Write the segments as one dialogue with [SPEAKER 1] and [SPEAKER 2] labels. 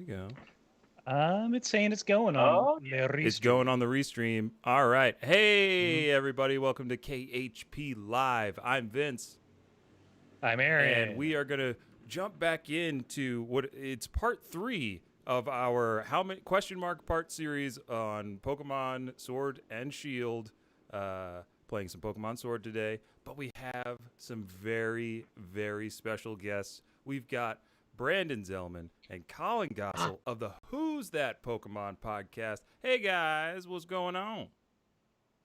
[SPEAKER 1] we go.
[SPEAKER 2] It's saying it's going on the restream.
[SPEAKER 1] It's going on the restream. All right. Hey, everybody. Welcome to KHP Live. I'm Vince.
[SPEAKER 2] I'm Aaron.
[SPEAKER 1] And we are going to jump back into it's part 3 of our how many question mark part series on Pokemon Sword and Shield. Playing some Pokemon Sword today. But we have some very, very special guests. We've got Brandon Zellman and Colin Gossel of the Who's That Pokemon podcast. Hey guys, what's going on?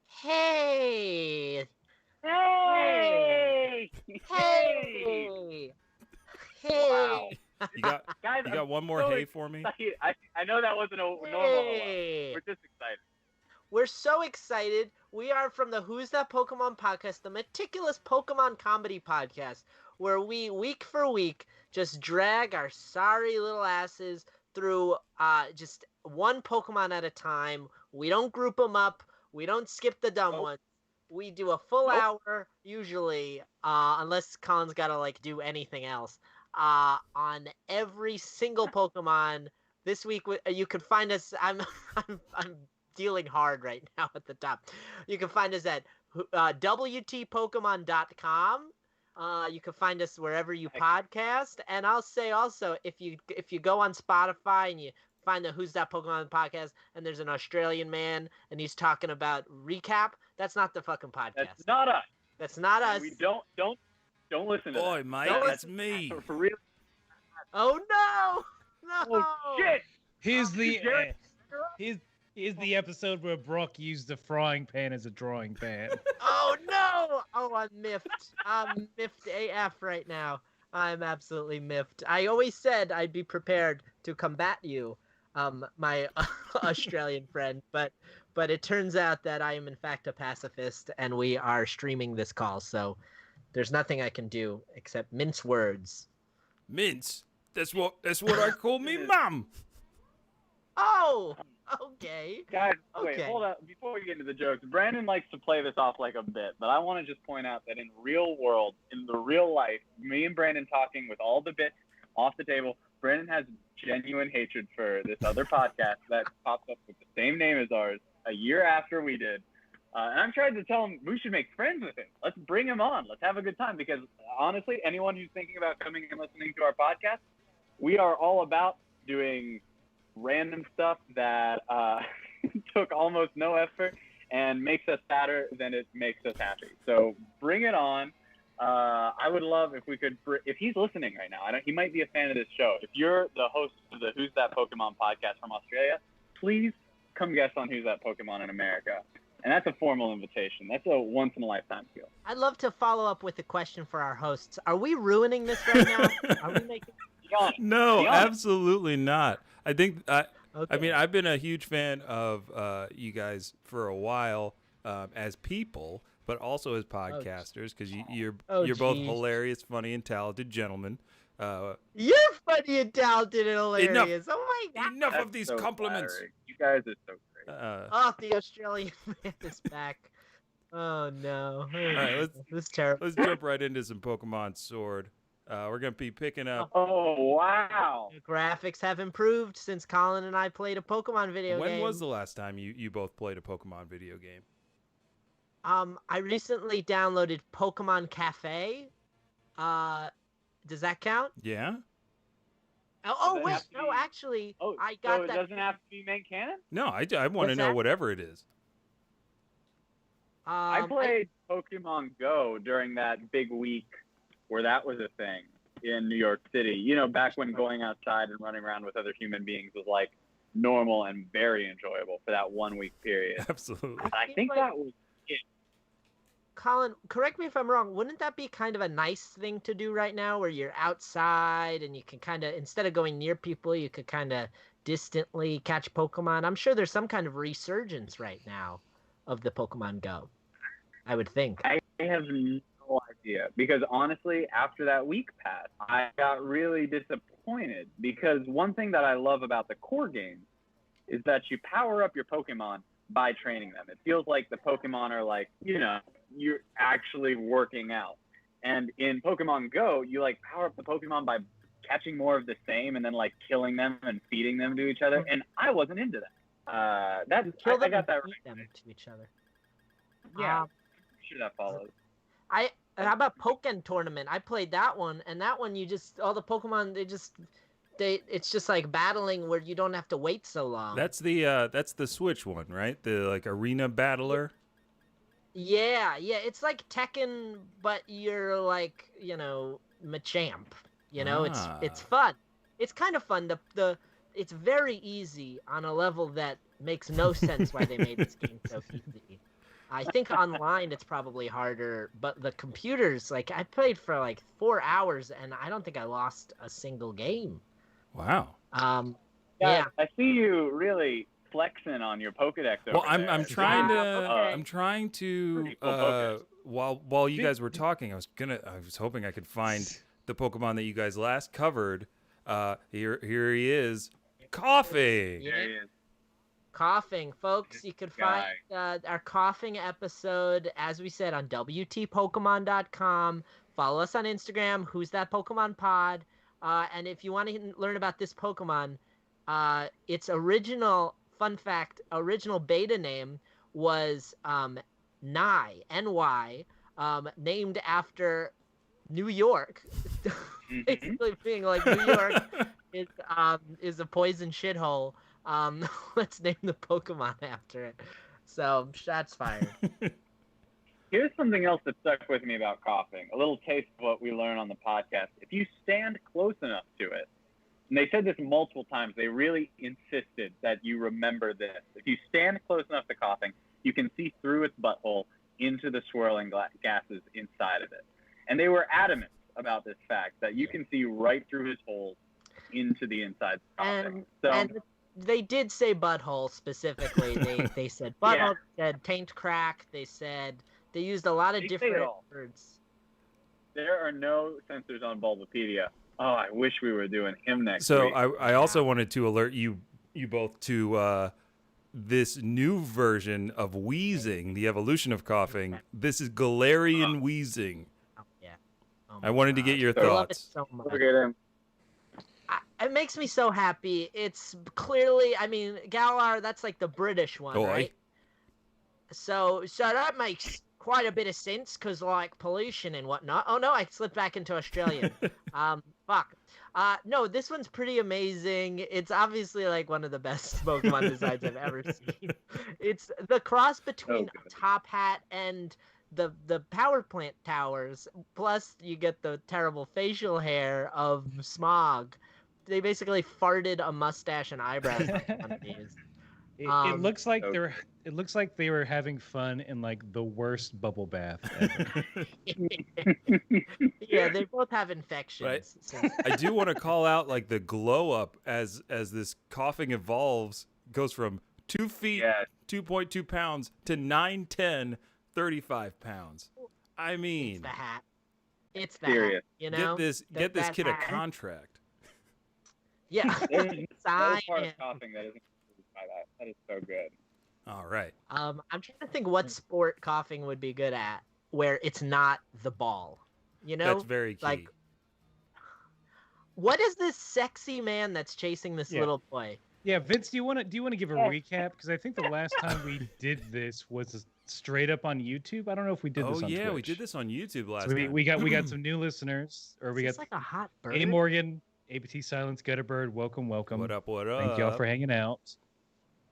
[SPEAKER 3] Hey!
[SPEAKER 4] Hey!
[SPEAKER 3] Hey!
[SPEAKER 4] Wow.
[SPEAKER 1] You
[SPEAKER 4] Guys,
[SPEAKER 1] got one more
[SPEAKER 4] so
[SPEAKER 1] hey for me?
[SPEAKER 4] I know that wasn't a normal hello. We're just excited.
[SPEAKER 3] We're so excited. We are from the Who's That Pokemon podcast, the meticulous Pokemon comedy podcast, where we, week for week, just drag our sorry little asses through just one Pokemon at a time. We don't group them up. We don't skip the dumb ones. We do a full hour, usually, unless Colin's got to, do anything else, on every single Pokemon. This week, you can find us... I'm dealing hard right now at the top. You can find us at WTPokemon.com. You can find us wherever you podcast. And I'll say also, if you go on Spotify and you find the Who's That Pokemon podcast and there's an Australian man and he's talking about recap, that's not the fucking podcast.
[SPEAKER 4] That's not us.
[SPEAKER 3] That's not us.
[SPEAKER 4] We don't listen to
[SPEAKER 1] Boy,
[SPEAKER 4] that.
[SPEAKER 1] Mike, that's me.
[SPEAKER 4] For real.
[SPEAKER 3] Oh no! No!
[SPEAKER 4] Oh shit!
[SPEAKER 2] Here's the episode where Brock used the frying pan as a drawing pan.
[SPEAKER 3] Oh no! Oh, I'm miffed. I'm miffed AF right now. I'm absolutely miffed. I always said I'd be prepared to combat you, my Australian friend, but it turns out that I am in fact a pacifist, and we are streaming this call, so there's nothing I can do except mince words.
[SPEAKER 1] Mince? That's what I call me mum.
[SPEAKER 3] Oh! Okay.
[SPEAKER 4] Guys,
[SPEAKER 3] Okay.
[SPEAKER 4] wait, hold up. Before we get into the jokes, Brandon likes to play this off like a bit, but I want to just point out that in real world, in the real life, me and Brandon talking with all the bits off the table, Brandon has genuine hatred for this other podcast that popped up with the same name as ours a year after we did. And I'm trying to tell him we should make friends with him. Let's bring him on. Let's have a good time because, honestly, anyone who's thinking about coming and listening to our podcast, we are all about doing random stuff that took almost no effort and makes us sadder than it makes us happy. So bring it on. I would love if we could, if he's listening right now, he might be a fan of this show. If you're the host of the Who's That Pokemon podcast from Australia, please come guest on Who's That Pokemon in America. And that's a formal invitation. That's a once-in-a-lifetime feel.
[SPEAKER 3] I'd love to follow up with a question for our hosts. Are we ruining this right now? Are we making...
[SPEAKER 1] No, absolutely not. I think
[SPEAKER 3] Okay.
[SPEAKER 1] I mean, I've been a huge fan of you guys for a while as people, but also as podcasters because you're both hilarious, funny, and talented gentlemen.
[SPEAKER 3] You're funny and talented and hilarious. Oh my god!
[SPEAKER 1] Enough
[SPEAKER 4] That's
[SPEAKER 1] of these
[SPEAKER 4] so
[SPEAKER 1] compliments.
[SPEAKER 4] flattering. You guys are so great.
[SPEAKER 3] Oh, the Australian man is back. Oh no!
[SPEAKER 1] All right,
[SPEAKER 3] this is terrible.
[SPEAKER 1] let's jump right into some Pokemon Sword. We're gonna be picking up.
[SPEAKER 4] Oh wow!
[SPEAKER 3] The graphics have improved since Colin and I played a Pokemon video game.
[SPEAKER 1] When was the last time you both played a Pokemon video game?
[SPEAKER 3] I recently downloaded Pokemon Cafe. Does that count?
[SPEAKER 1] Yeah.
[SPEAKER 3] Oh
[SPEAKER 4] Does it
[SPEAKER 3] wait,
[SPEAKER 4] have to
[SPEAKER 3] no,
[SPEAKER 4] be-
[SPEAKER 3] actually,
[SPEAKER 4] Oh,
[SPEAKER 3] I got
[SPEAKER 4] so it
[SPEAKER 3] that.
[SPEAKER 4] doesn't have to be main canon?
[SPEAKER 1] No, I want to
[SPEAKER 3] What's
[SPEAKER 1] know
[SPEAKER 3] that?
[SPEAKER 1] whatever it is.
[SPEAKER 4] I played Pokemon Go during that big week where that was a thing in New York City. You know, back when going outside and running around with other human beings was like normal and very enjoyable for that 1 week period.
[SPEAKER 1] Absolutely.
[SPEAKER 4] I think that was it.
[SPEAKER 3] Colin, correct me if I'm wrong. Wouldn't that be kind of a nice thing to do right now, where you're outside and you can kind of, instead of going near people, you could kind of distantly catch Pokemon? I'm sure there's some kind of resurgence right now of the Pokemon Go, I would think.
[SPEAKER 4] I have no idea because honestly, after that week passed, I got really disappointed because one thing that I love about the core game is that you power up your Pokemon by training them. It feels like the Pokemon are like, you know, you're actually working out. And in Pokemon Go, you like power up the Pokemon by catching more of the same and then like killing them and feeding them to each other, and I wasn't into that.
[SPEAKER 3] You kill them
[SPEAKER 4] I got
[SPEAKER 3] and
[SPEAKER 4] that
[SPEAKER 3] feed
[SPEAKER 4] right.
[SPEAKER 3] them to each other.
[SPEAKER 4] Yeah, I'm sure that follows.
[SPEAKER 3] How about Pokken Tournament? I played that one, and that one all the Pokemon it's just like battling where you don't have to wait so long.
[SPEAKER 1] That's the Switch one, right? The like arena battler.
[SPEAKER 3] Yeah, it's like Tekken, but you're like, Machamp. It's fun. It's kind of fun. It's very easy on a level that makes no sense why they made this game so easy. I think online it's probably harder, but the computers, like I played for like 4 hours and I don't think I lost a single game.
[SPEAKER 1] Wow.
[SPEAKER 3] Yeah.
[SPEAKER 4] I see you really flexing on your Pokedex over
[SPEAKER 1] Well, I'm
[SPEAKER 4] there.
[SPEAKER 1] trying to
[SPEAKER 3] okay.
[SPEAKER 1] I'm trying to
[SPEAKER 4] Pretty cool Pokemon.
[SPEAKER 1] while you guys were talking, I was hoping I could find the Pokemon that you guys last covered. Here he is, coughing.
[SPEAKER 3] Yeah.
[SPEAKER 4] There he is.
[SPEAKER 3] Coughing, folks. You can find our coughing episode, as we said, on WTPokemon.com. Follow us on Instagram, Who's That Pokemon Pod. And if you want to learn about this Pokemon, its original, fun fact, original beta name was Nye, N-Y, named after New York. Basically being like New York is a poison shithole. Let's name the Pokemon after it. So, shots fired.
[SPEAKER 4] Here's something else that stuck with me about coughing. A little taste of what we learn on the podcast. If you stand close enough to it, and they said this multiple times, they really insisted that you remember this. If you stand close enough to coughing, you can see through its butthole into the swirling gases inside of it. And they were adamant about this fact, that you can see right through his holes into the inside of coughing.
[SPEAKER 3] And they did say butthole specifically. They said butthole, they said taint crack, they used a lot of different words.
[SPEAKER 4] There are no censors on Bulbapedia. Oh, I wish we were doing him next
[SPEAKER 1] So
[SPEAKER 4] week.
[SPEAKER 1] I also wanted to alert you both to this new version of wheezing, the evolution of coughing. This is Galarian wheezing.
[SPEAKER 3] Oh, yeah. Oh
[SPEAKER 1] I wanted to get your
[SPEAKER 3] I love it
[SPEAKER 1] thoughts.
[SPEAKER 3] so much.
[SPEAKER 4] Look at him.
[SPEAKER 3] It makes me so happy. It's clearly, Galar, that's like the British one, right? So that makes quite a bit of sense, because, like, pollution and whatnot. Oh, no, I slipped back into Australian. Fuck. No, this one's pretty amazing. It's obviously, like, one of the best Pokemon designs I've ever seen. It's the cross between Top Hat and the power plant towers, plus you get the terrible facial hair of Smog. They basically farted a mustache and eyebrows on one of these.
[SPEAKER 2] It looks like they were having fun in like the worst bubble bath ever.
[SPEAKER 3] Yeah, they both have infections.
[SPEAKER 1] Right.
[SPEAKER 3] So.
[SPEAKER 1] I do want to call out like the glow up as this coughing evolves, goes from 2 feet, 2.2 pounds to 9'10", 35 pounds. I mean,
[SPEAKER 3] It's the hat. It's the
[SPEAKER 4] Serious.
[SPEAKER 3] hat.
[SPEAKER 1] Get this kid a
[SPEAKER 3] hat.
[SPEAKER 1] contract.
[SPEAKER 3] Yeah.
[SPEAKER 4] There's no
[SPEAKER 3] Sign
[SPEAKER 4] part
[SPEAKER 3] it.
[SPEAKER 4] of coughing that isn't produced by that. That is so good.
[SPEAKER 1] All right.
[SPEAKER 3] I'm trying to think what sport coughing would be good at, where it's not the ball.
[SPEAKER 1] That's very key.
[SPEAKER 3] Like, what is this sexy man that's chasing this little boy?
[SPEAKER 2] Yeah, Vince, do you want to give a recap? Because I think the last time we did this was straight up on YouTube. I don't know if we did this on Twitch.
[SPEAKER 1] We did this on YouTube last
[SPEAKER 2] So
[SPEAKER 1] time.
[SPEAKER 2] we got some new listeners, or we
[SPEAKER 3] It's
[SPEAKER 2] got
[SPEAKER 3] like a hot bird.
[SPEAKER 2] A Morgan, ABT Silence, Gutterbird. Welcome.
[SPEAKER 1] What up? What up?
[SPEAKER 2] Thank y'all for hanging out.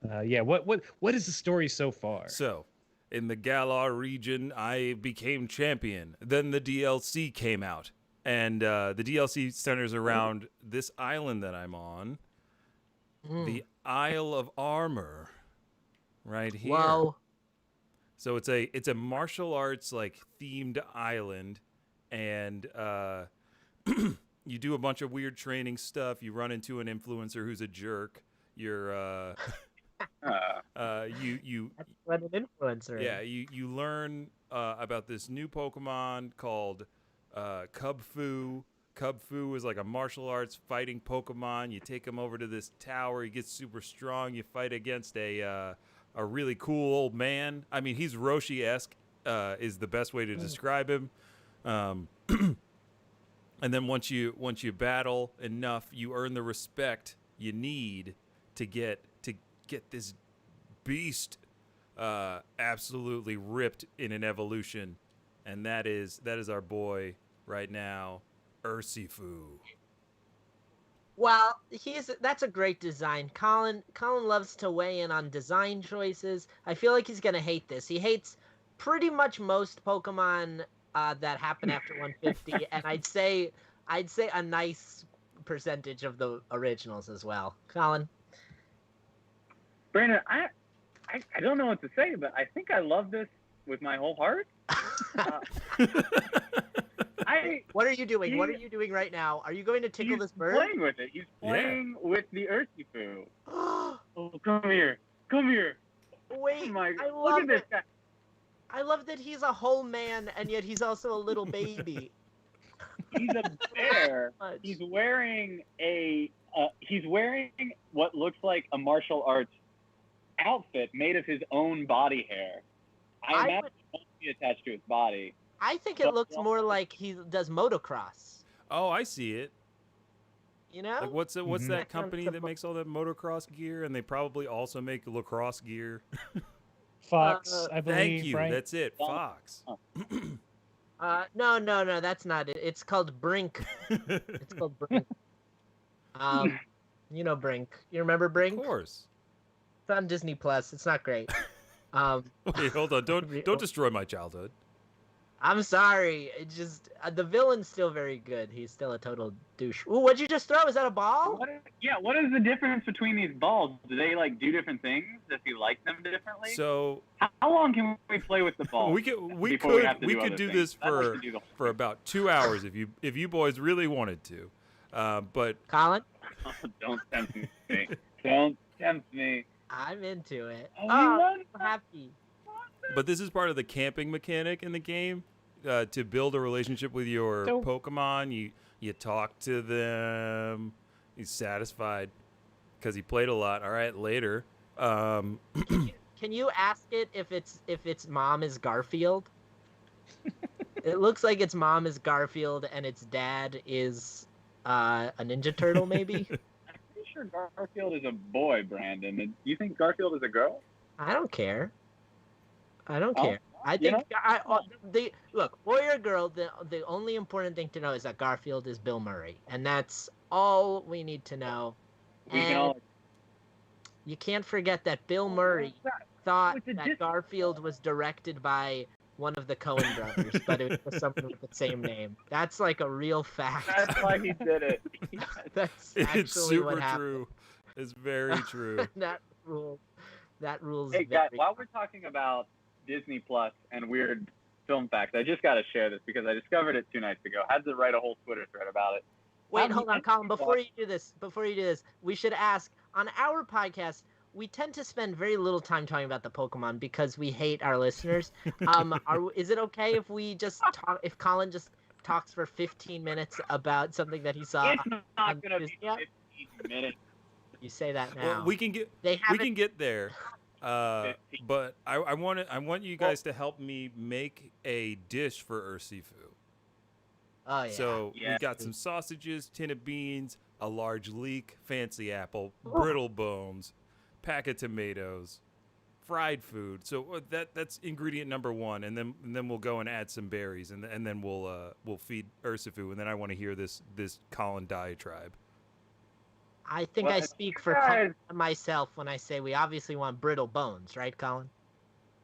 [SPEAKER 2] What is the story so far?
[SPEAKER 1] So, in the Galar region, I became champion. Then the DLC came out, and the DLC centers around this island that I'm on, the Isle of Armor, right here.
[SPEAKER 3] Whoa.
[SPEAKER 1] So it's a martial arts like themed island, and you do a bunch of weird training stuff. You run into an influencer who's a jerk. You're you
[SPEAKER 3] That's what an influencer
[SPEAKER 1] yeah,
[SPEAKER 3] is.
[SPEAKER 1] you learn about this new Pokemon called Cubfu. Cubfu is like a martial arts fighting Pokemon. You take him over to this tower. He gets super strong. You fight against a really cool old man. I mean, he's Roshi-esque is the best way to describe him. And then once you battle enough, you earn the respect you need to get this beast absolutely ripped in an evolution, and that is our boy right now, Urshifu.
[SPEAKER 3] Well, that's a great design. Colin loves to weigh in on design choices. I feel like he's gonna hate this. He hates pretty much most Pokemon that happen after 150, and I'd say a nice percentage of the originals as well. Colin,
[SPEAKER 4] Brandon, I don't know what to say, but I think I love this with my whole heart.
[SPEAKER 3] What are you doing? What are you doing right now? Are you going to tickle this bird?
[SPEAKER 4] He's playing with it. He's playing with the Urshifu. Oh, come here. Come here.
[SPEAKER 3] Wait,
[SPEAKER 4] Oh my,
[SPEAKER 3] I
[SPEAKER 4] look
[SPEAKER 3] love
[SPEAKER 4] at this
[SPEAKER 3] it.
[SPEAKER 4] guy.
[SPEAKER 3] I love that he's a whole man and yet he's also a little baby.
[SPEAKER 4] He's a bear.
[SPEAKER 3] Much.
[SPEAKER 4] He's wearing what looks like a martial arts outfit made of his own body hair. I imagine it won't be attached to his body.
[SPEAKER 3] I think it looks more like he does motocross.
[SPEAKER 1] Oh, I see it.
[SPEAKER 3] You know?
[SPEAKER 1] Like what's
[SPEAKER 2] Mhm.
[SPEAKER 1] that company that makes all that motocross gear, and they probably also make lacrosse gear.
[SPEAKER 2] Fox, I believe.
[SPEAKER 1] Thank you.
[SPEAKER 2] Right?
[SPEAKER 1] That's it. Fox.
[SPEAKER 3] No, that's not it. It's called Brink. It's called Brink. You know Brink. You remember Brink?
[SPEAKER 1] Of course.
[SPEAKER 3] It's on Disney Plus. It's not great.
[SPEAKER 1] Wait, hold on. Don't destroy my childhood.
[SPEAKER 3] I'm sorry. It just the villain's still very good. He's still a total douche. Ooh, what'd you just throw? Is that a ball?
[SPEAKER 4] What is the difference between these balls? Do they like do different things? Does he like them differently?
[SPEAKER 1] So
[SPEAKER 4] how long can we play with the ball?
[SPEAKER 1] we could do this for about 2 hours if you boys really wanted to. But
[SPEAKER 3] Colin?
[SPEAKER 4] Don't tempt me. Don't tempt me.
[SPEAKER 3] I'm into it.
[SPEAKER 4] Oh,
[SPEAKER 3] I'm happy.
[SPEAKER 1] But this is part of the camping mechanic in the game. To build a relationship with your Pokemon, you talk to them. He's satisfied because he played a lot. All right, later.
[SPEAKER 3] Can you ask it if its mom is Garfield? It looks like its mom is Garfield and its dad is a Ninja Turtle, maybe.
[SPEAKER 4] I'm pretty sure Garfield is a boy, Brandon. Do you think Garfield is a girl?
[SPEAKER 3] I don't care. I don't
[SPEAKER 4] Oh,
[SPEAKER 3] care. I think
[SPEAKER 4] you
[SPEAKER 3] look, boy or girl, the only important thing to know is that Garfield is Bill Murray, and that's all we need to know.
[SPEAKER 4] We can
[SPEAKER 3] And
[SPEAKER 4] all.
[SPEAKER 3] you can't forget that Bill Murray thought
[SPEAKER 4] With the
[SPEAKER 3] that Garfield was directed by one of the Coen brothers, but it was someone with the same name. That's like a real fact.
[SPEAKER 4] That's why he did it.
[SPEAKER 3] That's actually
[SPEAKER 1] It's super
[SPEAKER 3] what happened.
[SPEAKER 1] true. It's very true.
[SPEAKER 3] That rules.
[SPEAKER 4] Hey guys,
[SPEAKER 3] very-
[SPEAKER 4] while we're talking about Disney Plus and weird film facts, I just got to share this because I discovered it 2 nights ago. I had to write a whole Twitter thread about it.
[SPEAKER 3] Wait, hold on, Colin. Before you do this, we should ask on our podcast. We tend to spend very little time talking about the Pokemon because we hate our listeners. Is it okay if we just talk? If Colin just talks for 15 minutes about something that he saw?
[SPEAKER 4] It's not going to be
[SPEAKER 3] Disney?
[SPEAKER 4] 15 minutes.
[SPEAKER 3] You say that now.
[SPEAKER 1] Well, we can get there. But I want you guys to help me make a dish for Urshifu.
[SPEAKER 3] Oh yeah.
[SPEAKER 1] So
[SPEAKER 4] Yeah.
[SPEAKER 1] we got some sausages, tin of beans, a large leek, fancy apple, brittle bones, pack of tomatoes, fried food. So that's ingredient number 1, and then we'll go and add some berries, and then we'll feed Urshifu, and then I want to hear this Colin diatribe.
[SPEAKER 3] I think I speak for myself when I say we obviously want brittle bones, right, Colin?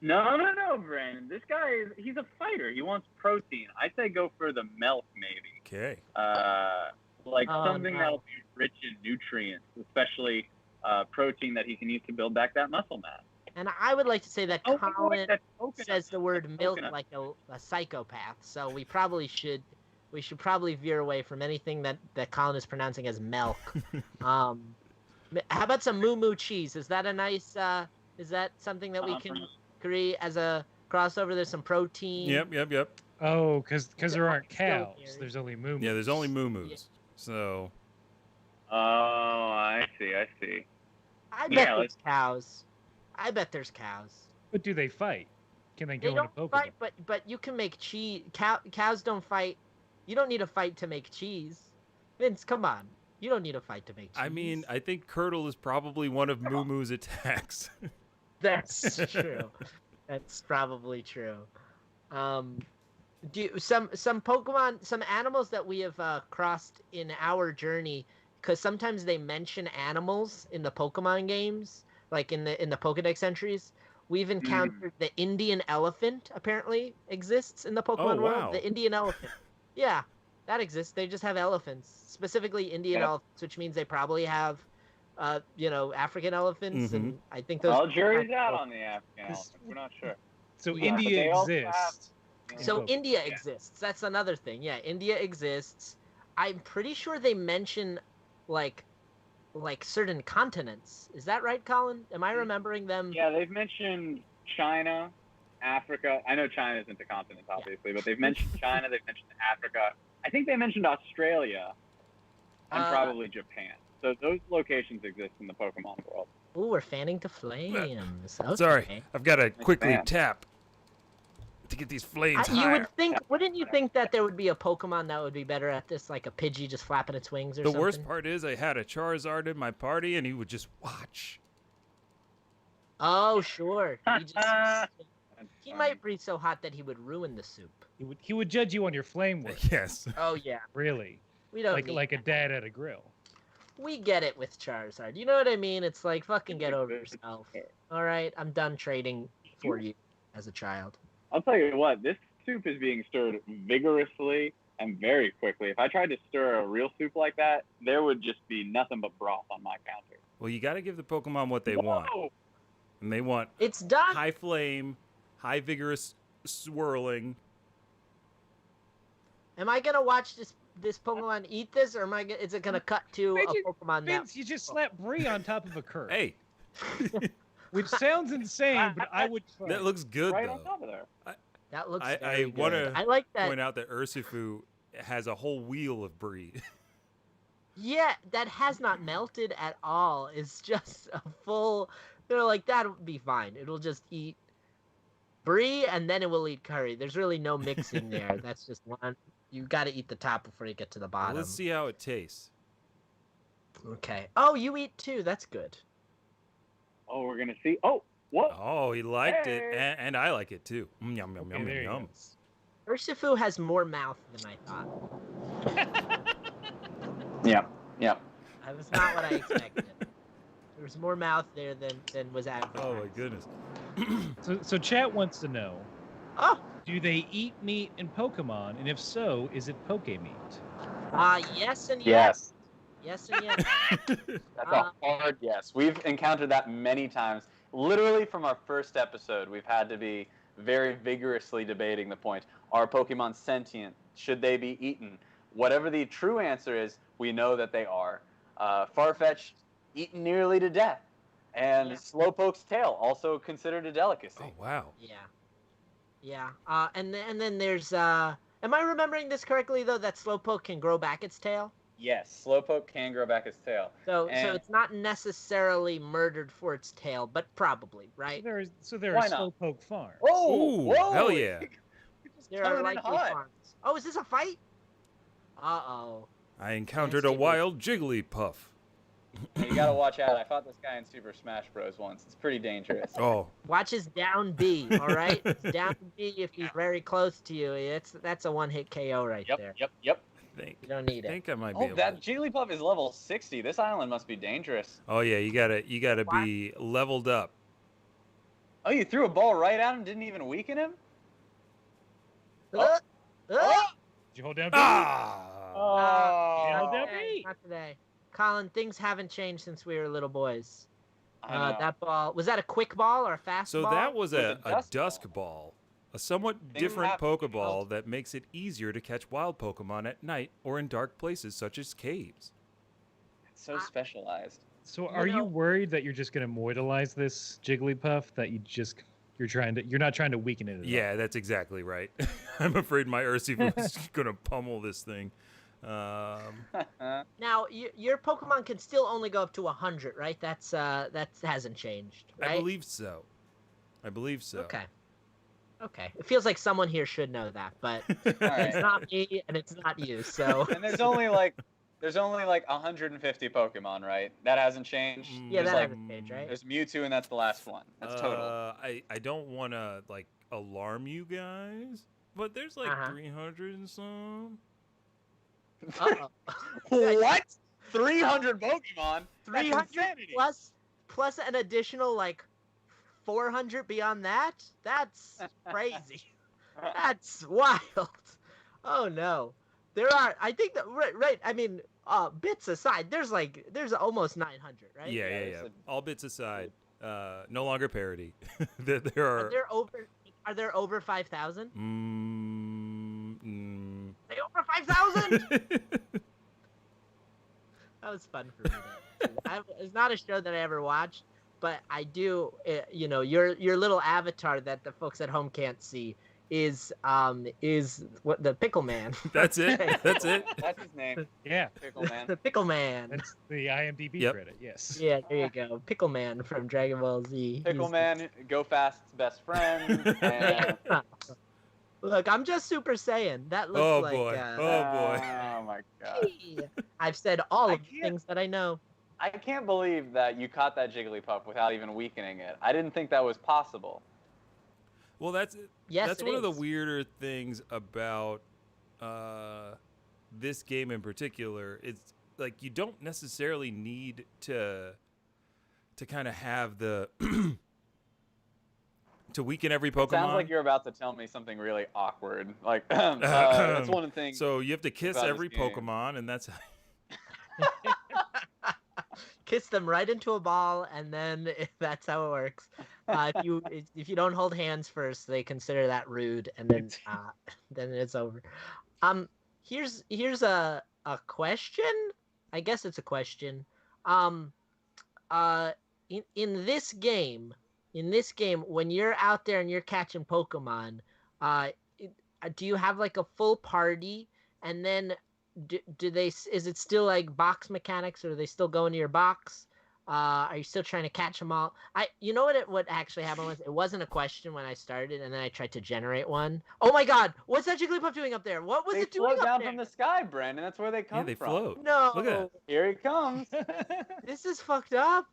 [SPEAKER 4] No, Brandon. This guy he's a fighter. He wants protein. I say go for the milk, maybe.
[SPEAKER 1] Okay.
[SPEAKER 4] Something that'll be rich in nutrients, especially protein that he can use to build back that muscle mass.
[SPEAKER 3] And I would like to say that Colin
[SPEAKER 4] that's coconut.
[SPEAKER 3] says the word milk
[SPEAKER 4] Coconut.
[SPEAKER 3] like a psychopath, so we should probably veer away from anything that Colin is pronouncing as milk. How about some moo moo cheese? Is that a nice? Is that something that we can agree as a crossover? There's some protein.
[SPEAKER 1] Yep.
[SPEAKER 2] Oh, because there aren't
[SPEAKER 3] Still
[SPEAKER 2] cows.
[SPEAKER 3] Gary.
[SPEAKER 2] There's only moo.
[SPEAKER 1] Yeah, there's only moo-moos. So
[SPEAKER 4] Oh, I see.
[SPEAKER 3] I bet
[SPEAKER 4] Yeah,
[SPEAKER 3] there's cows. I bet there's cows.
[SPEAKER 2] But do they fight? Can they go
[SPEAKER 3] They
[SPEAKER 2] in a
[SPEAKER 3] don't
[SPEAKER 2] Pokemon?
[SPEAKER 3] fight, but you can make cheese. Cows don't fight. You don't need a fight to make cheese. Vince, come on. You don't need a fight to make cheese.
[SPEAKER 1] I mean, I think Curdle is probably one of Moo Moo's attacks.
[SPEAKER 3] That's true. That's probably true. Some Pokemon, some animals that we have crossed in our journey, because sometimes they mention animals in the Pokemon games, like in the Pokedex entries. We've encountered the Indian elephant. Apparently exists in the Pokemon
[SPEAKER 1] wow.
[SPEAKER 3] world. The Indian elephant. Yeah, that exists. They just have elephants, specifically Indian elephants, which means they probably have, African elephants, and I think those.
[SPEAKER 4] Well, jury's out on the African elephant. We're not sure.
[SPEAKER 2] So
[SPEAKER 3] Yeah,
[SPEAKER 2] India exists.
[SPEAKER 3] So India exists. That's another thing. Yeah, India exists. I'm pretty sure they mention like certain continents. Is that right, Colin? Am I remembering them?
[SPEAKER 4] Yeah, they've mentioned China, Africa. I know China isn't a continent, obviously, but they've mentioned China. They've mentioned Africa. I think they mentioned Australia and probably Japan. So those locations exist in the Pokemon world.
[SPEAKER 3] Ooh, we're fanning to flames. Okay.
[SPEAKER 1] Sorry, I've got to quickly
[SPEAKER 4] fan.
[SPEAKER 1] tap to get these flames
[SPEAKER 3] You
[SPEAKER 1] higher.
[SPEAKER 3] would think, wouldn't you think that there would be a Pokemon that would be better at this, like a Pidgey just flapping its wings or
[SPEAKER 1] The
[SPEAKER 3] something?
[SPEAKER 1] worst part is I had a Charizard in my party, and he would just watch.
[SPEAKER 3] Oh, sure.
[SPEAKER 4] That's
[SPEAKER 3] He
[SPEAKER 4] funny.
[SPEAKER 3] might breathe so hot that he would ruin the soup.
[SPEAKER 2] He would judge you on your flame work.
[SPEAKER 1] Yes.
[SPEAKER 3] Oh yeah,
[SPEAKER 2] Really,
[SPEAKER 3] we don't need
[SPEAKER 2] like a
[SPEAKER 3] that.
[SPEAKER 2] dad at a grill.
[SPEAKER 3] We get it with Charizard. You know what I mean? It's like, fucking get over yourself. All right, I'm done trading for you as a child.
[SPEAKER 4] I'll tell you what, this soup is being stirred vigorously and very quickly. If I tried to stir a real soup like that, there would just be nothing but broth on my counter.
[SPEAKER 1] Well, you got to give the Pokemon what they want,
[SPEAKER 4] Whoa!
[SPEAKER 1] and they want
[SPEAKER 3] It's done.
[SPEAKER 1] high flame, high vigorous swirling.
[SPEAKER 3] Am I gonna watch this Pokemon eat this, or is it gonna cut to
[SPEAKER 2] Imagine,
[SPEAKER 3] a Pokemon that?
[SPEAKER 2] Vince, you just slapped Brie on top of a curve.
[SPEAKER 1] Hey,
[SPEAKER 2] Which sounds insane, but I would try.
[SPEAKER 1] that looks good
[SPEAKER 4] Right
[SPEAKER 1] though.
[SPEAKER 4] on top of there.
[SPEAKER 3] That looks
[SPEAKER 1] I
[SPEAKER 3] very good.
[SPEAKER 1] wanna
[SPEAKER 3] I like that.
[SPEAKER 1] Point out that Urshifu has a whole wheel of brie.
[SPEAKER 3] Yeah, that has not melted at all. It's just a full. They're like, that'll be fine. It'll just eat brie and then it will eat curry. There's really no mixing there. That's just one. You got to eat the top before you get to the bottom.
[SPEAKER 1] Let's see how it tastes.
[SPEAKER 3] Okay. Oh, you eat too. That's good.
[SPEAKER 4] Oh, we're gonna see. Oh, what?
[SPEAKER 1] Oh, he liked it,
[SPEAKER 4] Hey.
[SPEAKER 1] and I like it too. Yum yum
[SPEAKER 2] Okay,
[SPEAKER 1] yum
[SPEAKER 2] there
[SPEAKER 1] yum
[SPEAKER 2] you
[SPEAKER 1] yum.
[SPEAKER 2] go.
[SPEAKER 3] Urshifu has more mouth than I thought.
[SPEAKER 4] Yeah, yeah.
[SPEAKER 3] That was not what I expected. There was more mouth there than was advertised.
[SPEAKER 1] Oh my goodness.
[SPEAKER 2] So chat wants to know,
[SPEAKER 3] Oh,
[SPEAKER 2] do they eat meat in Pokemon? And if so, is it poke meat?
[SPEAKER 3] yes and yes. Yes and yes.
[SPEAKER 5] That's a hard yes. We've encountered that many times. Literally from our first episode, we've had to be very vigorously debating the point. Are Pokemon sentient? Should they be eaten? Whatever the true answer is, we know that they are. Farfetch'd, eaten nearly to death. And
[SPEAKER 3] Yeah.
[SPEAKER 5] Slowpoke's tail, also considered a delicacy.
[SPEAKER 1] Oh wow.
[SPEAKER 3] Yeah. Yeah. And then there's am I remembering this correctly though, that Slowpoke can grow back its tail?
[SPEAKER 5] Yes, Slowpoke can grow back its tail.
[SPEAKER 3] So
[SPEAKER 5] And-
[SPEAKER 3] it's not necessarily murdered for its tail, but probably, right?
[SPEAKER 2] So there
[SPEAKER 5] Why
[SPEAKER 2] are
[SPEAKER 5] not?
[SPEAKER 2] Slowpoke farms.
[SPEAKER 5] Oh,
[SPEAKER 1] Ooh,
[SPEAKER 5] whoa!
[SPEAKER 1] hell yeah.
[SPEAKER 3] There
[SPEAKER 5] coming
[SPEAKER 3] are
[SPEAKER 5] in
[SPEAKER 3] likely
[SPEAKER 5] hot.
[SPEAKER 3] farms. Oh, is this a fight? Uh-oh.
[SPEAKER 1] I encountered
[SPEAKER 3] Yes,
[SPEAKER 1] a
[SPEAKER 3] Jigglypuff.
[SPEAKER 1] wild Jigglypuff.
[SPEAKER 5] You gotta watch out. I fought this guy in Super Smash Bros. Once. It's pretty dangerous.
[SPEAKER 1] Oh,
[SPEAKER 3] Watch his down B, all right? Down B if he's very close to you. That's a one-hit KO right there.
[SPEAKER 5] Yep.
[SPEAKER 1] I
[SPEAKER 3] You don't need it.
[SPEAKER 1] think I might be
[SPEAKER 5] Oh,
[SPEAKER 1] able
[SPEAKER 5] that
[SPEAKER 1] to.
[SPEAKER 5] Jigglypuff is level 60. This island must be dangerous.
[SPEAKER 1] Oh yeah, you gotta be leveled up.
[SPEAKER 5] Oh, you threw a ball right at him, didn't even weaken him?
[SPEAKER 3] Uh,
[SPEAKER 5] Oh!
[SPEAKER 2] Did you hold down?
[SPEAKER 1] Ah!
[SPEAKER 2] Nailed
[SPEAKER 3] not
[SPEAKER 2] that
[SPEAKER 3] today,
[SPEAKER 2] beat.
[SPEAKER 3] not today. Colin, things haven't changed since we were little boys.
[SPEAKER 5] I know.
[SPEAKER 3] That ball, was that a quick ball or a fast
[SPEAKER 1] So
[SPEAKER 3] ball?
[SPEAKER 1] that was a
[SPEAKER 5] It was a
[SPEAKER 1] dusk
[SPEAKER 5] dusk
[SPEAKER 1] ball, a somewhat
[SPEAKER 5] Things
[SPEAKER 1] different
[SPEAKER 5] happen.
[SPEAKER 1] Pokeball that makes it easier to catch wild Pokemon at night or in dark places such as caves.
[SPEAKER 5] It's so specialized.
[SPEAKER 2] So are you
[SPEAKER 3] know-
[SPEAKER 2] worried that you're just going to mortalize this Jigglypuff? That you're not trying to weaken it at all?
[SPEAKER 1] Yeah, that's exactly right. I'm afraid my Urshifu is gonna pummel this thing.
[SPEAKER 3] Now, your Pokemon can still only go up to 100, right? That hasn't changed, right?
[SPEAKER 1] I believe so.
[SPEAKER 3] Okay. Okay. It feels like someone here should know that, but
[SPEAKER 5] All right.
[SPEAKER 3] it's not me and it's not you. So
[SPEAKER 5] And there's only like 150 Pokemon, right? That hasn't changed.
[SPEAKER 3] yeah,
[SPEAKER 5] There's
[SPEAKER 3] that
[SPEAKER 5] like
[SPEAKER 3] hasn't changed, right?
[SPEAKER 5] there's Mewtwo, and that's the last one. That's total.
[SPEAKER 1] I don't want to like alarm you guys, but there's like 300 and some.
[SPEAKER 3] Uh-oh.
[SPEAKER 5] What? 300 Pokemon?
[SPEAKER 3] 300 plus an additional like 400 beyond that? That's crazy. That's wild. Oh no. There are, I think that, right, I mean, bits aside, there's almost 900, right?
[SPEAKER 1] Yeah. All bits aside, no longer parody. There are.
[SPEAKER 3] Are there over 5,000? They over 5,000? That was fun for me. It's not a show that I ever watched, but I do. You know, your little avatar that the folks at home can't see is what the Pickle Man.
[SPEAKER 1] That's it. That's it.
[SPEAKER 5] That's his name.
[SPEAKER 2] Yeah.
[SPEAKER 5] Pickle Man.
[SPEAKER 3] The Pickle Man.
[SPEAKER 2] That's the IMDb credit. Yes.
[SPEAKER 3] Yeah, there you go. Pickle Man from Dragon Ball Z.
[SPEAKER 5] Pickle Man, Go Fast's best friend. And...
[SPEAKER 3] Look, I'm just Super Saiyan. That looks
[SPEAKER 1] Oh
[SPEAKER 3] like.
[SPEAKER 1] boy.
[SPEAKER 5] Oh my god.
[SPEAKER 3] I've said all of the things that I know.
[SPEAKER 5] I can't believe that you caught that Jigglypuff without even weakening it. I didn't think that was possible.
[SPEAKER 1] Well, that's one of the weirder things about this game in particular. It's like you don't necessarily need to kind of have the to weaken every Pokemon.
[SPEAKER 5] Sounds like you're about to tell me something really awkward. Like that's one of the things.
[SPEAKER 1] So you have to kiss every Pokemon, and that's
[SPEAKER 3] kiss them right into a ball, and then that's how it works. If you don't hold hands first, they consider that rude, and then it's over. Here's a question. I guess it's a question. In this game, when you're out there and you're catching Pokemon, do you have like a full party, and then is it still like box mechanics, or are they still going to your box? Are you still trying to catch them all? You know what actually happened was, it wasn't a question when I started, and then I tried to generate one. Oh my god, what's that Jigglypuff doing up there? What was it doing up there?
[SPEAKER 5] They float down from the sky, Brandon. That's where they come from.
[SPEAKER 1] Yeah, they float.
[SPEAKER 3] No.
[SPEAKER 1] Look at that.
[SPEAKER 5] Here he comes.
[SPEAKER 3] This is fucked up.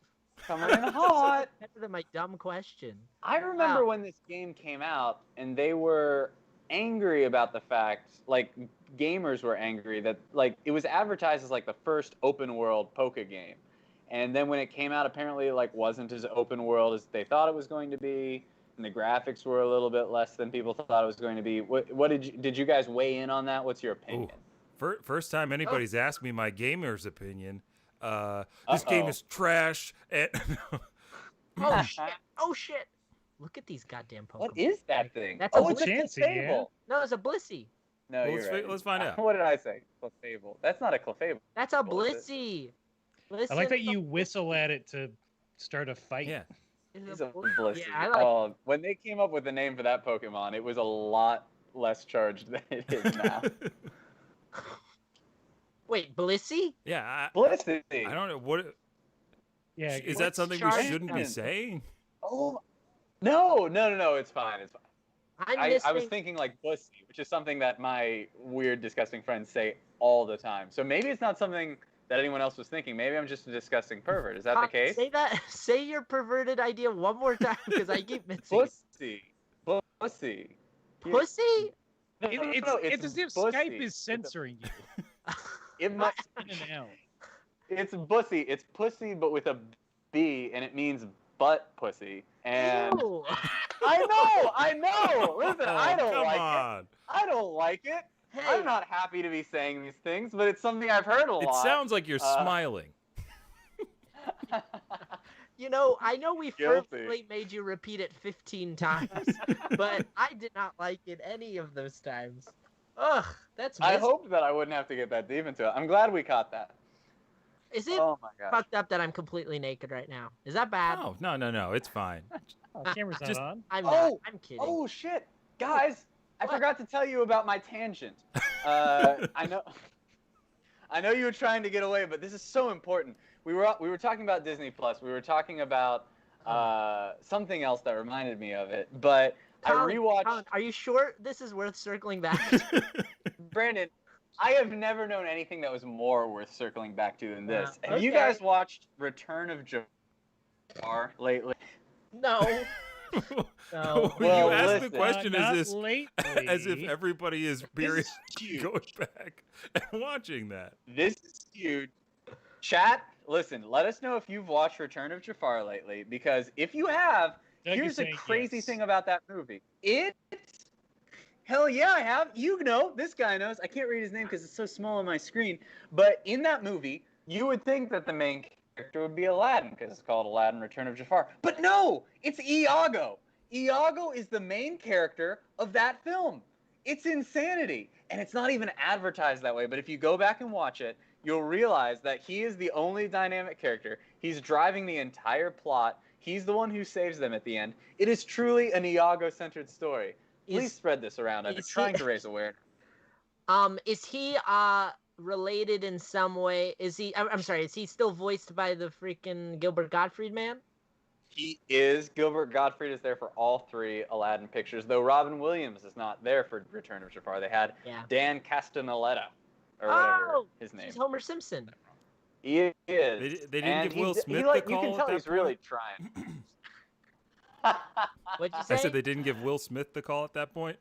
[SPEAKER 5] Coming in hot.
[SPEAKER 3] Better than my dumb question.
[SPEAKER 5] I remember when this game came out, and they were angry about the fact, like gamers were angry that like it was advertised as like the first open world Poke game, and then when it came out, apparently it like wasn't as open world as they thought it was going to be, and the graphics were a little bit less than people thought it was going to be. What did you guys weigh in on that? What's your opinion?
[SPEAKER 1] First time anybody's asked me my gamer's opinion. This game is trash. And
[SPEAKER 3] Oh shit! Look at these goddamn Pokemon.
[SPEAKER 5] What is that thing?
[SPEAKER 3] That's a
[SPEAKER 5] it's a
[SPEAKER 2] Chansey,
[SPEAKER 5] Clefable.
[SPEAKER 2] yeah.
[SPEAKER 3] No, it's a Blissey.
[SPEAKER 5] No,
[SPEAKER 1] Well,
[SPEAKER 5] you're right.
[SPEAKER 1] let's find out.
[SPEAKER 5] What did I say? Clefable. That's not a Clefable.
[SPEAKER 3] That's a
[SPEAKER 5] What is
[SPEAKER 3] Blissey.
[SPEAKER 2] I like that you whistle at it to start a fight.
[SPEAKER 1] yeah.
[SPEAKER 5] It's a Blissey.
[SPEAKER 3] Yeah, I like.
[SPEAKER 5] When they came up with the name for that Pokemon, it was a lot less charged than it is now.
[SPEAKER 3] Wait, Blissey?
[SPEAKER 1] Yeah.
[SPEAKER 5] Blissey.
[SPEAKER 1] I don't know what.
[SPEAKER 2] Yeah.
[SPEAKER 1] Is that something we
[SPEAKER 3] charged
[SPEAKER 1] shouldn't be
[SPEAKER 5] then?
[SPEAKER 1] saying?
[SPEAKER 5] Oh, no. It's fine. It's fine. I was thinking like Bussy, which is something that my weird, disgusting friends say all the time. So maybe it's not something that anyone else was thinking. Maybe I'm just a disgusting pervert. Is that the case?
[SPEAKER 3] Say your perverted idea one more time, because I keep missing.
[SPEAKER 5] Bussy. Bussy.
[SPEAKER 3] Pussy?
[SPEAKER 2] It's as if
[SPEAKER 5] Bussy.
[SPEAKER 2] Skype is censoring you.
[SPEAKER 5] It must.
[SPEAKER 2] In and out.
[SPEAKER 5] It's Bussy. It's pussy, but with a B, and it means butt pussy. And
[SPEAKER 3] Ew.
[SPEAKER 5] I know. Listen, I don't
[SPEAKER 1] come
[SPEAKER 5] like it.
[SPEAKER 1] on.
[SPEAKER 5] I don't like it.
[SPEAKER 3] Hey.
[SPEAKER 5] I'm not happy to be saying these things, but it's something I've heard a
[SPEAKER 1] It
[SPEAKER 5] lot.
[SPEAKER 1] sounds like you're smiling.
[SPEAKER 3] You know, I know we
[SPEAKER 5] Guilty.
[SPEAKER 3] fervently made you repeat it 15 times, but I did not like it any of those times. Ugh, that's
[SPEAKER 5] I
[SPEAKER 3] miserable.
[SPEAKER 5] hoped that I wouldn't have to get that deep into it. I'm glad we caught that.
[SPEAKER 3] Is it
[SPEAKER 5] Oh my god.
[SPEAKER 3] fucked up that I'm completely naked right now? Is that bad?
[SPEAKER 1] Oh, no. It's fine.
[SPEAKER 2] Oh, camera's not
[SPEAKER 1] Just-
[SPEAKER 2] on.
[SPEAKER 3] I'm
[SPEAKER 5] Oh,
[SPEAKER 3] not. I'm kidding.
[SPEAKER 5] Oh shit, guys! I
[SPEAKER 3] What?
[SPEAKER 5] forgot to tell you about my tangent. I know you were trying to get away, but this is so important. We were talking about Disney Plus. We were talking about something else that reminded me of it. But rewatched.
[SPEAKER 3] Colin, are you sure this is worth circling back?
[SPEAKER 5] Brandon, I have never known anything that was more worth circling back to than this.
[SPEAKER 3] Yeah,
[SPEAKER 5] Have you
[SPEAKER 3] okay.
[SPEAKER 5] guys watched Return of Jafar lately?
[SPEAKER 3] No. No.
[SPEAKER 1] When
[SPEAKER 5] Well,
[SPEAKER 1] you ask
[SPEAKER 5] listen.
[SPEAKER 1] the question,
[SPEAKER 2] Not
[SPEAKER 1] is this
[SPEAKER 2] lately.
[SPEAKER 1] as if everybody is
[SPEAKER 5] This is huge.
[SPEAKER 1] going back and watching that?
[SPEAKER 5] This is huge. Chat, listen, let us know if you've watched Return of Jafar lately, because if you have,
[SPEAKER 2] Doug is
[SPEAKER 5] here's the
[SPEAKER 2] saying
[SPEAKER 5] crazy
[SPEAKER 2] yes.
[SPEAKER 5] thing about that movie. Hell yeah, I have. You know, this guy knows. I can't read his name because it's so small on my screen. But in that movie, you would think that the main character would be Aladdin because it's called Aladdin Return of Jafar. But no, it's Iago. Iago is the main character of that film. It's insanity. And it's not even advertised that way. But if you go back and watch it, you'll realize that he is the only dynamic character. He's driving the entire plot. He's the one who saves them at the end. It is truly an Iago-centered story. Please spread this around. I've been trying to raise awareness.
[SPEAKER 3] Is he related in some way? Is he? I'm sorry. Is he still voiced by the freaking Gilbert Gottfried man?
[SPEAKER 5] He is. Gilbert Gottfried is there for all three Aladdin pictures, though Robin Williams is not there for Return of Jafar. They had Dan Castellaneta, or whatever his name.
[SPEAKER 3] He's Homer Simpson.
[SPEAKER 5] He is.
[SPEAKER 1] They didn't give Will Smith the call.
[SPEAKER 5] You can tell
[SPEAKER 1] at
[SPEAKER 5] he's
[SPEAKER 1] that
[SPEAKER 5] really
[SPEAKER 1] point?
[SPEAKER 5] trying.
[SPEAKER 3] What'd you say?
[SPEAKER 1] I said they didn't give Will Smith the call at that point.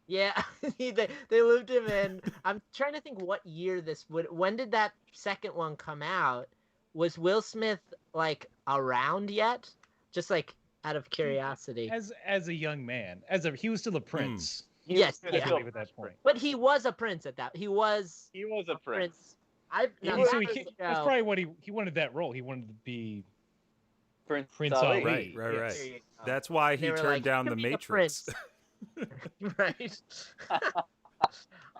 [SPEAKER 3] Yeah, they looped him in. I'm trying to think what year this would. When did that second one come out? Was Will Smith like around yet? Just like out of curiosity.
[SPEAKER 2] As a young man, he was still a prince.
[SPEAKER 3] Yes,
[SPEAKER 2] I
[SPEAKER 3] yeah.
[SPEAKER 2] believe at that point.
[SPEAKER 3] But he was a prince at that. He was
[SPEAKER 5] a prince.
[SPEAKER 2] So that's probably what he wanted that role. He wanted to be Prince Ali.
[SPEAKER 1] Right.
[SPEAKER 3] Yes.
[SPEAKER 1] That's why he
[SPEAKER 3] They were
[SPEAKER 1] turned
[SPEAKER 3] like,
[SPEAKER 1] down
[SPEAKER 3] "You
[SPEAKER 1] the
[SPEAKER 3] can be a
[SPEAKER 1] Matrix.
[SPEAKER 3] right.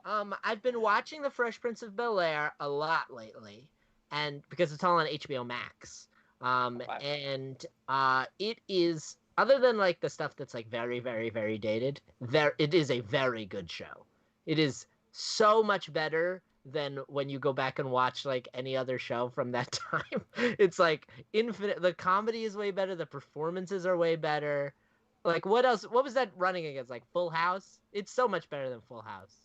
[SPEAKER 3] I've been watching The Fresh Prince of Bel-Air a lot lately, and because it's all on HBO Max. And it is, other than like the stuff that's like very, very, very dated, it is a very good show. It is so much better than when you go back and watch like any other show from that time. It's like infinite. The comedy is way better. The performances are way better. Like what else? What was that running against? Like Full House? It's so much better than Full House.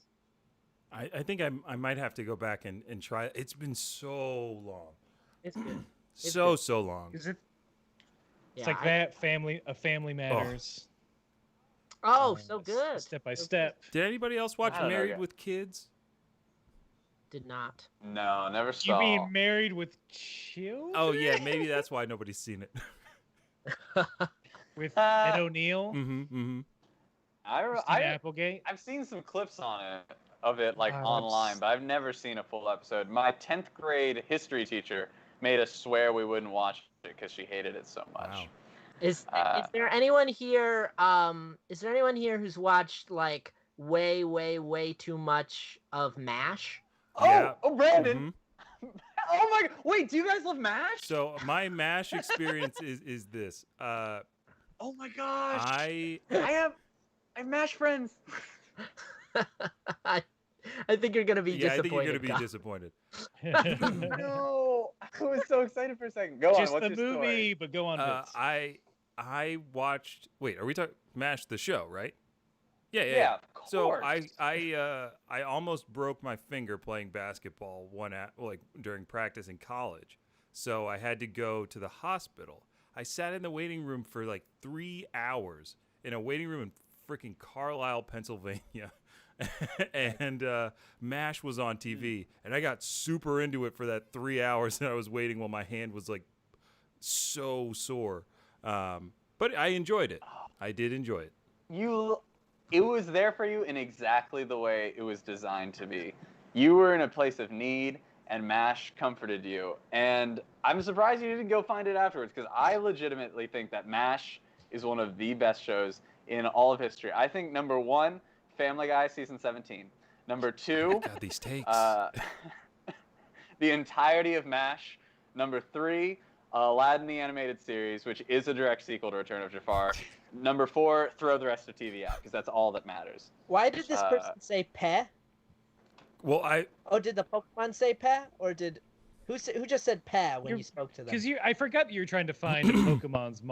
[SPEAKER 1] I think I might have to go back and try it. It's been so long.
[SPEAKER 3] It's good.
[SPEAKER 1] So long.
[SPEAKER 2] Is it? It's
[SPEAKER 3] Yeah,
[SPEAKER 2] like that Family Matters.
[SPEAKER 3] Oh, so good.
[SPEAKER 2] Step by step.
[SPEAKER 1] Did anybody else watch
[SPEAKER 5] I don't know
[SPEAKER 1] Married
[SPEAKER 5] yet.
[SPEAKER 1] with Kids?
[SPEAKER 3] Did not.
[SPEAKER 5] No, never
[SPEAKER 2] You
[SPEAKER 5] saw.
[SPEAKER 2] mean Married with Children?
[SPEAKER 1] Oh yeah, maybe that's why nobody's seen it.
[SPEAKER 2] With Ed O'Neill,
[SPEAKER 1] Mm-hmm.
[SPEAKER 2] Christina Applegate.
[SPEAKER 5] I've seen some clips of it like
[SPEAKER 2] Oh,
[SPEAKER 5] online, but I've never seen a full episode. My 10th grade history teacher made us swear we wouldn't watch it because she hated it so much.
[SPEAKER 1] Wow.
[SPEAKER 3] Is there anyone here? Is there anyone here who's watched like way too much of MASH?
[SPEAKER 1] Yeah.
[SPEAKER 5] Oh, Brandon.
[SPEAKER 1] Mhm.
[SPEAKER 5] Oh my God. Wait, do you guys love MASH?
[SPEAKER 1] So my MASH experience is this.
[SPEAKER 5] Oh my gosh.
[SPEAKER 1] I
[SPEAKER 5] I have MASH friends.
[SPEAKER 3] I think you're gonna be
[SPEAKER 1] I think
[SPEAKER 3] disappointed.
[SPEAKER 1] you're gonna be
[SPEAKER 3] Kyle.
[SPEAKER 1] disappointed.
[SPEAKER 5] No. I was so excited for a second. Go
[SPEAKER 2] Just
[SPEAKER 5] on. What's
[SPEAKER 2] the
[SPEAKER 5] your
[SPEAKER 2] movie,
[SPEAKER 5] story?
[SPEAKER 2] but go on. Vince.
[SPEAKER 1] I watched. Wait, are we talking MASH the show, right? Yeah.
[SPEAKER 5] Yeah, of
[SPEAKER 1] So
[SPEAKER 5] course.
[SPEAKER 1] I almost broke my finger playing basketball during practice in college. So I had to go to the hospital. I sat in the waiting room for like 3 hours in a waiting room in freaking Carlisle, Pennsylvania. And MASH was on TV, and I got super into it for that 3 hours that I was waiting while my hand was like so sore. But I enjoyed it. I did enjoy it.
[SPEAKER 5] It was there for you in exactly the way it was designed to be. You were in a place of need, and MASH comforted you. And I'm surprised you didn't go find it afterwards, because I legitimately think that MASH is one of the best shows in all of history. I think number 1, Family Guy season 17. Number 2,
[SPEAKER 1] God, these takes.
[SPEAKER 5] the entirety of MASH. Number 3, Aladdin the Animated Series, which is a direct sequel to Return of Jafar. Number 4, throw the rest of TV out, because that's all that matters.
[SPEAKER 3] Why did this person say "peh"?
[SPEAKER 1] Well,
[SPEAKER 3] Did the Pokemon say "peh," or did who just said "peh" when you spoke to them?
[SPEAKER 2] Because I forgot that you were trying to find a Pokemon's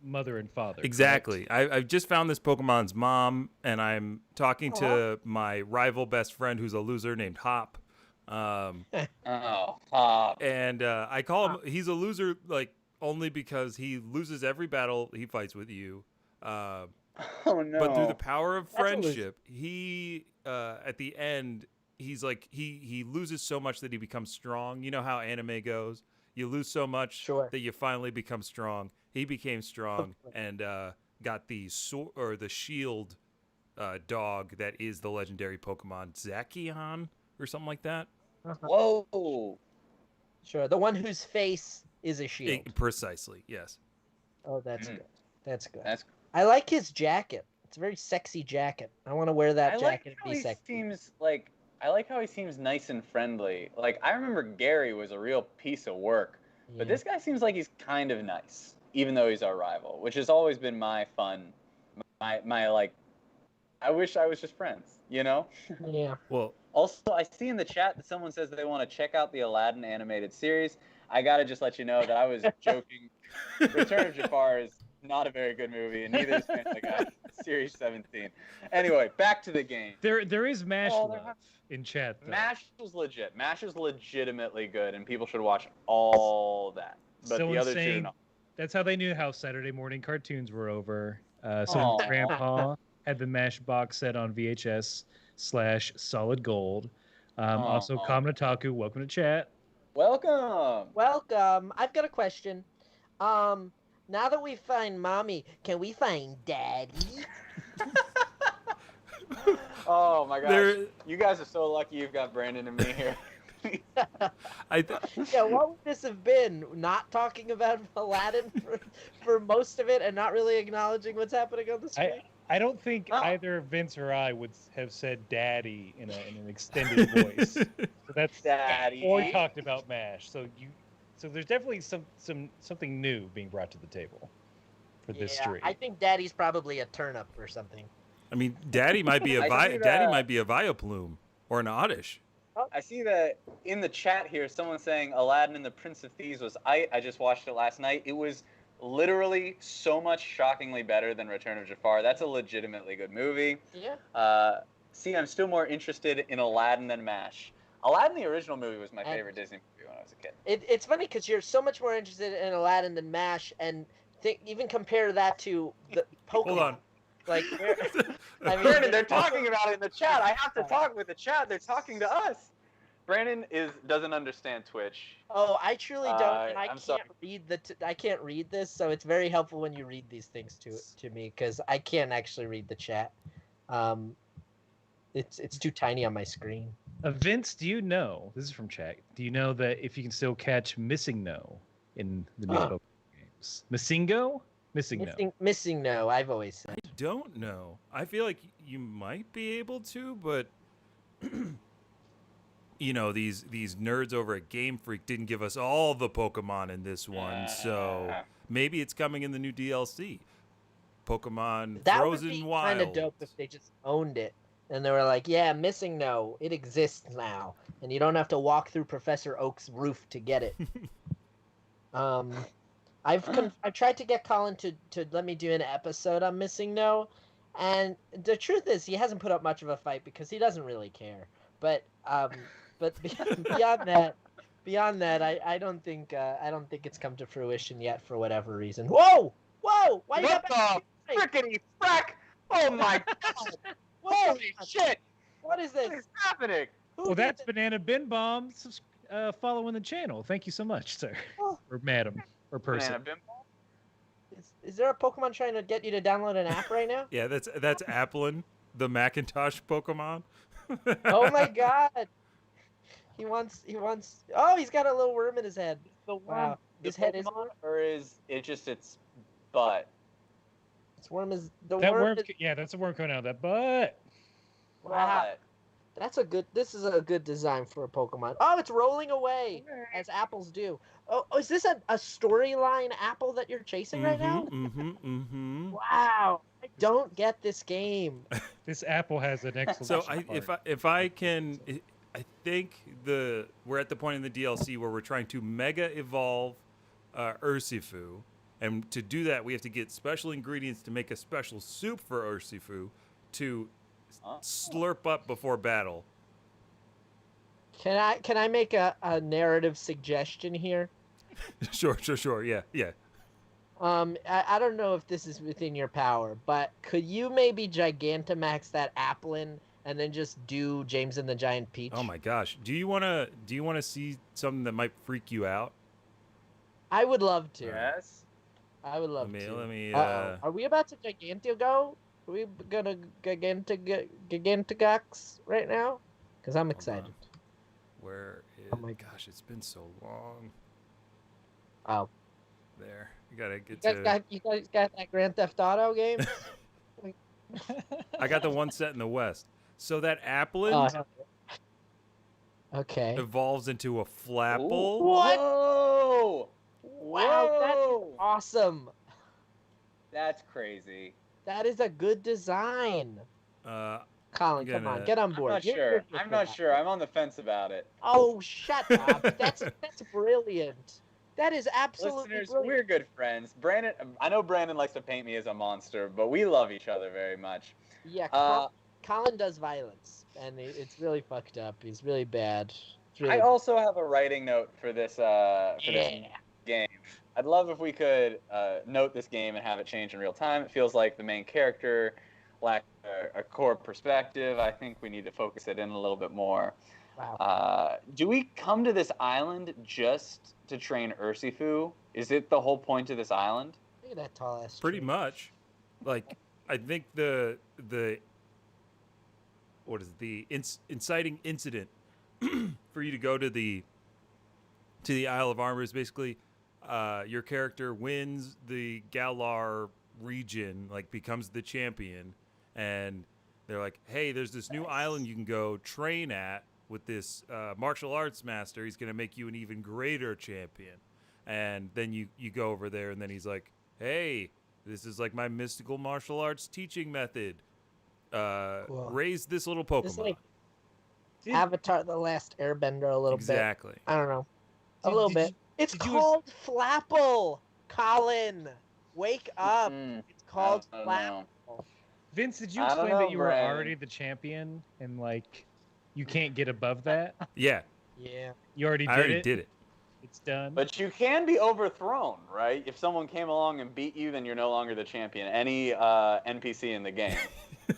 [SPEAKER 2] mother and father.
[SPEAKER 1] Exactly. I've just found this Pokemon's mom, and I'm talking to my rival best friend who's a loser named Hop.
[SPEAKER 5] Oh,
[SPEAKER 1] And I call him, he's a loser, like, only because he loses every battle he fights with you.
[SPEAKER 5] oh no.
[SPEAKER 1] But through the power of
[SPEAKER 3] That's a loser.
[SPEAKER 1] friendship, he, at the end, he's like, he loses so much that he becomes strong. You know how anime goes? You lose so much
[SPEAKER 3] Sure.
[SPEAKER 1] that you finally become strong. He became strong and got the the shield dog that is the legendary Pokemon Zacian or something like that.
[SPEAKER 5] Whoa.
[SPEAKER 3] Sure. The one whose face is a shield.
[SPEAKER 1] Precisely, yes.
[SPEAKER 3] Oh, that's good. That's good.
[SPEAKER 5] That's.
[SPEAKER 3] I like his jacket. It's a very sexy jacket. I want to wear that
[SPEAKER 5] I
[SPEAKER 3] jacket
[SPEAKER 5] like
[SPEAKER 3] and
[SPEAKER 5] how
[SPEAKER 3] be
[SPEAKER 5] he
[SPEAKER 3] sexy.
[SPEAKER 5] seems like. I like how he seems nice and friendly. Like I remember Gary was a real piece of work, but
[SPEAKER 3] Yeah.
[SPEAKER 5] this guy seems like he's kind of nice, even though he's our rival, which has always been my fun. My like. I wish I was just friends, you know.
[SPEAKER 3] Yeah.
[SPEAKER 1] Well,
[SPEAKER 5] Also, I see in the chat that someone says they want to check out the Aladdin animated series. I gotta just let you know that I was joking. Return of Jafar is not a very good movie, and neither is Family Guy Series 17. Anyway, back to the game.
[SPEAKER 2] There is Mash
[SPEAKER 5] Oh, there
[SPEAKER 2] love
[SPEAKER 5] have-
[SPEAKER 2] in chat. Though.
[SPEAKER 5] MASH is legit. MASH is legitimately good, and people should watch all that. But
[SPEAKER 2] So
[SPEAKER 5] the other two,
[SPEAKER 2] insane.
[SPEAKER 5] no.
[SPEAKER 2] That's how they knew how Saturday morning cartoons were over. So
[SPEAKER 5] Aw.
[SPEAKER 2] Grandpa had the MASH box set on VHS/solid gold. Also,
[SPEAKER 5] Aw.
[SPEAKER 2] Kamnataku, welcome to chat.
[SPEAKER 5] Welcome.
[SPEAKER 3] Welcome. I've got a question. Now that we find mommy, can we find daddy?
[SPEAKER 5] Oh my gosh.
[SPEAKER 1] There-
[SPEAKER 5] You guys are so lucky you've got Brandon and me here.
[SPEAKER 3] Yeah, what would this have been? Not talking about Aladdin for most of it and not really acknowledging what's happening on the screen?
[SPEAKER 2] I don't think
[SPEAKER 5] Oh.
[SPEAKER 2] either Vince or I would have said "daddy" in an extended voice. So that's
[SPEAKER 5] Daddy.
[SPEAKER 2] before we talked about MASH. So there's definitely something new being brought to the table for this stream.
[SPEAKER 3] I think daddy's probably a turnip or something.
[SPEAKER 1] I mean, Daddy might be
[SPEAKER 5] I see
[SPEAKER 1] Daddy
[SPEAKER 5] that.
[SPEAKER 1] might be a Vileplume or an Oddish.
[SPEAKER 5] I see that in the chat here, someone saying Aladdin and the Prince of Thieves was I just watched it last night. It was literally so much shockingly better than Return of Jafar. That's a legitimately good movie.
[SPEAKER 3] Yeah.
[SPEAKER 5] See, I'm still more interested in Aladdin than MASH. Aladdin, the original movie, was my favorite Disney movie when I was a kid.
[SPEAKER 3] It's funny because you're so much more interested in Aladdin than MASH, and even compare that to the Pokemon.
[SPEAKER 1] Hold on.
[SPEAKER 3] Like, I mean,
[SPEAKER 5] Brandon, they're talking about it in the chat. I have to talk with the chat. They're talking to us. Brandon doesn't understand Twitch.
[SPEAKER 3] Oh, I truly don't, and I
[SPEAKER 5] I'm
[SPEAKER 3] can't
[SPEAKER 5] sorry.
[SPEAKER 3] read I can't read this, so it's very helpful when you read these things to me because I can't actually read the chat. It's too tiny on my screen.
[SPEAKER 2] Vince, do you know? This is from chat. Do you know that if you can still catch Missing No in the new Pokemon games? Missingo?
[SPEAKER 3] Missing no. I've always said.
[SPEAKER 1] I don't know. I feel like you might be able to, but you know, these nerds over at Game Freak didn't give us all the Pokemon in this one, so maybe it's coming in the new DLC. Pokemon
[SPEAKER 3] That
[SPEAKER 1] Frozen
[SPEAKER 3] would be
[SPEAKER 1] Wild.
[SPEAKER 3] kind of dope if they just owned it and they were like, "Yeah, Missing No, it exists now, and you don't have to walk through Professor Oak's roof to get it." I've tried to get Colin to let me do an episode on Missing No, and the truth is he hasn't put up much of a fight because he doesn't really care. But beyond that, I don't think it's come to fruition yet for whatever reason. Whoa! Why you
[SPEAKER 5] What
[SPEAKER 3] got
[SPEAKER 5] the frickety frack? Oh my god! Holy shit!
[SPEAKER 3] What is
[SPEAKER 5] What
[SPEAKER 3] this?
[SPEAKER 5] is happening?
[SPEAKER 3] Who
[SPEAKER 2] Well,
[SPEAKER 3] did
[SPEAKER 2] that's Banana Bin Bomb following the channel. Thank you so much, sir.
[SPEAKER 3] Oh.
[SPEAKER 2] Or madam. Or person.
[SPEAKER 5] Banana Bimbo?
[SPEAKER 3] Is there a Pokemon trying to get you to download an app right now?
[SPEAKER 1] Yeah, that's Applin, the Macintosh Pokemon.
[SPEAKER 3] Oh my god! He wants. Oh, he's got a little worm in his head.
[SPEAKER 5] The worm.
[SPEAKER 3] Wow.
[SPEAKER 5] The
[SPEAKER 3] His head is
[SPEAKER 5] Pokemon,
[SPEAKER 3] worm.
[SPEAKER 5] or is it just its butt?
[SPEAKER 3] His worm is the
[SPEAKER 2] That
[SPEAKER 3] worm.
[SPEAKER 2] worm,
[SPEAKER 3] Is,
[SPEAKER 2] yeah, that's a worm coming out of that butt.
[SPEAKER 3] wow. That's a good. This is a good design for a Pokemon. Oh, it's rolling away as apples do. Oh, is this a storyline apple that you're chasing right now?
[SPEAKER 1] Mm-hmm.
[SPEAKER 3] Wow, I don't get this game.
[SPEAKER 2] This apple has an excellent.
[SPEAKER 1] So if I can, I think we're at the point in the DLC where we're trying to mega evolve Urshifu, And to do that, we have to get special ingredients to make a special soup for Urshifu to slurp up before battle.
[SPEAKER 3] Can I make a narrative suggestion here?
[SPEAKER 1] Sure. Yeah.
[SPEAKER 3] I don't know if this is within your power, but could you maybe Gigantamax that Applin and then just do James and the Giant Peach?
[SPEAKER 1] Oh my gosh. Do you wanna see something that might freak you out?
[SPEAKER 3] I would love to.
[SPEAKER 5] Yes.
[SPEAKER 3] I would love to.
[SPEAKER 1] Let me.
[SPEAKER 3] Are we about to Giganto go? Are we gonna Gigantagax right now? Because I'm excited.
[SPEAKER 1] Where is?
[SPEAKER 3] Oh my
[SPEAKER 1] gosh, it's been so long.
[SPEAKER 3] Oh.
[SPEAKER 1] There. You gotta get
[SPEAKER 3] You guys got that Grand Theft Auto game?
[SPEAKER 1] I got the one set in the West. So that Applin
[SPEAKER 3] okay.
[SPEAKER 1] evolves into a Flapple.
[SPEAKER 3] What?
[SPEAKER 5] Whoa!
[SPEAKER 3] Wow, that's awesome.
[SPEAKER 5] That's crazy.
[SPEAKER 3] That is a good design. Colin, come on, get on board.
[SPEAKER 5] I'm not
[SPEAKER 3] You're
[SPEAKER 5] sure.
[SPEAKER 3] good
[SPEAKER 5] I'm
[SPEAKER 3] for
[SPEAKER 5] not
[SPEAKER 3] that.
[SPEAKER 5] sure. I'm on the fence about it.
[SPEAKER 3] Oh, shut up. That's brilliant. That is absolutely
[SPEAKER 5] Listeners,
[SPEAKER 3] brilliant.
[SPEAKER 5] we're good friends. Brandon, I know Brandon likes to paint me as a monster, but we love each other very much.
[SPEAKER 3] Yeah, Colin does violence, and it's really fucked up. He's really bad. It's really
[SPEAKER 5] I also have a writing note for this this game. I'd love if we could note this game and have it change in real time. It feels like the main character lacks a core perspective. I think we need to focus it in a little bit more.
[SPEAKER 3] Wow.
[SPEAKER 5] Do we come to this island just to train Urshifu? Is it the whole point of this island?
[SPEAKER 3] Look at that tall ass.
[SPEAKER 1] Pretty
[SPEAKER 3] tree.
[SPEAKER 1] much. Like, I think the what is it, the inciting incident for you to go to the Isle of Armor is basically your character wins the Galar region, like becomes the champion, and they're like, hey, there's this new island you can go train at with this martial arts master. He's going to make you an even greater champion. And then you go over there, and then he's like, hey, this is like my mystical martial arts teaching method.
[SPEAKER 3] Cool.
[SPEAKER 1] Raise this little Pokemon.
[SPEAKER 3] It's like Avatar the Last Airbender a little bit.
[SPEAKER 1] Exactly.
[SPEAKER 3] I don't know. A little bit. It's called Flapple, Colin. Wake up. It's called Flapple.
[SPEAKER 2] Vince, did you
[SPEAKER 5] I don't
[SPEAKER 2] explain
[SPEAKER 5] know,
[SPEAKER 2] that you were
[SPEAKER 5] Brandon.
[SPEAKER 2] already the champion and like you can't get above that?
[SPEAKER 1] Yeah.
[SPEAKER 3] Yeah.
[SPEAKER 2] You already did
[SPEAKER 1] I already
[SPEAKER 2] it.
[SPEAKER 1] did it.
[SPEAKER 2] It's done.
[SPEAKER 5] But you can be overthrown, right? If someone came along and beat you, then you're no longer the champion. Any NPC in the game,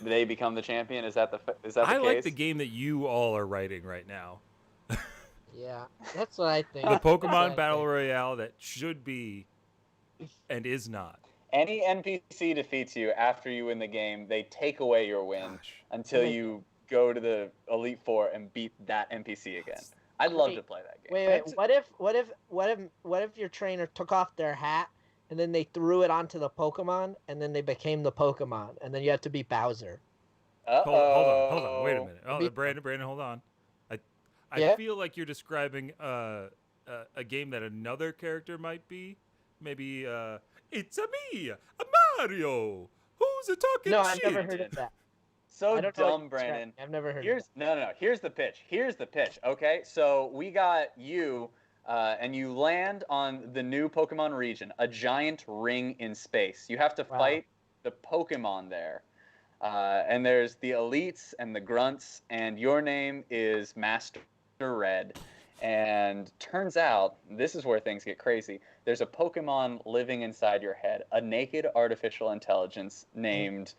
[SPEAKER 5] they become the champion. Is that the case?
[SPEAKER 1] I like the game that you all are writing right now.
[SPEAKER 3] Yeah. That's what I think.
[SPEAKER 1] The
[SPEAKER 3] That's what
[SPEAKER 1] Pokemon
[SPEAKER 3] I
[SPEAKER 1] Battle
[SPEAKER 3] think.
[SPEAKER 1] Royale that should be and is not.
[SPEAKER 5] Any NPC defeats you after you win the game, they take away your win
[SPEAKER 1] Gosh.
[SPEAKER 5] until you go to the Elite Four and beat that NPC again. I'd love
[SPEAKER 3] Wait,
[SPEAKER 5] to play that game.
[SPEAKER 3] Wait. What if your trainer took off their hat and then they threw it onto the Pokemon and then they became the Pokemon and then you have to beat Bowser?
[SPEAKER 1] Hold on. Wait a minute. Oh,
[SPEAKER 3] Be-
[SPEAKER 1] Brandon, hold on. I
[SPEAKER 3] Yeah?
[SPEAKER 1] feel like you're describing a game that another character might be. Maybe it's me, Mario. Who's a talking
[SPEAKER 3] No,
[SPEAKER 1] shit?
[SPEAKER 3] I've never heard of that.
[SPEAKER 5] So
[SPEAKER 3] I don't know what
[SPEAKER 5] dumb,
[SPEAKER 3] you're
[SPEAKER 5] Brandon.
[SPEAKER 3] describing. I've never heard of
[SPEAKER 5] Here's no. Here's the pitch. Okay, so we got you, and you land on the new Pokemon region, a giant ring in space. You have to
[SPEAKER 3] Wow.
[SPEAKER 5] fight the Pokemon there, and there's the elites and the grunts, and your name is Master Red. And turns out, this is where things get crazy. There's a Pokemon living inside your head, a naked artificial intelligence named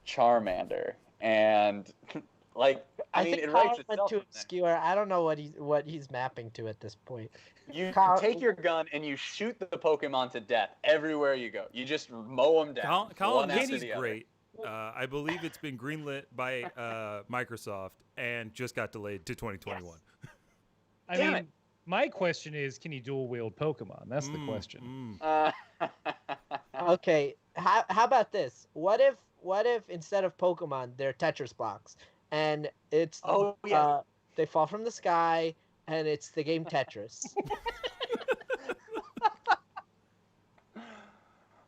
[SPEAKER 5] Charmander. And like, I mean,
[SPEAKER 3] think
[SPEAKER 5] it writes
[SPEAKER 3] Colin went
[SPEAKER 5] itself.
[SPEAKER 3] too obscure. I don't know what he's mapping to at this point.
[SPEAKER 5] You
[SPEAKER 3] Colin-
[SPEAKER 5] take your gun and you shoot the Pokemon to death everywhere you go. You just mow them down.
[SPEAKER 1] Colin
[SPEAKER 5] one after
[SPEAKER 1] Haney's
[SPEAKER 5] the other.
[SPEAKER 1] great. I believe it's been greenlit by Microsoft and just got delayed to 2021.
[SPEAKER 2] I
[SPEAKER 5] Damn
[SPEAKER 2] mean,
[SPEAKER 5] it.
[SPEAKER 2] my question is, can you dual wield Pokemon? That's the question.
[SPEAKER 3] Okay, how about this? What if instead of Pokemon, they're Tetris blocks, and it's
[SPEAKER 5] Oh, yeah.
[SPEAKER 3] they fall from the sky, and it's the game Tetris.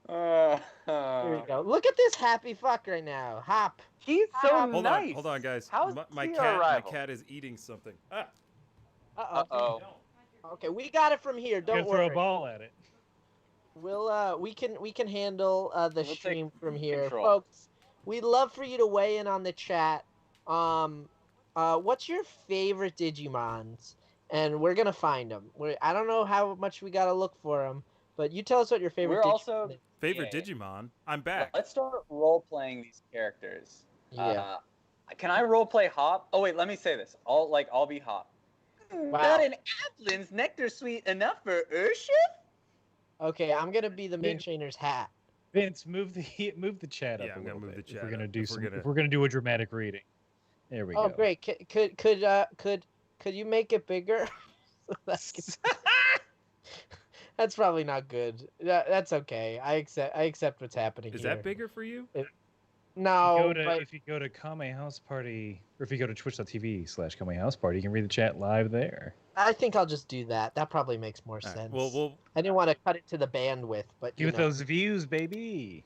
[SPEAKER 3] There you go. Look at this happy fuck right now. Hop.
[SPEAKER 5] He's so
[SPEAKER 1] Hold
[SPEAKER 5] nice.
[SPEAKER 1] on, guys.
[SPEAKER 5] How's
[SPEAKER 1] my
[SPEAKER 5] he
[SPEAKER 1] cat,
[SPEAKER 5] our rival?
[SPEAKER 1] my cat is eating something. Ah.
[SPEAKER 3] Uh-oh.
[SPEAKER 5] Uh-oh.
[SPEAKER 3] Okay, we got it from here.
[SPEAKER 2] You
[SPEAKER 3] Don't
[SPEAKER 2] gotta throw
[SPEAKER 3] worry.
[SPEAKER 2] a ball at it.
[SPEAKER 3] we can handle the
[SPEAKER 5] We'll take
[SPEAKER 3] stream from here,
[SPEAKER 5] control.
[SPEAKER 3] folks. We'd love for you to weigh in on the chat. What's your favorite Digimons? And we're gonna find them. I don't know how much we gotta look for them, but you tell us what your favorite.
[SPEAKER 5] We're
[SPEAKER 3] Digimon
[SPEAKER 5] also
[SPEAKER 3] is.
[SPEAKER 1] Favorite
[SPEAKER 5] Yeah.
[SPEAKER 1] Digimon? I'm back.
[SPEAKER 5] Let's start role playing these characters.
[SPEAKER 3] Yeah.
[SPEAKER 5] Can I role play Hop? Oh wait, let me say this. I'll be Hop.
[SPEAKER 3] Wow.
[SPEAKER 5] Not an Applin's nectar sweet enough for Urshift?
[SPEAKER 3] Okay, I'm gonna be the main trainer's hat.
[SPEAKER 2] Vince, move the chat up.
[SPEAKER 1] Yeah,
[SPEAKER 2] a
[SPEAKER 1] I'm gonna
[SPEAKER 2] little
[SPEAKER 1] move
[SPEAKER 2] bit
[SPEAKER 1] the chat
[SPEAKER 2] If we're gonna
[SPEAKER 1] up.
[SPEAKER 2] do
[SPEAKER 1] If we're gonna-
[SPEAKER 2] if we're gonna do a dramatic reading. There we
[SPEAKER 3] Oh,
[SPEAKER 2] go.
[SPEAKER 3] great. Could you make it bigger? That's probably not good. That's okay. I accept what's happening
[SPEAKER 1] Is
[SPEAKER 3] here.
[SPEAKER 1] that bigger for you?
[SPEAKER 3] No, but
[SPEAKER 2] If you go to Kame House Party, or if you go to twitch.tv/Kame House Party, you can read the chat live there.
[SPEAKER 3] I think I'll just do that. That probably makes more
[SPEAKER 1] All right,
[SPEAKER 3] sense.
[SPEAKER 1] We'll
[SPEAKER 3] I didn't want to cut it to the bandwidth, but
[SPEAKER 2] Give it those views, baby.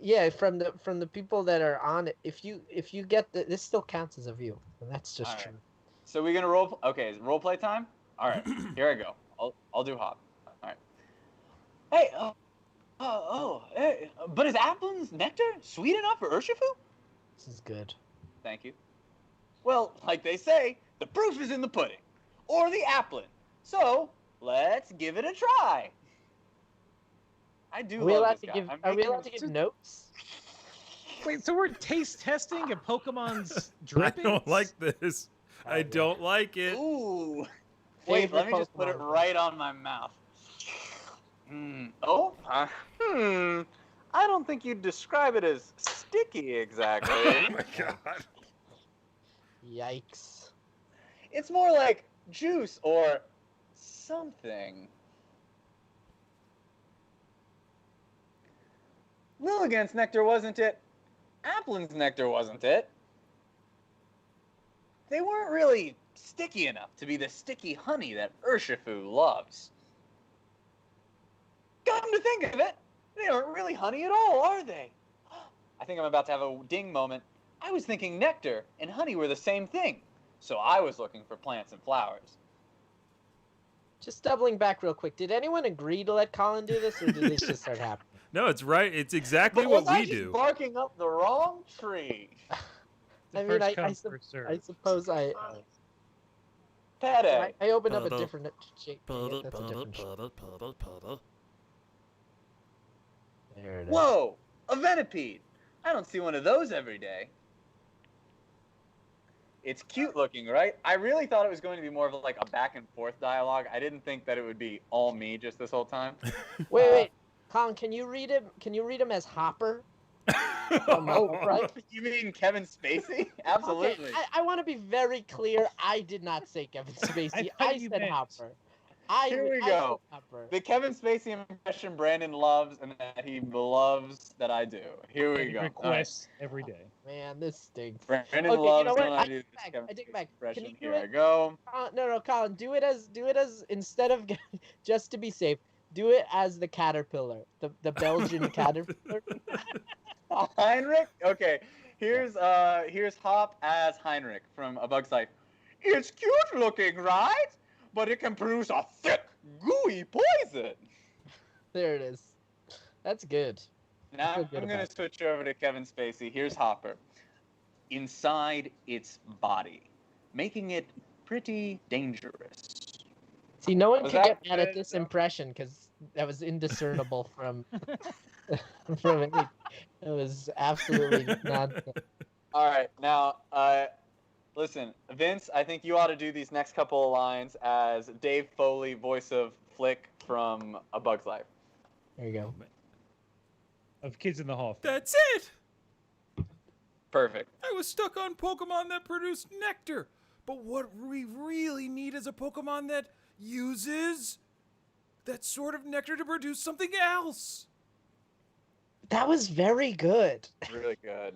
[SPEAKER 3] yeah, from the people that are on it. If you get this still counts as a view, and that's just
[SPEAKER 5] All right.
[SPEAKER 3] true.
[SPEAKER 5] So we're gonna role. Okay, is role play time. All right, here I go. I'll do Hop. All right. Hey, hey, but is Applin's nectar sweet enough for Urshifu?
[SPEAKER 3] This is good.
[SPEAKER 5] Thank you. Well, like they say, the proof is in the pudding, or the Applin. So let's give it a try. I do
[SPEAKER 3] Are we
[SPEAKER 5] love
[SPEAKER 3] allowed
[SPEAKER 5] this
[SPEAKER 3] to
[SPEAKER 5] guy.
[SPEAKER 3] give?
[SPEAKER 5] I'm
[SPEAKER 3] Are we
[SPEAKER 5] making
[SPEAKER 3] allowed to
[SPEAKER 5] him
[SPEAKER 3] give notes?
[SPEAKER 2] Wait, so we're taste testing a Pokemon's
[SPEAKER 1] I
[SPEAKER 2] drippings?
[SPEAKER 1] don't like this. I don't like it.
[SPEAKER 5] Ooh. Wait, let me just put it
[SPEAKER 3] Pokemon.
[SPEAKER 5] right on my mouth. Oh. I don't think you'd describe it as sticky exactly.
[SPEAKER 1] Oh my god.
[SPEAKER 3] Yikes!
[SPEAKER 5] It's more like juice or something. Lilligant's nectar wasn't it? Applin's nectar wasn't it? They weren't really sticky enough to be the sticky honey that Urshifu loves. Come to think of it, they aren't really honey at all, are they? I think I'm about to have a ding moment. I was thinking nectar and honey were the same thing, so I was looking for plants and flowers.
[SPEAKER 3] Just doubling back real quick. Did anyone agree to let Colin do this, or did this just start happening?
[SPEAKER 1] No, it's right. It's exactly
[SPEAKER 5] But
[SPEAKER 1] what
[SPEAKER 5] was I
[SPEAKER 1] we
[SPEAKER 5] just
[SPEAKER 1] do.
[SPEAKER 5] barking up the wrong tree?
[SPEAKER 2] The
[SPEAKER 3] I mean,
[SPEAKER 2] first
[SPEAKER 3] I
[SPEAKER 2] come, first serve.
[SPEAKER 3] suppose I
[SPEAKER 5] Pede.
[SPEAKER 3] opened up a different shape. Yeah, that's a different shape. There it is.
[SPEAKER 5] Whoa, a venipede. I don't see one of those every day. It's cute looking, right? I really thought it was going to be more of like a back and forth dialogue. I didn't think that it would be all me just this whole time.
[SPEAKER 3] Wait, Colin, can you read him? Can you read him as Hopper? Right?
[SPEAKER 5] You mean Kevin Spacey? Absolutely.
[SPEAKER 3] Okay, I want to be very clear. I did not say Kevin Spacey.
[SPEAKER 2] I
[SPEAKER 3] I
[SPEAKER 2] you
[SPEAKER 3] said
[SPEAKER 2] meant.
[SPEAKER 3] Hopper.
[SPEAKER 5] Here we
[SPEAKER 3] I
[SPEAKER 5] go.
[SPEAKER 3] said Hopper.
[SPEAKER 5] The Kevin Spacey impression Brandon loves and that he loves that I do. Here we
[SPEAKER 2] And
[SPEAKER 5] go.
[SPEAKER 2] requests every day.
[SPEAKER 3] Man, this stinks.
[SPEAKER 5] Brandon
[SPEAKER 3] Okay, you
[SPEAKER 5] loves
[SPEAKER 3] know what?
[SPEAKER 5] when
[SPEAKER 3] I
[SPEAKER 5] I do
[SPEAKER 3] take
[SPEAKER 5] this
[SPEAKER 3] back.
[SPEAKER 5] Kevin
[SPEAKER 3] I take
[SPEAKER 5] Spacey
[SPEAKER 3] back. Can
[SPEAKER 5] impression.
[SPEAKER 3] you do
[SPEAKER 5] Here I
[SPEAKER 3] it?
[SPEAKER 5] go.
[SPEAKER 3] No, Colin. Do it as instead of just to be safe. Do it as the caterpillar, the Belgian caterpillar.
[SPEAKER 5] Heinrich? Okay. Here's Hop as Heinrich from A Bug's Life. It's cute looking, right? But it can produce a thick, gooey poison.
[SPEAKER 3] There it is. That's good.
[SPEAKER 5] Now
[SPEAKER 3] feel good
[SPEAKER 5] I'm going
[SPEAKER 3] about
[SPEAKER 5] to switch over to Kevin Spacey. Here's Hopper. Inside its body, making it pretty dangerous.
[SPEAKER 3] See, no one
[SPEAKER 5] Was
[SPEAKER 3] could
[SPEAKER 5] that
[SPEAKER 3] get mad at
[SPEAKER 5] good?
[SPEAKER 3] this impression because that was indiscernible from from any. It was absolutely nonsense.
[SPEAKER 5] All right, now, listen, Vince, I think you ought to do these next couple of lines as Dave Foley, voice of Flick from A Bug's Life.
[SPEAKER 3] There you go.
[SPEAKER 2] Of Kids in the Hall.
[SPEAKER 1] That's it.
[SPEAKER 5] Perfect.
[SPEAKER 1] I was stuck on Pokemon that produce nectar. But what we really need is a Pokemon that uses that sort of nectar to produce something else.
[SPEAKER 3] That was very good.
[SPEAKER 5] Really good.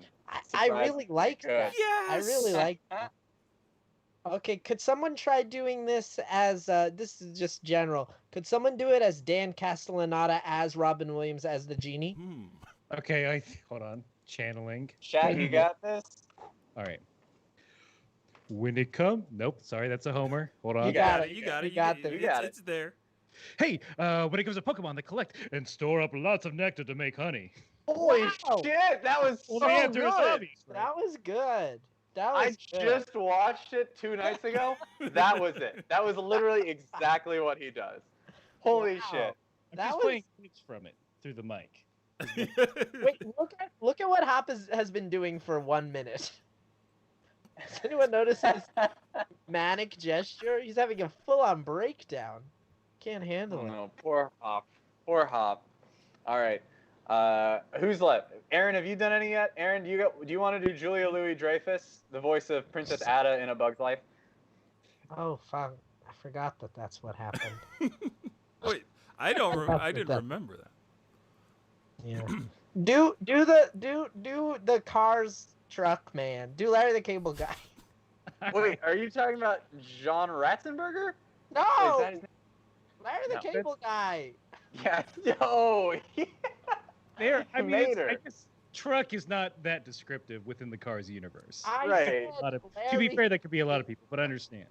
[SPEAKER 3] I really liked
[SPEAKER 5] good.
[SPEAKER 3] that.
[SPEAKER 1] Yes.
[SPEAKER 3] I really liked that. Okay, could someone try doing this as this is just general. Could someone do it as Dan Castellaneta as Robin Williams as the genie?
[SPEAKER 2] Okay, hold on. Channeling.
[SPEAKER 5] Chat, you got this?
[SPEAKER 2] All right. When it comes, nope, sorry, that's a homer. Hold on.
[SPEAKER 3] You got it.
[SPEAKER 1] You got it.
[SPEAKER 3] You got
[SPEAKER 1] it.
[SPEAKER 3] this.
[SPEAKER 5] You got it.
[SPEAKER 1] It's there.
[SPEAKER 2] Hey, when it comes to Pokemon, they collect and store up lots of nectar to make honey.
[SPEAKER 5] Holy
[SPEAKER 3] Wow.
[SPEAKER 5] shit, that was
[SPEAKER 2] Well,
[SPEAKER 5] so
[SPEAKER 2] the answer is
[SPEAKER 5] good.
[SPEAKER 2] obvious, right?
[SPEAKER 3] That was good. That
[SPEAKER 5] I
[SPEAKER 3] was good.
[SPEAKER 5] just watched it 2 nights ago. That was it. That was literally exactly what he does. Holy
[SPEAKER 3] Wow.
[SPEAKER 5] shit.
[SPEAKER 2] I'm
[SPEAKER 3] That
[SPEAKER 2] just
[SPEAKER 3] was-
[SPEAKER 2] playing clips from it through the mic.
[SPEAKER 3] Wait, look at what Hop has been doing for 1 minute. Has anyone noticed his manic gesture? He's having a full-on breakdown. Can't handle
[SPEAKER 5] Oh
[SPEAKER 3] it.
[SPEAKER 5] no, poor Hop. Poor Hop. All right. Who's left? Aaron, have you done any yet? Aaron, do you want to do Julia Louis-Dreyfus, the voice of Princess Ada in A Bug's Life?
[SPEAKER 3] Oh fuck! I forgot that that's what happened.
[SPEAKER 1] Wait, I didn't remember that.
[SPEAKER 3] Yeah. do the Cars truck man. Do Larry the Cable Guy.
[SPEAKER 5] Wait, are you talking about John Ratzenberger?
[SPEAKER 3] No,
[SPEAKER 5] Wait, is that his name?
[SPEAKER 3] Larry the
[SPEAKER 5] No.
[SPEAKER 3] Cable Guy.
[SPEAKER 5] Yeah. Oh.
[SPEAKER 2] There, I mean,
[SPEAKER 5] Made her.
[SPEAKER 2] I guess truck is not that descriptive within the Cars universe.
[SPEAKER 3] I
[SPEAKER 5] Right.
[SPEAKER 3] said
[SPEAKER 2] A lot of- to
[SPEAKER 3] Larry,
[SPEAKER 2] be fair, that could be a lot of people, but I understand.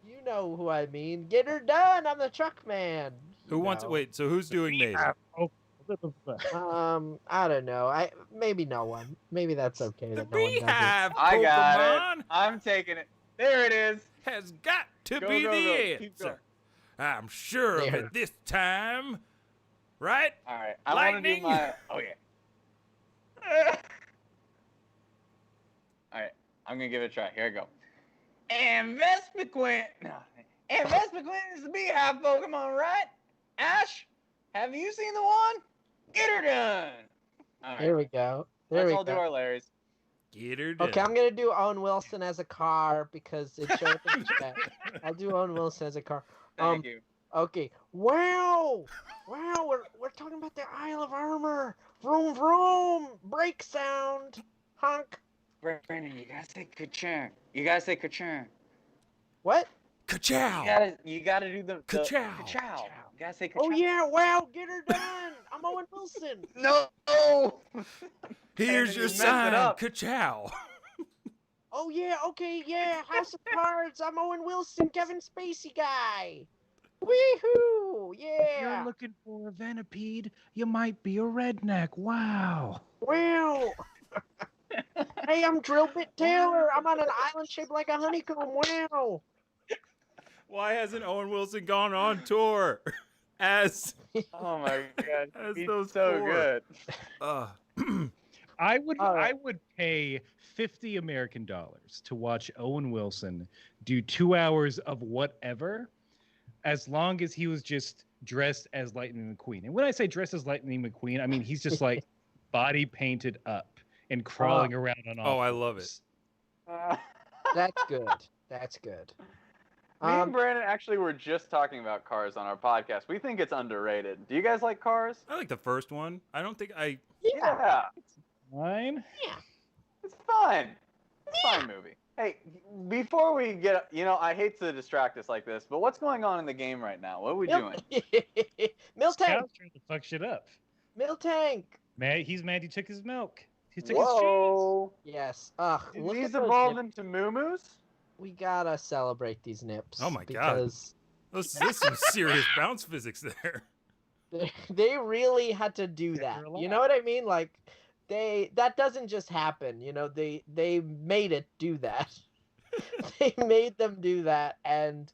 [SPEAKER 3] you know who I mean. Get her done. I'm the truck man.
[SPEAKER 1] Who wants?
[SPEAKER 3] know.
[SPEAKER 1] Wait, so who's doing Maze?
[SPEAKER 3] I don't know. Maybe no one. Maybe that's okay.
[SPEAKER 1] The
[SPEAKER 3] that no one does it.
[SPEAKER 1] Beehive
[SPEAKER 5] I got
[SPEAKER 1] Pokemon
[SPEAKER 5] it. I'm taking it. There it is.
[SPEAKER 1] has got to
[SPEAKER 5] Go,
[SPEAKER 1] be
[SPEAKER 5] go,
[SPEAKER 1] the
[SPEAKER 5] go. Keep going.
[SPEAKER 1] answer. I'm sure of
[SPEAKER 3] There.
[SPEAKER 1] it this time. Right?
[SPEAKER 5] All right. I want to do
[SPEAKER 1] Lightning.
[SPEAKER 5] my. Oh yeah. All right. I'm gonna give it a try. Here I go. And Vespiquen. No. And Vespiquen is the Beehive Pokemon, right? Ash, have you seen the one? Get her done. All right.
[SPEAKER 3] There we go. There
[SPEAKER 5] Let's
[SPEAKER 3] we
[SPEAKER 5] all
[SPEAKER 3] go.
[SPEAKER 5] do our Larrys.
[SPEAKER 1] Get her done.
[SPEAKER 3] Okay, I'm gonna do Owen Wilson as a car because it showed in the chat. I'll do Owen Wilson as a car.
[SPEAKER 5] Thank you.
[SPEAKER 3] Okay. Wow. Wow. We're talking about the Isle of Armor. Vroom vroom. Brake sound. Honk.
[SPEAKER 5] Brandon, you gotta say ka-churn. You gotta say ka-churn.
[SPEAKER 3] What?
[SPEAKER 1] Ka-chow.
[SPEAKER 5] You gotta do the
[SPEAKER 1] Ka-chow.
[SPEAKER 5] ka-chow. You gotta say ka-chow.
[SPEAKER 3] Oh yeah. Wow. Get her done. I'm Owen Wilson.
[SPEAKER 5] No.
[SPEAKER 1] Here's
[SPEAKER 5] Brandon,
[SPEAKER 1] your
[SPEAKER 5] you messed it
[SPEAKER 1] sign.
[SPEAKER 5] up.
[SPEAKER 1] Ka-chow.
[SPEAKER 3] Oh yeah. Okay. Yeah. House of Cards. I'm Owen Wilson. Kevin Spacey guy. Weehoo.
[SPEAKER 2] If you're
[SPEAKER 3] Yeah.
[SPEAKER 2] looking for a venipede, you might be a redneck. Wow.
[SPEAKER 3] Wow. Hey, I'm Drillbit Taylor. I'm on an island shaped like a honeycomb. Wow.
[SPEAKER 1] Why hasn't Owen Wilson gone on tour as
[SPEAKER 5] Oh my god.
[SPEAKER 1] As
[SPEAKER 5] He's
[SPEAKER 1] those
[SPEAKER 5] so
[SPEAKER 1] four.
[SPEAKER 5] good.
[SPEAKER 1] uh
[SPEAKER 2] I would
[SPEAKER 3] All right.
[SPEAKER 2] I would pay $50 American to watch Owen Wilson do 2 hours of whatever, as long as he was just dressed as Lightning McQueen. And when I say dressed as Lightning McQueen, I mean he's just like body painted up and crawling around on all
[SPEAKER 1] Oh, I love
[SPEAKER 2] fours.
[SPEAKER 3] That's good. That's good.
[SPEAKER 5] Me and Brandon actually were just talking about Cars on our podcast. We think it's underrated. Do you guys like Cars?
[SPEAKER 1] I like the first one. I don't think I
[SPEAKER 3] Yeah.
[SPEAKER 2] Fine.
[SPEAKER 5] It's fun. It's a fine movie. Hey, before we get, I hate to distract us like this, but what's going on in the game right now? What are we doing?
[SPEAKER 3] Milk tank.
[SPEAKER 2] Cow's trying to fuck shit up.
[SPEAKER 3] Milk tank.
[SPEAKER 2] He's mad he took his milk. He took his cheese.
[SPEAKER 5] Whoa.
[SPEAKER 3] Yes. Ugh. Look
[SPEAKER 5] These
[SPEAKER 3] at those
[SPEAKER 5] evolved
[SPEAKER 3] nips.
[SPEAKER 5] into moo-moos?
[SPEAKER 3] We gotta celebrate these nips.
[SPEAKER 1] Oh my God.
[SPEAKER 3] because
[SPEAKER 1] there's some serious bounce physics there.
[SPEAKER 3] they really had to do
[SPEAKER 2] Yeah,
[SPEAKER 3] that.
[SPEAKER 2] they're alive.
[SPEAKER 3] You know what I mean? Like that doesn't just happen. They made it do that. They made them do that, and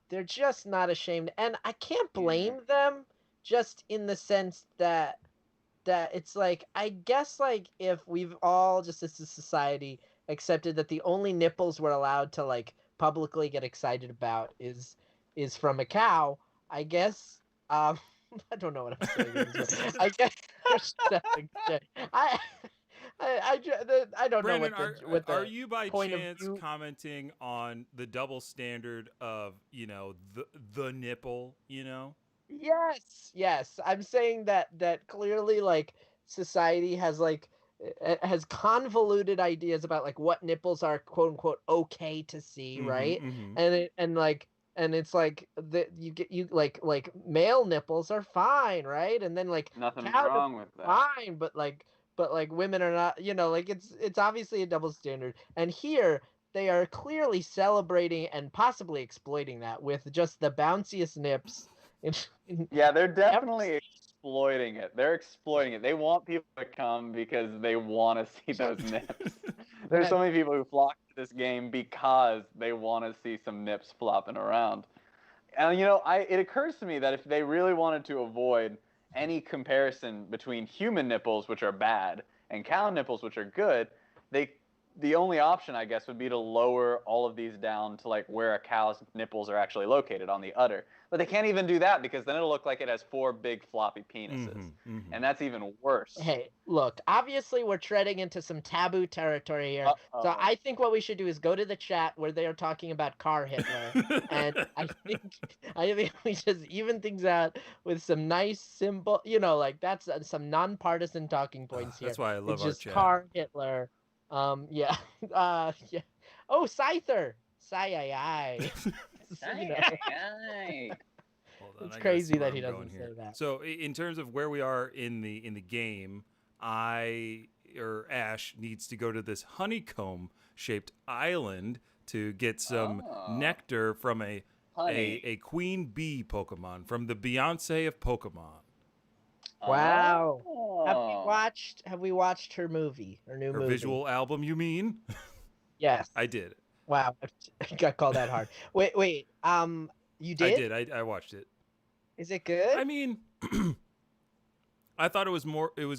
[SPEAKER 3] they're just not ashamed. And I can't blame them, just in the sense that it's like, I guess, like, if we've all just as a society accepted that the only nipples we're allowed to like publicly get excited about is from a cow, I guess. I don't know what I'm saying. I guess I don't
[SPEAKER 1] Brandon,
[SPEAKER 3] know what the
[SPEAKER 1] are you by
[SPEAKER 3] point of
[SPEAKER 1] chance
[SPEAKER 3] view-
[SPEAKER 1] commenting on the double standard of, the nipple,
[SPEAKER 3] Yes. I'm saying that clearly, like, society has has convoluted ideas about like what nipples are quote unquote okay to see,
[SPEAKER 1] Mhm,
[SPEAKER 3] right?
[SPEAKER 1] mhm.
[SPEAKER 3] And it's like you like male nipples are fine, right? And then like
[SPEAKER 5] Nothing's
[SPEAKER 3] cow
[SPEAKER 5] wrong with that.
[SPEAKER 3] fine, but women are not, like it's obviously a double standard. And here they are clearly celebrating and possibly exploiting that with just the bounciest nips
[SPEAKER 5] Yeah, they're definitely exploiting it. They're exploiting it. They want people to come because they want to see those nips. There's so many people who flock to this game because they want to see some nips flopping around. And it occurs to me that if they really wanted to avoid any comparison between human nipples, which are bad, and cow nipples, which are good, the only option, I guess, would be to lower all of these down to like where a cow's nipples are actually located on the udder. But they can't even do that because then it'll look like it has 4 big floppy penises, and that's even worse.
[SPEAKER 3] Hey, look, obviously we're treading into some taboo territory here.
[SPEAKER 5] Uh-oh.
[SPEAKER 3] So I think what we should do is go to the chat where they are talking about car Hitler. And I think we just even things out with some nice, simple, like that's some non-partisan talking points here.
[SPEAKER 1] That's why I love
[SPEAKER 3] it's
[SPEAKER 1] our
[SPEAKER 3] just
[SPEAKER 1] chat.
[SPEAKER 3] car Hitler. Yeah. Yeah. Oh, Scyther. Sigh.
[SPEAKER 1] Hold on,
[SPEAKER 3] It's
[SPEAKER 1] I gotta
[SPEAKER 3] crazy
[SPEAKER 1] see where
[SPEAKER 3] that he
[SPEAKER 1] I'm
[SPEAKER 3] doesn't
[SPEAKER 1] going
[SPEAKER 3] say
[SPEAKER 1] here.
[SPEAKER 3] that.
[SPEAKER 1] So in terms of where we are in the game, Ash needs to go to this honeycomb shaped island to get some nectar from a queen bee Pokemon, from the Beyonce of Pokemon.
[SPEAKER 3] Wow.
[SPEAKER 5] Oh.
[SPEAKER 3] Have we watched her movie? Her new movie?
[SPEAKER 1] Visual album, you mean?
[SPEAKER 3] Yes.
[SPEAKER 1] I did.
[SPEAKER 3] Wow. I got called that hard. Wait. You did?
[SPEAKER 1] I did. I watched it.
[SPEAKER 3] Is it good?
[SPEAKER 1] I mean, I thought it was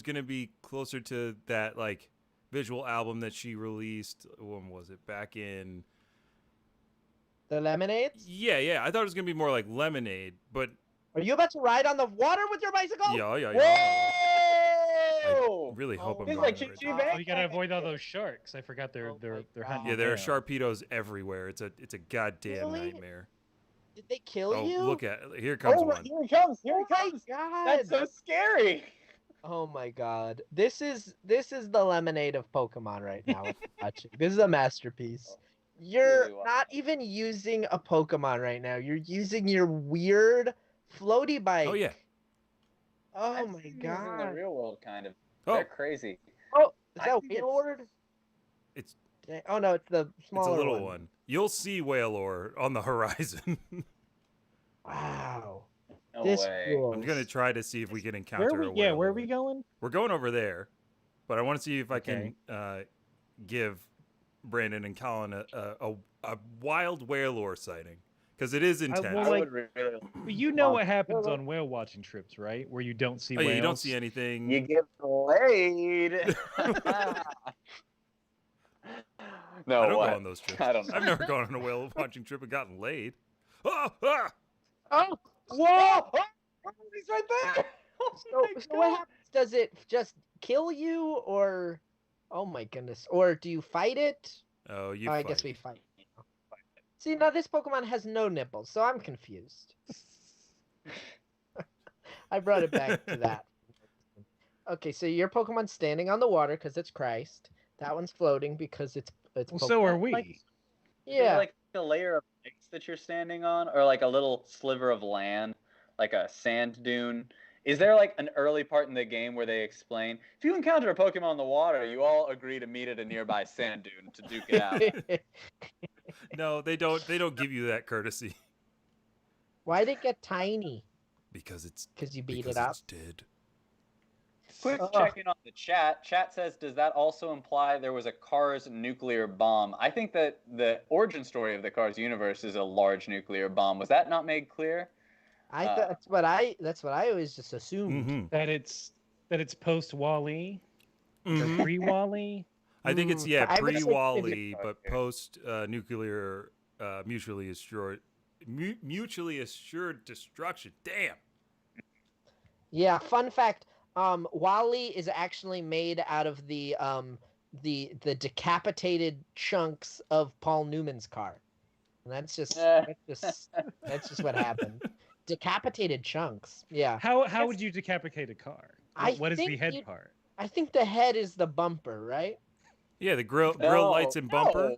[SPEAKER 1] going to be closer to that like visual album that she released. When was it? Back in
[SPEAKER 3] The Lemonades?
[SPEAKER 1] Yeah. I thought it was going to be more like Lemonade, but
[SPEAKER 3] Are you about to ride on the water with your bicycle?
[SPEAKER 1] yeah.
[SPEAKER 5] Whoa!
[SPEAKER 1] I really hope I'm
[SPEAKER 5] He's
[SPEAKER 1] wrong.
[SPEAKER 5] like
[SPEAKER 1] right
[SPEAKER 5] Choo-Choo
[SPEAKER 1] now.
[SPEAKER 5] Bang.
[SPEAKER 2] Oh, you gotta avoid all those sharks. I forgot they're
[SPEAKER 3] Oh my
[SPEAKER 2] hunting.
[SPEAKER 1] Yeah, there are
[SPEAKER 2] down.
[SPEAKER 1] Sharpedos everywhere. It's a goddamn
[SPEAKER 3] Really?
[SPEAKER 1] nightmare.
[SPEAKER 3] Did they kill
[SPEAKER 1] Oh,
[SPEAKER 3] you?
[SPEAKER 1] look at here comes
[SPEAKER 5] Oh,
[SPEAKER 1] one.
[SPEAKER 5] here he comes! Here he
[SPEAKER 3] Oh
[SPEAKER 5] comes!
[SPEAKER 3] my god.
[SPEAKER 5] That's so scary.
[SPEAKER 3] Oh my god. This is the Lemonade of Pokemon right now. This is a masterpiece. You're
[SPEAKER 5] Really well.
[SPEAKER 3] not even using a Pokemon right now. You're using your weird floaty bike.
[SPEAKER 1] Oh yeah.
[SPEAKER 3] Oh
[SPEAKER 5] I've
[SPEAKER 3] my
[SPEAKER 5] seen these in the
[SPEAKER 3] god.
[SPEAKER 5] real world, kind of.
[SPEAKER 1] Oh,
[SPEAKER 5] They're crazy.
[SPEAKER 3] Oh, is
[SPEAKER 5] I
[SPEAKER 3] that
[SPEAKER 5] think it's-
[SPEAKER 3] Wailord?
[SPEAKER 1] It's
[SPEAKER 3] Oh no, it's the smaller
[SPEAKER 1] it's a little one. You'll see Wailord on the horizon.
[SPEAKER 3] Wow.
[SPEAKER 5] No
[SPEAKER 3] This
[SPEAKER 5] way.
[SPEAKER 3] rules.
[SPEAKER 1] I'm gonna try to see if we can encounter
[SPEAKER 2] Where are
[SPEAKER 1] a
[SPEAKER 2] we? Yeah, where are
[SPEAKER 1] Wailord.
[SPEAKER 2] we going?
[SPEAKER 1] We're going over there, but I want to see if I
[SPEAKER 2] Okay.
[SPEAKER 1] can give Brandon and Colin a wild Wailord sighting, because it is intense.
[SPEAKER 2] well,
[SPEAKER 5] I
[SPEAKER 2] like-
[SPEAKER 5] would really.
[SPEAKER 2] Well, you know
[SPEAKER 5] Wow.
[SPEAKER 2] what happens on whale watching trips, right? Where you don't see
[SPEAKER 1] Oh
[SPEAKER 2] whales.
[SPEAKER 1] yeah, you don't see anything.
[SPEAKER 5] You get laid. No,
[SPEAKER 1] I don't
[SPEAKER 5] what?
[SPEAKER 1] go on those trips.
[SPEAKER 5] I don't know.
[SPEAKER 1] I've never gone on a whale watching trip and gotten laid. Ah!
[SPEAKER 3] Oh, whoa!
[SPEAKER 5] He's right there.
[SPEAKER 3] So what happens? Does it just kill you, or oh my goodness, or do you fight it?
[SPEAKER 1] Oh, you.
[SPEAKER 3] I guess we fight. See, now this Pokemon has no nipples, so I'm confused. I brought it back to that. Okay, so your Pokemon's standing on the water because it's Christ. That one's floating because it's
[SPEAKER 2] Well, so are
[SPEAKER 3] Pokemon.
[SPEAKER 2] we.
[SPEAKER 5] Like- Is there,
[SPEAKER 3] Yeah.
[SPEAKER 5] like a layer of ice that you're standing on, or like a little sliver of land, like a sand dune? Is there like an early part in the game where they explain if you encounter a Pokemon in the water, you all agree to meet at a nearby sand dune to duke it out?
[SPEAKER 1] No, they don't. They don't give you that courtesy
[SPEAKER 3] Why'd it get tiny?
[SPEAKER 1] because it's
[SPEAKER 3] Because you beat
[SPEAKER 1] because
[SPEAKER 3] it up.
[SPEAKER 1] it's dead.
[SPEAKER 5] Quick
[SPEAKER 3] Ugh.
[SPEAKER 5] check in on the chat. Chat says, does that also imply there was a Cars nuclear bomb? I think that the origin story of the Cars universe is a large nuclear bomb. Was that not made clear?
[SPEAKER 3] That's what I always just assumed.
[SPEAKER 1] Mm-hmm.
[SPEAKER 2] That it's post Wall-E or
[SPEAKER 1] Mhm.
[SPEAKER 2] pre Wall-E.
[SPEAKER 1] I think it's
[SPEAKER 3] I would say
[SPEAKER 1] pre-Wally, but
[SPEAKER 5] Okay.
[SPEAKER 1] post nuclear mutually assured destruction. Damn.
[SPEAKER 3] Yeah, fun fact, Wally is actually made out of the decapitated chunks of Paul Newman's car. And that's just what happened. Decapitated chunks. Yeah.
[SPEAKER 2] How would you decapitate a car? What is the
[SPEAKER 3] think
[SPEAKER 2] head
[SPEAKER 3] you'd-
[SPEAKER 2] part?
[SPEAKER 3] I think the head is the bumper, right?
[SPEAKER 1] Yeah, the grill
[SPEAKER 5] No,
[SPEAKER 1] lights and bumper.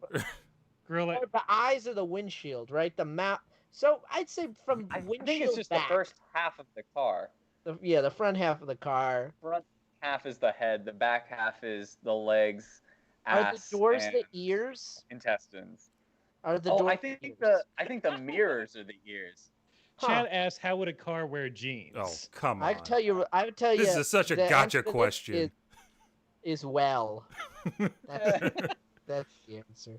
[SPEAKER 2] Grill it.
[SPEAKER 3] Or the eyes are the windshield, right? The map. So I'd say from
[SPEAKER 5] I
[SPEAKER 3] windshield
[SPEAKER 5] think it's just
[SPEAKER 3] back.
[SPEAKER 5] the first half of the car.
[SPEAKER 3] The front half of the car.
[SPEAKER 5] Front half is the head. The back half is the legs,
[SPEAKER 3] Are
[SPEAKER 5] ass,
[SPEAKER 3] the doors
[SPEAKER 5] and
[SPEAKER 3] the ears?
[SPEAKER 5] intestines.
[SPEAKER 3] Are the
[SPEAKER 5] Oh,
[SPEAKER 3] doors
[SPEAKER 5] I think the mirrors are the ears.
[SPEAKER 2] Chad asked, "How would a car wear jeans?"
[SPEAKER 1] Oh, come on.
[SPEAKER 3] I would tell you.
[SPEAKER 1] This is such a
[SPEAKER 3] the
[SPEAKER 1] gotcha
[SPEAKER 3] answer to this
[SPEAKER 1] question.
[SPEAKER 3] Is well. That's the answer.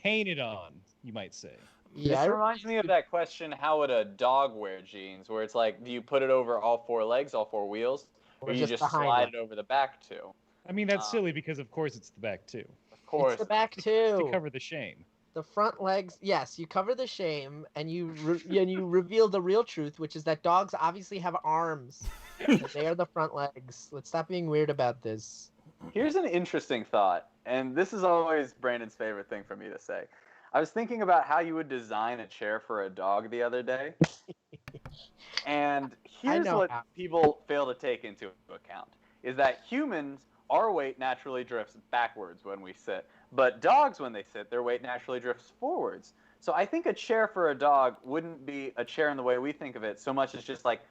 [SPEAKER 2] Painted on, you might say.
[SPEAKER 3] Yeah,
[SPEAKER 5] This reminds me of that question, how would a dog wear jeans? Where it's like, do you put it over all four legs, all four wheels? Or you just
[SPEAKER 3] behind
[SPEAKER 5] slide
[SPEAKER 3] them.
[SPEAKER 5] it over the back too?
[SPEAKER 2] I mean, that's silly because, of course, it's the back too.
[SPEAKER 5] Of course.
[SPEAKER 3] It's the back
[SPEAKER 2] To
[SPEAKER 3] too.
[SPEAKER 2] cover the shame.
[SPEAKER 3] The front legs, yes, you cover the shame, and you reveal the real truth, which is that dogs obviously have arms. And they are the front legs. Let's stop being weird about this.
[SPEAKER 5] Here's an interesting thought, and this is always Brandon's favorite thing for me to say. I was thinking about how you would design a chair for a dog the other day. And here's what people fail to take into account, is that humans, our weight naturally drifts backwards when we sit. But dogs, when they sit, their weight naturally drifts forwards. So I think a chair for a dog wouldn't be a chair in the way we think of it, so much as just like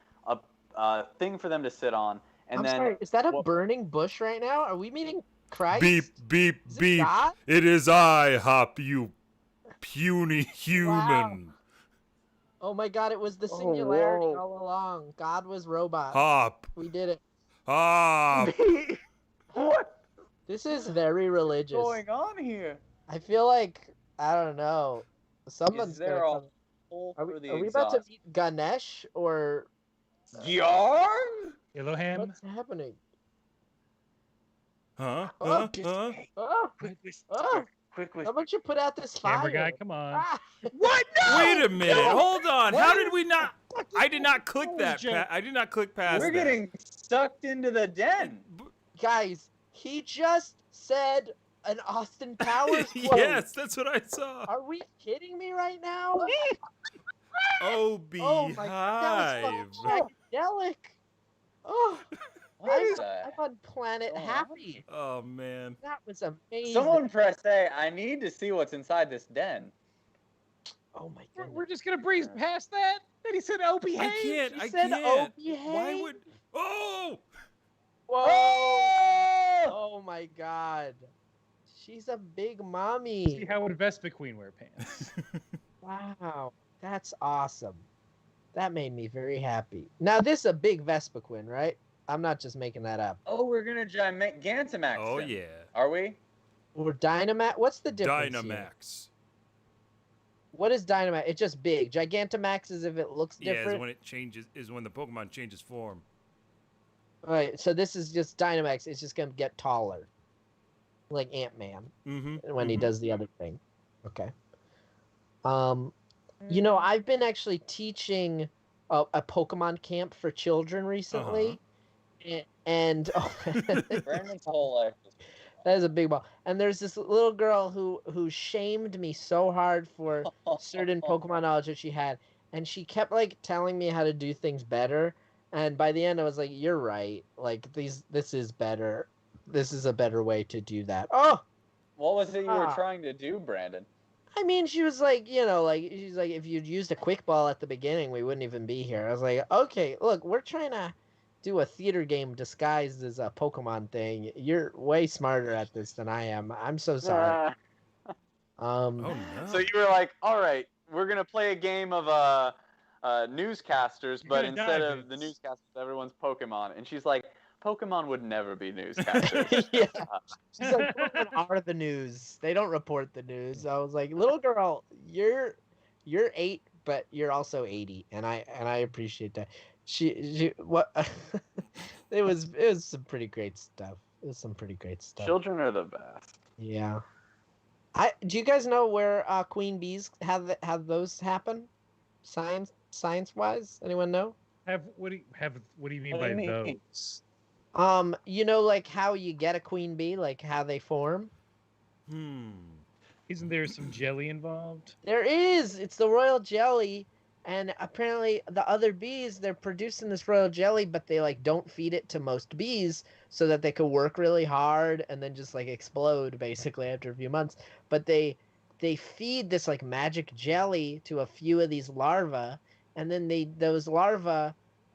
[SPEAKER 5] a thing for them to sit on. And
[SPEAKER 3] I'm sorry, is that a burning bush right now? Are we meeting Christ?
[SPEAKER 1] Beep, beep,
[SPEAKER 3] Is it
[SPEAKER 1] beep.
[SPEAKER 3] God?
[SPEAKER 1] It is I, Hop, you puny human.
[SPEAKER 3] Wow. Oh my God, it was the singularity all along. God was robot.
[SPEAKER 1] Hop,
[SPEAKER 3] We did it.
[SPEAKER 1] hop.
[SPEAKER 5] What?
[SPEAKER 3] This is very religious.
[SPEAKER 5] What's going on here?
[SPEAKER 3] I feel like, I don't know. Someone's
[SPEAKER 5] Is there
[SPEAKER 3] gonna
[SPEAKER 5] a
[SPEAKER 3] come.
[SPEAKER 5] hole
[SPEAKER 3] Are
[SPEAKER 5] for the
[SPEAKER 3] we about to
[SPEAKER 5] exhaust?
[SPEAKER 3] meet Ganesh or
[SPEAKER 5] Yarn?
[SPEAKER 2] Elohim?
[SPEAKER 3] what's happening?
[SPEAKER 1] Huh?
[SPEAKER 3] Oh,
[SPEAKER 1] Huh? Huh?
[SPEAKER 3] Oh, oh,
[SPEAKER 5] Quickly.
[SPEAKER 3] how about you put out this fire?
[SPEAKER 2] Camera guy, come on.
[SPEAKER 3] Ah,
[SPEAKER 5] What?
[SPEAKER 1] Wait a minute. Hold on.
[SPEAKER 3] What
[SPEAKER 1] How
[SPEAKER 3] is-
[SPEAKER 1] did we not? I did not click
[SPEAKER 2] was
[SPEAKER 1] that.
[SPEAKER 2] joke.
[SPEAKER 1] I did not click past
[SPEAKER 5] We're
[SPEAKER 1] that.
[SPEAKER 5] getting sucked into the den.
[SPEAKER 3] guys, he just said an Austin Powers quote.
[SPEAKER 1] Yes, that's what I saw.
[SPEAKER 3] Are we kidding me right now?
[SPEAKER 1] Oh,
[SPEAKER 3] Oh my God, that was fucking psychedelic. Oh,
[SPEAKER 5] What is that?
[SPEAKER 3] I'm on planet
[SPEAKER 5] Oh,
[SPEAKER 3] happy.
[SPEAKER 1] Oh man.
[SPEAKER 3] That was amazing.
[SPEAKER 5] Someone press A. I need to see what's inside this den.
[SPEAKER 3] Oh my
[SPEAKER 2] We're
[SPEAKER 3] goodness.
[SPEAKER 2] just gonna breeze past that? Then he said, "Oh, behave."
[SPEAKER 1] I can't.
[SPEAKER 3] He
[SPEAKER 1] I
[SPEAKER 3] said,
[SPEAKER 1] can't.
[SPEAKER 3] "Oh, behave."
[SPEAKER 1] Why would? Oh!
[SPEAKER 3] Whoa!
[SPEAKER 5] Oh!
[SPEAKER 3] Oh my God. She's a big
[SPEAKER 2] See
[SPEAKER 3] mommy.
[SPEAKER 2] how would Vespa Queen wear pants?
[SPEAKER 3] Wow. That's awesome. That made me very happy. Now this is a big Vespa Quinn, right? I'm not just making that up.
[SPEAKER 5] Oh, we're gonna Gigantamax
[SPEAKER 1] Oh
[SPEAKER 5] him.
[SPEAKER 1] yeah.
[SPEAKER 5] Are we?
[SPEAKER 3] Or Dynamax. What's the difference here?
[SPEAKER 1] Dynamax.
[SPEAKER 3] What is Dynamax? It's just big. Gigantamax is if it looks
[SPEAKER 1] Yeah,
[SPEAKER 3] different.
[SPEAKER 1] is when it changes. Is when the Pokemon changes form.
[SPEAKER 3] All right. So this is just Dynamax. It's just gonna get taller, like Ant-Man
[SPEAKER 1] Mm-hmm.
[SPEAKER 3] when he does the other thing. Okay. You know, I've been actually teaching a Pokemon camp for children recently, and
[SPEAKER 5] Brandon's whole life is
[SPEAKER 3] that is a big ball. And there's this little girl who shamed me so hard for certain Pokemon knowledge that she had, and she kept like telling me how to do things better. And by the end, I was like, "You're right. Like this is better. This is a better way to do that." Oh,
[SPEAKER 5] What was it you were
[SPEAKER 3] Ah.
[SPEAKER 5] trying to do, Brandon?
[SPEAKER 3] I mean, she was like, she's like, if you'd used a quick ball at the beginning, we wouldn't even be here. I was like, okay, look, we're trying to do a theater game disguised as a Pokemon thing. You're way smarter at this than I am. I'm so sorry.
[SPEAKER 1] Oh no.
[SPEAKER 5] So you were like, all right, we're going to play a game of newscasters,
[SPEAKER 2] You're
[SPEAKER 5] but
[SPEAKER 2] gonna
[SPEAKER 5] instead
[SPEAKER 2] die,
[SPEAKER 5] of the
[SPEAKER 2] Vince.
[SPEAKER 5] newscasters, everyone's Pokemon. And she's like, Pokemon would never be newscasters.
[SPEAKER 3] Yeah. She's like, Pokemon are the news. They don't report the news. I was like, little girl, you're 8, but you're also 80, and I appreciate that. She what it was some pretty great stuff. It was some pretty great stuff.
[SPEAKER 5] Children are the best.
[SPEAKER 3] Yeah. Do you guys know where queen bees have those happen? Science wise? Anyone know?
[SPEAKER 2] What do you mean
[SPEAKER 5] What do
[SPEAKER 2] by
[SPEAKER 5] you mean?
[SPEAKER 2] those?
[SPEAKER 3] You know, like how you get a queen bee, like how they form?
[SPEAKER 2] Isn't there some jelly involved?
[SPEAKER 3] There is. It's the royal jelly, and apparently the other bees, they're producing this royal jelly, but they like don't feed it to most bees so that they could work really hard and then just like explode basically after a few months. But they feed this like magic jelly to a few of these larvae, and then those larvae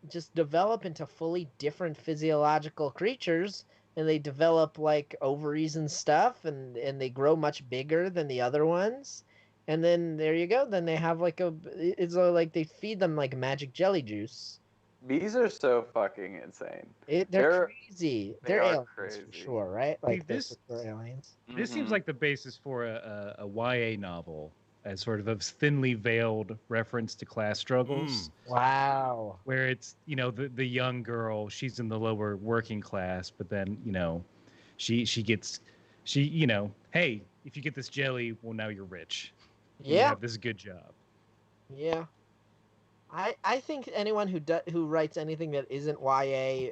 [SPEAKER 3] just develop into fully different physiological creatures, and they develop like ovaries and stuff, and they grow much bigger than the other ones, and then there you go. Then they have like it's like they feed them like magic jelly juice.
[SPEAKER 5] Bees are so fucking insane.
[SPEAKER 3] They're
[SPEAKER 5] They're-
[SPEAKER 3] crazy.
[SPEAKER 5] they
[SPEAKER 3] They're
[SPEAKER 5] are
[SPEAKER 3] aliens
[SPEAKER 5] crazy.
[SPEAKER 3] for sure, right? Like
[SPEAKER 2] this-
[SPEAKER 3] they're aliens.
[SPEAKER 2] This seems
[SPEAKER 5] Mhm.
[SPEAKER 2] like the basis for a YA novel, as sort of a thinly veiled reference to class struggles,
[SPEAKER 3] Wow.
[SPEAKER 2] where it's, you know, the young girl, she's in the lower working class, but then, you know, she you know, hey, if you get this jelly, well, now you're rich. You
[SPEAKER 3] Yeah.
[SPEAKER 2] have this good job.
[SPEAKER 3] Yeah. I think anyone who writes anything that isn't YA,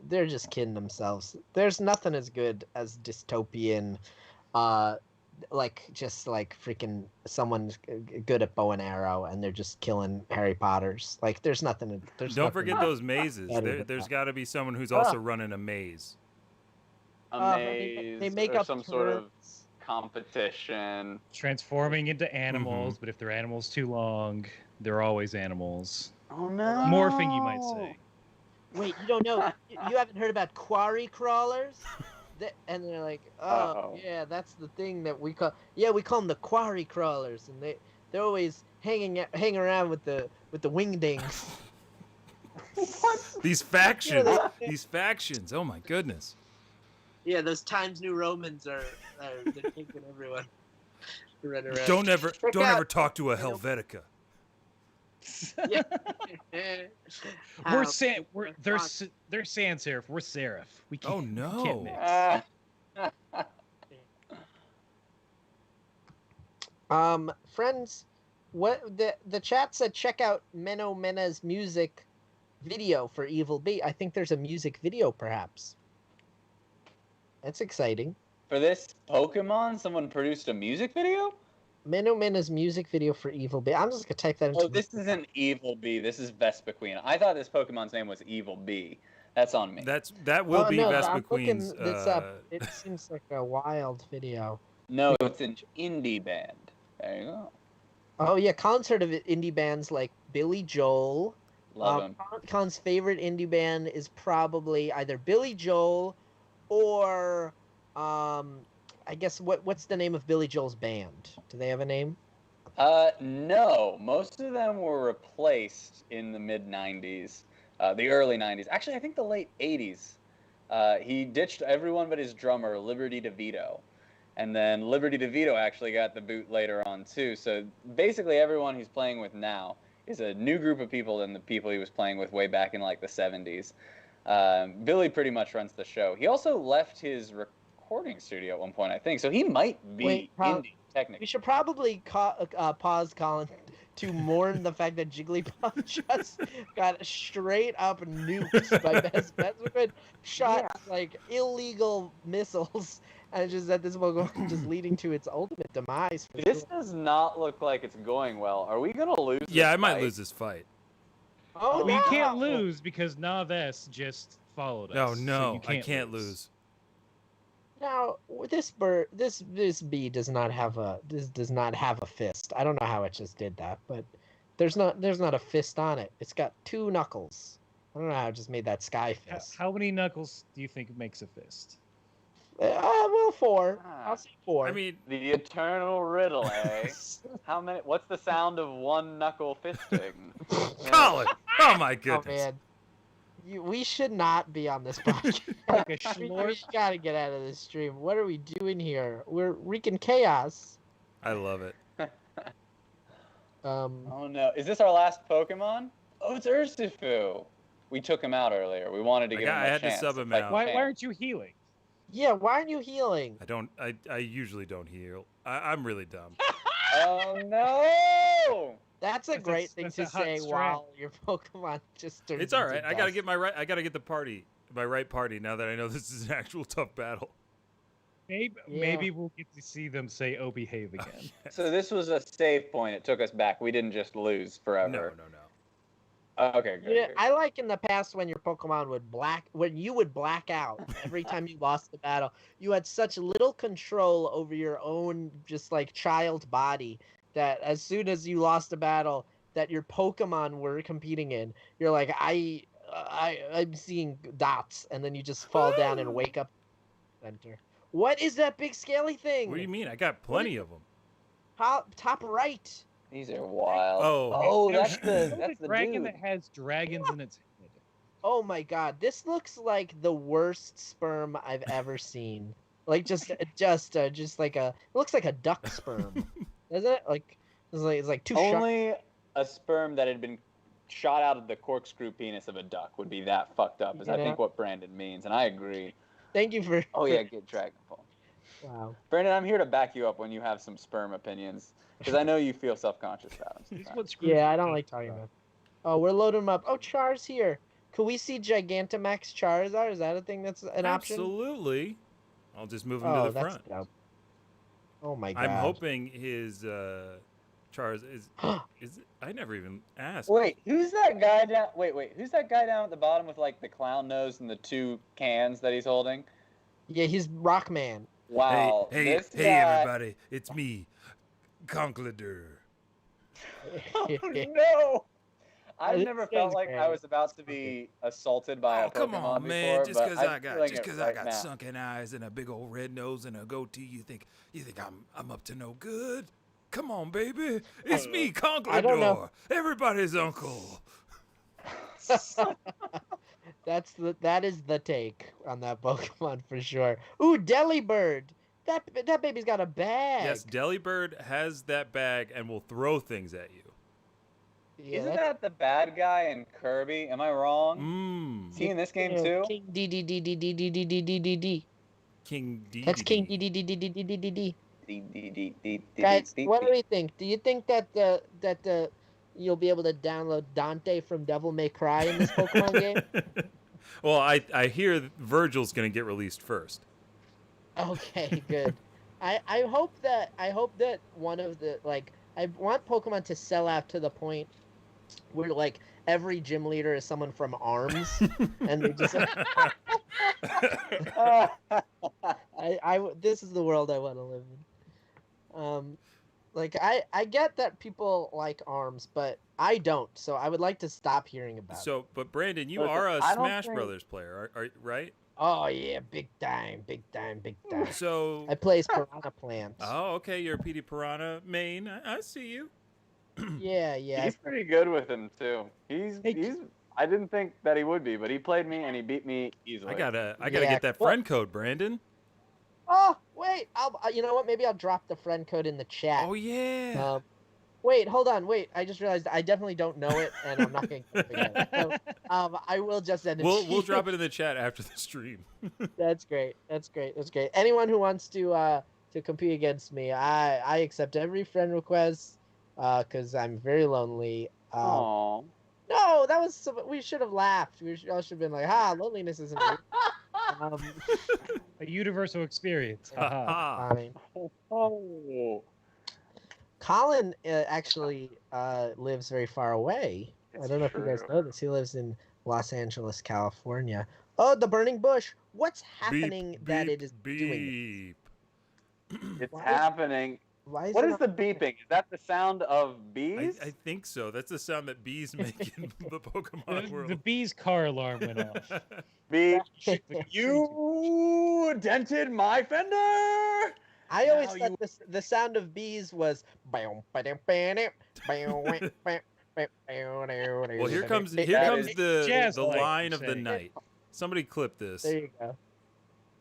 [SPEAKER 3] they're just kidding themselves. There's nothing as good as dystopian, like just like freaking someone's good at bow and arrow and they're just killing Harry Potters. Like there's nothing. There's
[SPEAKER 1] Don't
[SPEAKER 3] nothing
[SPEAKER 1] forget those mazes.
[SPEAKER 3] better than
[SPEAKER 1] There's
[SPEAKER 3] that.
[SPEAKER 1] got to be someone who's also running a maze.
[SPEAKER 5] A
[SPEAKER 3] They
[SPEAKER 5] maze
[SPEAKER 3] make
[SPEAKER 5] or
[SPEAKER 3] up
[SPEAKER 5] some sort of
[SPEAKER 3] turns.
[SPEAKER 5] competition.
[SPEAKER 2] Transforming into animals, but if they're animals too long, they're always animals.
[SPEAKER 5] Oh no.
[SPEAKER 2] Morphing, you might say.
[SPEAKER 3] Wait, you don't know? You haven't heard about quarry crawlers? And they're like, oh
[SPEAKER 5] Uh-oh.
[SPEAKER 3] yeah, that's the thing that we call. Yeah, we call them the quarry crawlers, and they're always hanging around with the wingdings.
[SPEAKER 1] These factions.
[SPEAKER 3] Yeah,
[SPEAKER 1] These factions. Oh my goodness.
[SPEAKER 3] Yeah, those Times New Romans are they're taking everyone. Run around.
[SPEAKER 1] Don't ever
[SPEAKER 3] Check
[SPEAKER 1] don't
[SPEAKER 3] out-
[SPEAKER 1] ever talk to a Helvetica.
[SPEAKER 3] Yeah.
[SPEAKER 2] We're
[SPEAKER 3] How-
[SPEAKER 2] they're sans serif. We're serif. We can't,
[SPEAKER 1] Oh,
[SPEAKER 2] we
[SPEAKER 1] no.
[SPEAKER 2] can't mix.
[SPEAKER 3] Friends, what the chat said? Check out Menno Mena's music video for Evil Bee. I think there's a music video, perhaps. That's exciting.
[SPEAKER 5] For this Pokemon, someone produced a music video?
[SPEAKER 3] Menno Mena's music video for Evil Bee. I'm just gonna type that into.
[SPEAKER 5] Oh, this isn't Evil Bee. This is Vespa Queen. I thought this Pokemon's name was Evil Bee. That's on me.
[SPEAKER 1] That will be
[SPEAKER 3] no,
[SPEAKER 1] Vespa
[SPEAKER 3] I'm looking
[SPEAKER 1] Queen's.
[SPEAKER 3] this up. It seems like a wild video.
[SPEAKER 5] No, it's an indie band. There you go.
[SPEAKER 3] Oh yeah, Colin's heard of indie bands like Billy Joel.
[SPEAKER 5] Love him.
[SPEAKER 3] Colin's favorite indie band is probably either Billy Joel or I guess what's the name of Billy Joel's band? Do they have a name?
[SPEAKER 5] No. Most of them were replaced in the mid '90s, the early '90s. Actually, I think the late '80s. He ditched everyone but his drummer, Liberty DeVito. And then Liberty DeVito actually got the boot later on too. So basically everyone he's playing with now is a new group of people than the people he was playing with way back in like the 70s. Billy pretty much runs the show. He also left his recording studio at one point, I think. So he might be indie,
[SPEAKER 3] We
[SPEAKER 5] technically.
[SPEAKER 3] should probably pause, Colin, to mourn the fact that Jigglypuff just got straight up nuked by Bezwick, shot like illegal missiles, and just at this point just leading to its ultimate demise. For
[SPEAKER 5] This
[SPEAKER 3] sure.
[SPEAKER 5] does not look like it's going well. Are we going to lose
[SPEAKER 1] Yeah,
[SPEAKER 5] this
[SPEAKER 1] I might
[SPEAKER 5] fight?
[SPEAKER 1] lose this fight.
[SPEAKER 3] Oh,
[SPEAKER 2] We
[SPEAKER 3] no!
[SPEAKER 2] can't lose because Naves just followed us.
[SPEAKER 1] No,
[SPEAKER 2] so
[SPEAKER 1] no,
[SPEAKER 2] you
[SPEAKER 1] I can't lose.
[SPEAKER 3] Now this bee does not have a fist. I don't know how it just did that, but there's not a fist on it. It's got two knuckles. I don't know how it just made that sky fist.
[SPEAKER 2] How many knuckles do you think makes a fist?
[SPEAKER 3] Well, 4.
[SPEAKER 5] Ah.
[SPEAKER 3] I'll say 4.
[SPEAKER 1] I mean,
[SPEAKER 5] The eternal riddle, eh? How many? What's the sound of one knuckle fisting?
[SPEAKER 1] Colin! Oh my
[SPEAKER 3] oh
[SPEAKER 1] goodness.
[SPEAKER 3] man, we should not be on this podcast.
[SPEAKER 2] Like a
[SPEAKER 3] we
[SPEAKER 2] schlorp?
[SPEAKER 3] gotta get out of this stream. What are we doing here? We're wreaking chaos.
[SPEAKER 1] I love it.
[SPEAKER 5] Oh no! Is this our last Pokemon? Oh, it's Urshifu. We took him out earlier. We wanted to give him a
[SPEAKER 1] I had to
[SPEAKER 5] chance.
[SPEAKER 1] sub him
[SPEAKER 5] Like,
[SPEAKER 1] out.
[SPEAKER 2] Why aren't you healing?
[SPEAKER 3] Yeah, why aren't you healing?
[SPEAKER 1] I usually don't heal. I'm really dumb.
[SPEAKER 5] Oh no!
[SPEAKER 3] That's a
[SPEAKER 2] That's a-
[SPEAKER 3] great thing
[SPEAKER 2] that's
[SPEAKER 3] to
[SPEAKER 2] a hot
[SPEAKER 3] say
[SPEAKER 2] strat.
[SPEAKER 3] while your Pokemon just turns
[SPEAKER 1] It's all
[SPEAKER 3] into
[SPEAKER 1] right. I gotta
[SPEAKER 3] dust.
[SPEAKER 1] get I gotta get my right party now that I know this is an actual tough battle.
[SPEAKER 2] Maybe we'll get to see them say "Oh, behave" again.
[SPEAKER 5] So this was a save point. It took us back. We didn't just lose forever.
[SPEAKER 1] No.
[SPEAKER 5] Okay, good.
[SPEAKER 3] Yeah,
[SPEAKER 5] good.
[SPEAKER 3] I like in the past when your Pokemon when you would black out every time you lost the battle. You had such little control over your own just like child body that as soon as you lost a battle that your Pokemon were competing in, you're like I'm seeing dots, and then you just fall down and wake up. Center. What is that big scaly thing?
[SPEAKER 1] What do you mean? I got plenty of them.
[SPEAKER 3] top right.
[SPEAKER 5] These are wild.
[SPEAKER 1] Oh.
[SPEAKER 5] That's the
[SPEAKER 2] dragon
[SPEAKER 5] dude.
[SPEAKER 2] that has dragons in its head.
[SPEAKER 3] Oh my god, this looks like the worst sperm I've ever seen. Like just like it looks like a duck sperm, doesn't it? Like it's like too sharp.
[SPEAKER 5] Only a sperm that had been shot out of the corkscrew penis of a duck would be that fucked up. Is I think what Brandon means, and I agree.
[SPEAKER 3] Thank you for.
[SPEAKER 5] Oh yeah, get Dragonfall.
[SPEAKER 3] Wow.
[SPEAKER 5] Brandon, I'm here to back you up when you have some sperm opinions, because I know you feel self-conscious about them.
[SPEAKER 2] This is
[SPEAKER 5] sometimes.
[SPEAKER 2] what screws
[SPEAKER 3] Yeah, I
[SPEAKER 2] me
[SPEAKER 3] don't
[SPEAKER 2] up.
[SPEAKER 3] like talking about. Oh, we're loading them up. Oh, Char's here. Could we see Gigantamax Charizard? Is that a thing that's an option?
[SPEAKER 1] Absolutely. I'll just move him
[SPEAKER 3] Oh,
[SPEAKER 1] to the
[SPEAKER 3] that's
[SPEAKER 1] front.
[SPEAKER 3] dope. Oh my god.
[SPEAKER 1] I'm hoping his Char's is it, I never even asked.
[SPEAKER 5] Wait, who's that guy down? Wait, who's that guy down at the bottom with like the clown nose and the 2 cans that he's holding?
[SPEAKER 3] Yeah, he's Rockman.
[SPEAKER 5] Wow.
[SPEAKER 1] Hey,
[SPEAKER 5] this
[SPEAKER 1] hey,
[SPEAKER 5] guy...
[SPEAKER 1] everybody! It's me, Conklader.
[SPEAKER 5] Oh no! I've
[SPEAKER 3] This
[SPEAKER 5] never
[SPEAKER 3] guy's
[SPEAKER 5] felt like I
[SPEAKER 3] great.
[SPEAKER 5] was about to be assaulted by a Pokemon
[SPEAKER 1] Come on, man!
[SPEAKER 5] before,
[SPEAKER 1] Just
[SPEAKER 5] but
[SPEAKER 1] because
[SPEAKER 5] I'm
[SPEAKER 1] I got
[SPEAKER 5] feeling it right now.
[SPEAKER 1] sunken eyes and a big old red nose and a goatee, you think I'm up to no good? Come on, baby! It's me,
[SPEAKER 3] I don't know.
[SPEAKER 1] Conklader, everybody's uncle.
[SPEAKER 3] That is the take on that Pokemon for sure. Ooh, Delibird. That baby's got a bag.
[SPEAKER 1] Yes, Delibird has that bag and will throw things at you.
[SPEAKER 3] Yeah,
[SPEAKER 5] Isn't
[SPEAKER 3] that's-
[SPEAKER 5] that the bad guy in Kirby? Am I wrong?
[SPEAKER 1] Mmm.
[SPEAKER 5] Is he in this game
[SPEAKER 3] yeah,
[SPEAKER 5] too?
[SPEAKER 3] King D D D D D D D D D D D.
[SPEAKER 1] King D.
[SPEAKER 3] That's King D D D D D D D D D. Guys,
[SPEAKER 5] Guys,
[SPEAKER 3] what do we think? Do you think that the you'll be able to download Dante from Devil May Cry in this Pokemon game?
[SPEAKER 1] Well, I hear Virgil's gonna get released first.
[SPEAKER 3] Okay, good. I hope that one of the I want Pokemon to sell out to the point where like every gym leader is someone from ARMS and they just this is the world I want to live in. Like I get that people like ARMS, but I don't. So I would like to stop hearing about it.
[SPEAKER 1] So, but Brandon, you
[SPEAKER 5] Listen,
[SPEAKER 1] are a
[SPEAKER 5] I don't
[SPEAKER 1] Smash
[SPEAKER 5] think-
[SPEAKER 1] Brothers player, are right?
[SPEAKER 3] Oh yeah, big time, big time, big time.
[SPEAKER 1] So,
[SPEAKER 3] I play as Piranha Plant.
[SPEAKER 1] oh, okay, you're a PD Piranha main. I see you.
[SPEAKER 3] Yeah.
[SPEAKER 5] He's pretty good with him too. He's
[SPEAKER 3] Hey,
[SPEAKER 5] I didn't think that he would be, but he played me and he beat me easily.
[SPEAKER 1] I gotta
[SPEAKER 3] Yeah,
[SPEAKER 1] get that
[SPEAKER 3] cool.
[SPEAKER 1] friend code, Brandon.
[SPEAKER 3] Oh wait, you know what? Maybe I'll drop the friend code in the chat.
[SPEAKER 1] Oh yeah.
[SPEAKER 3] Wait, hold on. Wait, I just realized I definitely don't know it, and I'm not going to forget it. So, I will just send it.
[SPEAKER 1] We'll
[SPEAKER 3] to
[SPEAKER 1] we'll
[SPEAKER 3] you.
[SPEAKER 1] drop it in the chat after the stream.
[SPEAKER 3] That's great. That's great. Anyone who wants to compete against me, I accept every friend request, because I'm very lonely.
[SPEAKER 5] Aww.
[SPEAKER 3] No, that was we should have laughed. All should have been like, loneliness isn't real.
[SPEAKER 2] A universal experience. Haha.
[SPEAKER 3] Fine.
[SPEAKER 5] Oh.
[SPEAKER 3] Colin actually lives very far away. I don't know if you guys know this. He lives in Los Angeles, California. Oh, the burning bush. What's happening
[SPEAKER 1] Beep,
[SPEAKER 3] that
[SPEAKER 1] beep,
[SPEAKER 3] it is doing this?
[SPEAKER 1] beep.
[SPEAKER 5] It's
[SPEAKER 3] Why-
[SPEAKER 5] happening.
[SPEAKER 3] Why is
[SPEAKER 5] What
[SPEAKER 3] it
[SPEAKER 5] is
[SPEAKER 3] not-
[SPEAKER 5] the beeping? Is that the sound of bees?
[SPEAKER 1] I think so. That's the sound that bees make in the Pokemon world.
[SPEAKER 2] The bee's car alarm went off.
[SPEAKER 5] Beep.
[SPEAKER 2] The
[SPEAKER 5] You dented my fender.
[SPEAKER 3] I always
[SPEAKER 5] Now
[SPEAKER 3] thought the sound of bees was. Well,
[SPEAKER 1] Well,
[SPEAKER 3] here
[SPEAKER 1] here comes
[SPEAKER 5] That
[SPEAKER 1] the
[SPEAKER 5] is
[SPEAKER 2] jazz
[SPEAKER 1] the
[SPEAKER 2] light,
[SPEAKER 1] line
[SPEAKER 2] I'm
[SPEAKER 1] of the
[SPEAKER 2] saying.
[SPEAKER 1] night. Somebody clip this.
[SPEAKER 3] There you go.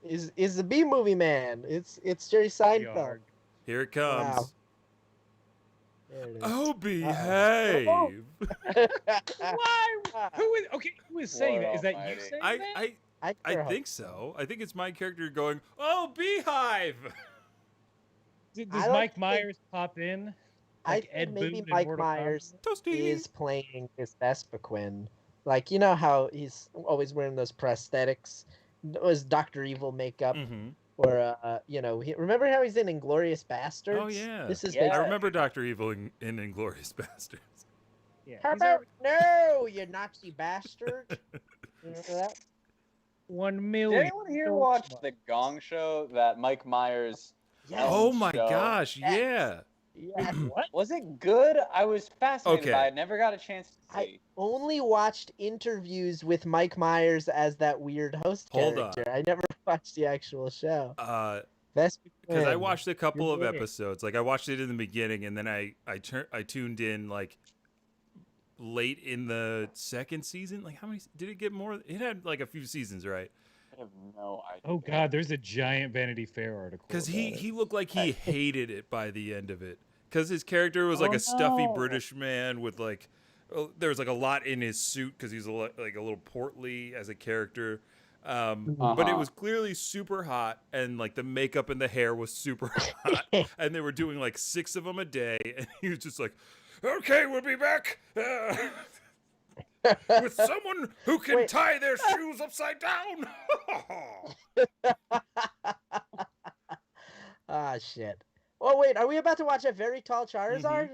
[SPEAKER 3] Is the bee movie man? It's Jerry Seinfeld.
[SPEAKER 2] Yarg.
[SPEAKER 1] Here it comes.
[SPEAKER 3] Wow. There it is.
[SPEAKER 1] Oh, behave.
[SPEAKER 2] Why? Who is saying that? Is that you
[SPEAKER 5] almighty.
[SPEAKER 2] saying
[SPEAKER 1] I,
[SPEAKER 2] that?
[SPEAKER 1] I I
[SPEAKER 3] sure hope
[SPEAKER 1] think so. I think it's my character going, "Oh, beehive."
[SPEAKER 2] Does
[SPEAKER 3] I don't
[SPEAKER 2] Mike
[SPEAKER 3] think-
[SPEAKER 2] Myers pop in?
[SPEAKER 3] I
[SPEAKER 2] Like
[SPEAKER 3] think
[SPEAKER 2] Ed
[SPEAKER 3] maybe
[SPEAKER 2] Boon in
[SPEAKER 3] Mike
[SPEAKER 2] Mortal
[SPEAKER 3] Myers
[SPEAKER 1] Toasty.
[SPEAKER 3] is playing this Vespiquen. Like, you know how he's always wearing those prosthetics? It was Dr. Evil makeup.
[SPEAKER 1] Mm-hmm.
[SPEAKER 3] Or, remember how he's in Inglorious Bastards?
[SPEAKER 1] Oh yeah.
[SPEAKER 3] This is
[SPEAKER 5] Yeah.
[SPEAKER 1] I remember Dr. Evil in Inglourious Bastards.
[SPEAKER 2] Yeah.
[SPEAKER 3] How
[SPEAKER 2] he's
[SPEAKER 3] about no, you Nazi bastard? You remember that?
[SPEAKER 2] 1
[SPEAKER 5] Did
[SPEAKER 2] million.
[SPEAKER 5] anyone here watch the Gong Show that Mike Myers?
[SPEAKER 3] Yes.
[SPEAKER 1] Oh my
[SPEAKER 5] show.
[SPEAKER 1] gosh,
[SPEAKER 3] Yes.
[SPEAKER 1] yeah.
[SPEAKER 3] Yes.
[SPEAKER 2] What?
[SPEAKER 5] Was it good? I was fascinated
[SPEAKER 1] Okay.
[SPEAKER 5] by it. Never got a chance to
[SPEAKER 3] I-
[SPEAKER 5] see.
[SPEAKER 3] Only watched interviews with Mike Myers as that weird host
[SPEAKER 1] Hold on.
[SPEAKER 3] character. I never watched the actual show.
[SPEAKER 1] because I
[SPEAKER 3] Vespiquen.
[SPEAKER 1] watched a couple
[SPEAKER 2] You're
[SPEAKER 1] of
[SPEAKER 2] right.
[SPEAKER 1] episodes. Like I watched it in the beginning, and then I tuned in like late in the second season. Like how many did it get more? It had like a few seasons, right?
[SPEAKER 5] I have no idea.
[SPEAKER 2] Oh God, there's a giant Vanity Fair article.
[SPEAKER 1] Because
[SPEAKER 2] about it.
[SPEAKER 1] he looked like he hated it by the end of it. Because his character was like
[SPEAKER 5] Oh,
[SPEAKER 1] a stuffy
[SPEAKER 5] no.
[SPEAKER 1] British man with like, there was like a lot in his suit because he's like a little portly as a character. But it was clearly super hot, and like the makeup and the hair was super hot, and they were doing like 6 of them a day, and he was just like, "Okay, we'll be back with someone who can
[SPEAKER 3] Wait.
[SPEAKER 1] tie their shoes upside down."
[SPEAKER 3] Ah, shit. Oh, wait. Are we about to watch a very tall Charizard?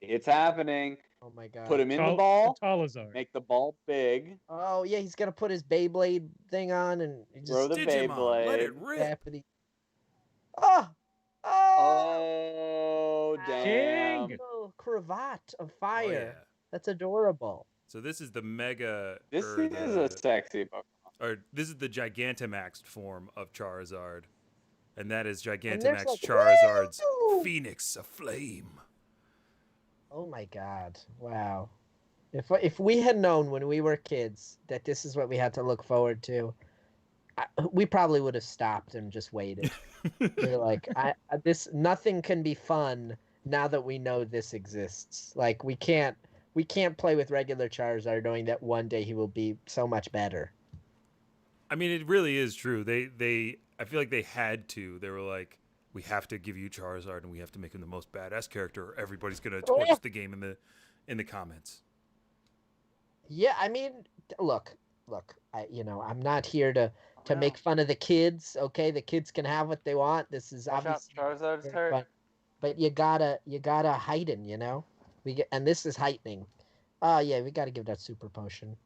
[SPEAKER 5] It's happening.
[SPEAKER 3] Oh, my God.
[SPEAKER 5] Put him in the ball.
[SPEAKER 2] Talazar.
[SPEAKER 5] Make the ball big.
[SPEAKER 3] Oh, yeah. He's going to put his Beyblade thing on and he
[SPEAKER 5] Throw
[SPEAKER 3] just...
[SPEAKER 5] the
[SPEAKER 1] Digimon, let
[SPEAKER 5] Beyblade.
[SPEAKER 1] it rip.
[SPEAKER 3] Zappity. Oh! Oh!
[SPEAKER 5] Oh, damn.
[SPEAKER 2] Dang.
[SPEAKER 3] Little cravat of
[SPEAKER 1] Oh,
[SPEAKER 3] fire.
[SPEAKER 1] yeah.
[SPEAKER 3] That's adorable.
[SPEAKER 1] So this is the mega.
[SPEAKER 5] This
[SPEAKER 1] or
[SPEAKER 5] is
[SPEAKER 1] the,
[SPEAKER 5] a sexy Pokemon.
[SPEAKER 1] Or this is the Gigantamaxed form of Charizard, and that is
[SPEAKER 3] there's
[SPEAKER 1] Gigantamax
[SPEAKER 3] like,
[SPEAKER 1] Charizard's
[SPEAKER 3] woo!
[SPEAKER 1] Phoenix Aflame.
[SPEAKER 3] Oh my God! Wow. If we had known when we were kids that this is what we had to look forward to, we probably would have stopped and just waited. We're like, this nothing can be fun now that we know this exists. Like we can't play with regular Charizard knowing that one day he will be so much better.
[SPEAKER 1] I mean, it really is true. I feel like they had to. They were like, we have to give you Charizard, and we have to make him the most badass character, or everybody's gonna torch the game in the comments.
[SPEAKER 3] Yeah, I mean, look. I'm not here to make fun of the kids. Okay, the kids can have what they want. This is
[SPEAKER 5] Watch out,
[SPEAKER 3] obviously
[SPEAKER 5] Charizard's
[SPEAKER 3] very
[SPEAKER 5] hurt.
[SPEAKER 3] fun. But you gotta heighten. And this is heightening. Oh yeah, we gotta give that super potion.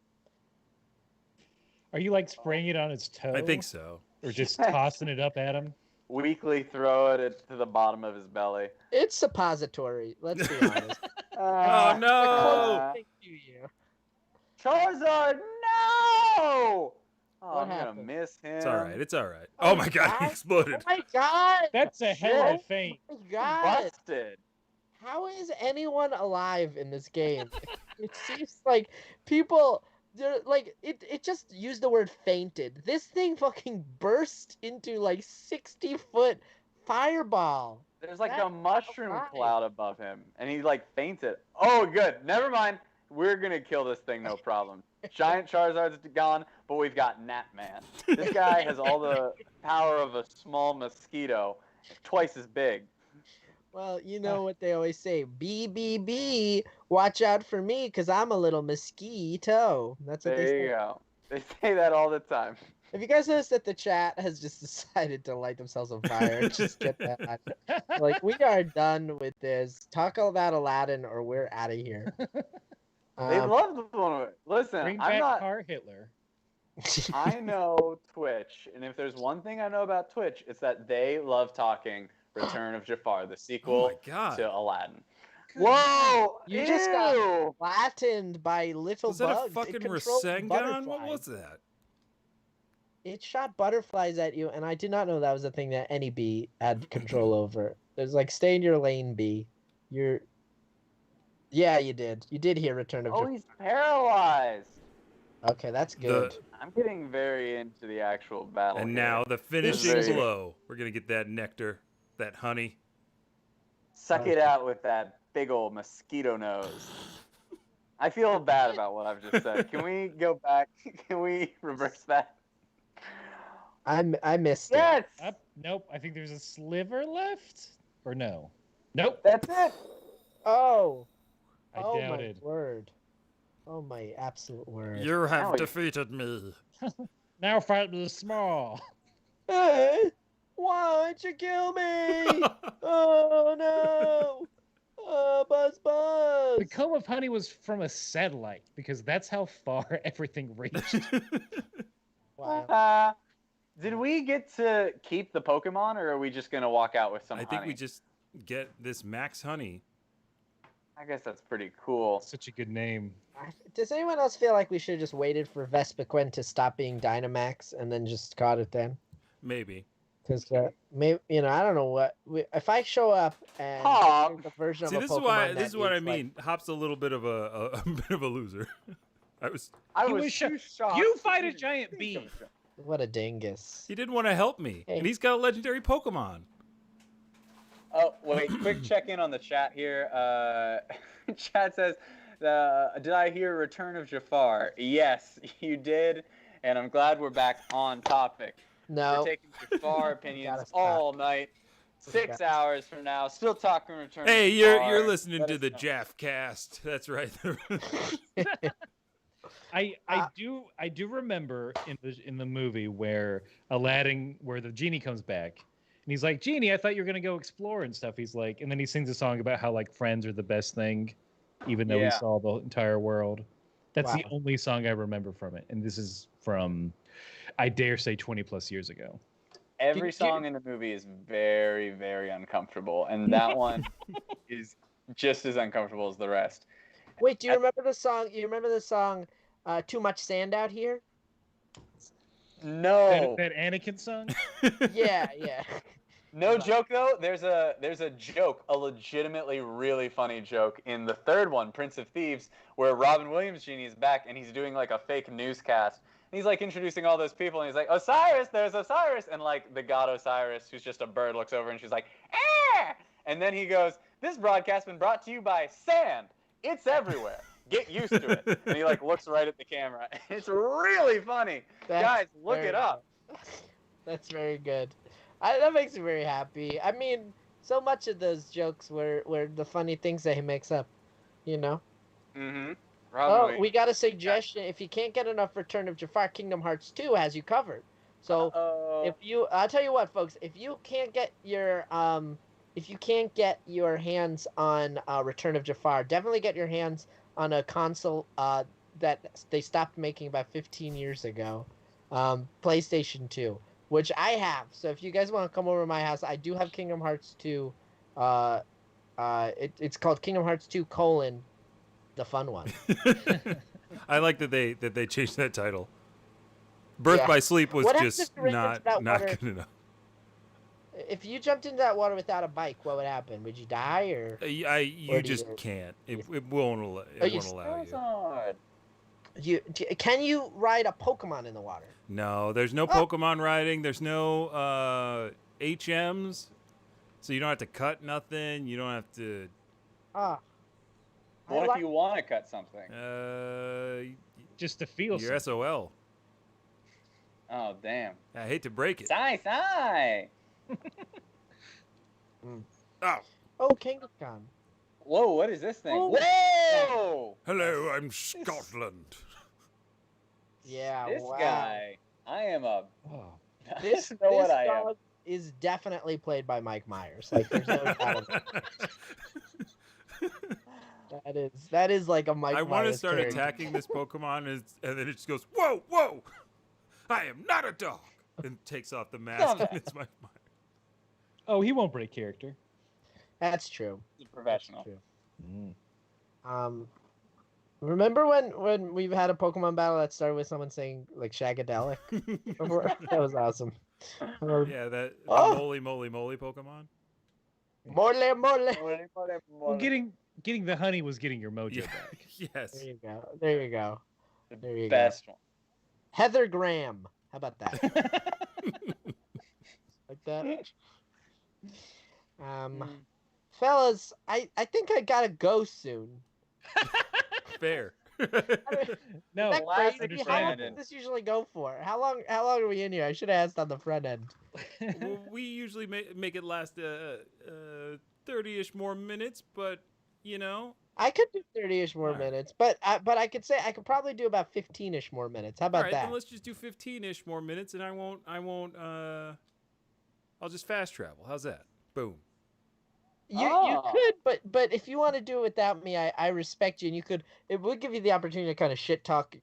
[SPEAKER 2] Are you like spraying it on its toe?
[SPEAKER 1] I think so.
[SPEAKER 2] Or just tossing it up at him?
[SPEAKER 5] Weakly throw it to the bottom of his belly.
[SPEAKER 3] It's suppository. Let's be honest.
[SPEAKER 1] Oh no!
[SPEAKER 3] Thank you.
[SPEAKER 5] Charizard, no! Oh,
[SPEAKER 3] What
[SPEAKER 5] I'm
[SPEAKER 3] happened?
[SPEAKER 5] gonna miss him.
[SPEAKER 1] It's all right. It's all right. Oh my God! He
[SPEAKER 3] God.
[SPEAKER 1] exploded.
[SPEAKER 3] Oh my God!
[SPEAKER 2] That's a hell of a
[SPEAKER 3] Shit.
[SPEAKER 2] feint.
[SPEAKER 3] Oh my God!
[SPEAKER 5] Busted.
[SPEAKER 3] How is anyone alive in this game? It seems like people. They're like it just used the word fainted. This thing fucking burst into like 60-foot fireball.
[SPEAKER 5] There's like
[SPEAKER 3] That's
[SPEAKER 5] a mushroom
[SPEAKER 3] alive.
[SPEAKER 5] cloud above him, and he like fainted. Oh, good. Never mind. We're gonna kill this thing, no problem. Giant Charizard's gone, but we've got Gnatman. This guy has all the power of a small mosquito, twice as big.
[SPEAKER 3] Well, you know what they always say, BBB, watch out for me because I'm a little mosquito. That's what they
[SPEAKER 5] There you
[SPEAKER 3] say.
[SPEAKER 5] go. They say that all the time.
[SPEAKER 3] Have you guys noticed that the chat has just decided to light themselves on fire? Just get that. Like, we are done with this. Talk about Aladdin or we're out of here.
[SPEAKER 5] They love the one of it. Listen,
[SPEAKER 2] Bring
[SPEAKER 5] I'm
[SPEAKER 2] back
[SPEAKER 5] not.
[SPEAKER 2] Car Hitler.
[SPEAKER 5] I know Twitch, and if there's one thing I know about Twitch, it's that they love talking Return of Jafar, the
[SPEAKER 1] Oh
[SPEAKER 5] sequel
[SPEAKER 1] my God!
[SPEAKER 5] to Aladdin. Whoa!
[SPEAKER 3] You just got
[SPEAKER 5] Ew!
[SPEAKER 3] flattened by little
[SPEAKER 1] Was that a
[SPEAKER 3] bugs. It
[SPEAKER 1] fucking
[SPEAKER 3] controlled
[SPEAKER 1] Rasengan? What
[SPEAKER 3] butterflies.
[SPEAKER 1] was that?
[SPEAKER 3] It shot butterflies at you, and I did not know that was a thing that any bee had control over. There's like, stay in your lane, bee. Yeah, you did. You did hear Return of
[SPEAKER 5] Oh,
[SPEAKER 3] Jafar.
[SPEAKER 5] he's paralyzed.
[SPEAKER 3] Okay, that's good.
[SPEAKER 5] I'm getting very into the actual battle.
[SPEAKER 1] And
[SPEAKER 5] here.
[SPEAKER 1] now the finishing
[SPEAKER 5] This is-
[SPEAKER 1] blow. We're gonna get that nectar, that honey.
[SPEAKER 5] Suck it out with that big old mosquito nose. I feel bad about what I've just said. Can we go back? Can we reverse that?
[SPEAKER 3] I missed it.
[SPEAKER 5] Yes!
[SPEAKER 2] Nope. I think there's a sliver left. Or no? Nope.
[SPEAKER 5] That's it!
[SPEAKER 3] Oh.
[SPEAKER 2] I
[SPEAKER 3] Oh
[SPEAKER 2] doubted.
[SPEAKER 3] my word. Oh my absolute word.
[SPEAKER 1] You have
[SPEAKER 5] Now he-
[SPEAKER 1] defeated me.
[SPEAKER 2] Now fight with the small.
[SPEAKER 3] Hey, why'd you kill me? Oh no! Oh, Buzz Buzz!
[SPEAKER 2] The comb of honey was from a satellite because that's how far everything reached.
[SPEAKER 3] Wow.
[SPEAKER 5] Did we get to keep the Pokemon, or are we just gonna walk out with some
[SPEAKER 1] I
[SPEAKER 5] honey?
[SPEAKER 1] think we just get this max honey.
[SPEAKER 5] I guess that's pretty cool.
[SPEAKER 2] Such a good name.
[SPEAKER 3] Does anyone else feel like we should have just waited for Vespiquen to stop being Dynamax and then just caught it then?
[SPEAKER 1] Maybe.
[SPEAKER 3] Because maybe I don't know what if I show up and
[SPEAKER 5] Hop.
[SPEAKER 3] there's a version
[SPEAKER 1] See,
[SPEAKER 3] of a
[SPEAKER 1] this
[SPEAKER 3] Pokemon
[SPEAKER 1] is this is what I
[SPEAKER 3] is, like,
[SPEAKER 1] mean. Hop's a little bit of a bit of a loser. I was.
[SPEAKER 5] I
[SPEAKER 2] He
[SPEAKER 5] was
[SPEAKER 2] was
[SPEAKER 5] too
[SPEAKER 2] sho-
[SPEAKER 5] shocked.
[SPEAKER 2] You
[SPEAKER 5] to
[SPEAKER 2] fight a
[SPEAKER 5] even
[SPEAKER 2] giant
[SPEAKER 5] think
[SPEAKER 2] bee.
[SPEAKER 5] of it.
[SPEAKER 3] what a dingus.
[SPEAKER 1] He didn't want to help me,
[SPEAKER 3] Hey.
[SPEAKER 1] and he's got a legendary Pokemon.
[SPEAKER 5] Oh, wait, quick check-in on the chat here. Chat says, did I hear Return of Jafar? Yes, you did, and I'm glad we're back on topic.
[SPEAKER 3] No.
[SPEAKER 5] We're taking Jafar opinions
[SPEAKER 3] Gotta stop.
[SPEAKER 5] all night. 6 hours from now, still talking Return of
[SPEAKER 1] Hey,
[SPEAKER 5] Jafar.
[SPEAKER 1] you're listening
[SPEAKER 5] Let
[SPEAKER 1] to
[SPEAKER 5] us
[SPEAKER 1] the
[SPEAKER 5] know.
[SPEAKER 1] Jaff cast. That's right.
[SPEAKER 2] I do remember in the movie where where the genie comes back and he's like, Genie, I thought you were gonna go explore and stuff. He's like, and then he sings a song about how like friends are the best thing, even though he
[SPEAKER 5] Yeah.
[SPEAKER 2] saw the entire world. That's the
[SPEAKER 3] Wow.
[SPEAKER 2] only song I remember from it, and this is from, I dare say, 20+ years ago.
[SPEAKER 5] Every
[SPEAKER 3] Did-
[SPEAKER 5] song in the movie is very, very uncomfortable, and that one is just as uncomfortable as the rest.
[SPEAKER 3] Wait, do you remember the song? You remember the song Too Much Sand Out Here?
[SPEAKER 5] No.
[SPEAKER 2] That Anakin song.
[SPEAKER 3] Yeah.
[SPEAKER 5] No joke though. There's a joke, a legitimately really funny joke in the third one, Prince of Thieves, where Robin Williams Genie is back and he's doing like a fake newscast. And he's like introducing all those people and he's like, Osiris, there's Osiris, and like the god Osiris, who's just a bird, looks over and she's like, ah! And then he goes, this broadcast been brought to you by sand. It's everywhere. Get used to it. And he like looks right at the camera. It's really funny.
[SPEAKER 3] That's
[SPEAKER 5] Guys, look
[SPEAKER 3] very
[SPEAKER 5] it up.
[SPEAKER 3] good. That's very good. That makes me very happy. I mean, so much of those jokes were the funny things that he makes up,
[SPEAKER 5] Mm-hmm.
[SPEAKER 3] Oh, we got a suggestion. If you can't get enough Return of Jafar, Kingdom Hearts 2 has you covered. So I'll tell you what, folks, if you can't get your hands on Return of Jafar, definitely get your hands on a console that they stopped making about 15 years ago, PlayStation 2, which I have. So if you guys want to come over to my house, I do have Kingdom Hearts 2. It's called Kingdom Hearts 2: the fun one.
[SPEAKER 1] I like that they changed that title. Birth
[SPEAKER 3] Yeah.
[SPEAKER 1] by Sleep was
[SPEAKER 3] What happens
[SPEAKER 1] just
[SPEAKER 3] if you ran
[SPEAKER 1] not
[SPEAKER 3] into that water?
[SPEAKER 1] good enough.
[SPEAKER 3] If you jumped into that water without a bike, what would happen? Would you die or?
[SPEAKER 1] You
[SPEAKER 3] Or do
[SPEAKER 1] just
[SPEAKER 3] you-
[SPEAKER 1] can't. It won't allow.
[SPEAKER 3] Oh,
[SPEAKER 1] It
[SPEAKER 3] you
[SPEAKER 1] won't allow you.
[SPEAKER 5] Charizard.
[SPEAKER 3] Can you ride a Pokemon in the water?
[SPEAKER 1] No, there's no Pokemon riding. There's no HMs, so you don't have to cut nothing. You don't have to.
[SPEAKER 3] Ah.
[SPEAKER 5] What if you want to cut something?
[SPEAKER 2] Just to feel
[SPEAKER 1] You're
[SPEAKER 2] something.
[SPEAKER 1] SOL.
[SPEAKER 5] Oh, damn.
[SPEAKER 1] I hate to break it.
[SPEAKER 5] Sigh.
[SPEAKER 1] Oh,
[SPEAKER 3] Oh, Kangaskhan.
[SPEAKER 5] Whoa, what is this thing?
[SPEAKER 3] Oh.
[SPEAKER 5] Whoa!
[SPEAKER 1] hello, I'm Scotland.
[SPEAKER 3] Yeah.
[SPEAKER 5] This
[SPEAKER 3] wow.
[SPEAKER 5] guy. I am a.
[SPEAKER 2] Oh.
[SPEAKER 3] This,
[SPEAKER 5] I don't know what
[SPEAKER 3] this
[SPEAKER 5] I am.
[SPEAKER 3] dog is definitely played by Mike Myers. Like, there's no doubt about it. That is like a Mike
[SPEAKER 1] I
[SPEAKER 3] Myers
[SPEAKER 1] want to start
[SPEAKER 3] character.
[SPEAKER 1] attacking this Pokemon, and then it just goes, whoa, whoa! I am not a dog, and takes off the mask.
[SPEAKER 5] Dumb.
[SPEAKER 1] And it's my.
[SPEAKER 2] Oh, he won't break character.
[SPEAKER 3] That's true.
[SPEAKER 5] He's a professional.
[SPEAKER 3] That's true. Remember when we've had a Pokemon battle that started with someone saying like Shagadelic? That was awesome.
[SPEAKER 1] Yeah, that
[SPEAKER 3] Oh.
[SPEAKER 1] moly Pokemon.
[SPEAKER 3] Mole.
[SPEAKER 2] Well, getting the honey was getting your mojo
[SPEAKER 1] Yeah.
[SPEAKER 2] back.
[SPEAKER 1] Yes.
[SPEAKER 3] There you go. There you go. There you go.
[SPEAKER 5] Best one.
[SPEAKER 3] Heather Graham. How about that? Like that. Fellas, I think I gotta go soon.
[SPEAKER 1] Fair.
[SPEAKER 2] No,
[SPEAKER 3] Is that
[SPEAKER 5] classic
[SPEAKER 3] crazy? How long
[SPEAKER 5] Brandon.
[SPEAKER 3] does this usually go for? How long are we in here? I should have asked on the front end.
[SPEAKER 1] Well, we usually make it last 30-ish more minutes, but you know.
[SPEAKER 3] I could do 30-ish more
[SPEAKER 1] Alright.
[SPEAKER 3] minutes, but I could say I could probably do about 15-ish more minutes. How
[SPEAKER 1] All
[SPEAKER 3] about
[SPEAKER 1] right,
[SPEAKER 3] that?
[SPEAKER 1] then let's just do 15-ish more minutes, and I won't. I'll just fast travel. How's that? Boom.
[SPEAKER 3] You
[SPEAKER 5] Ah.
[SPEAKER 3] could, but if you want to do it without me, I respect you, and you could. It would give you the opportunity to kind of shit talk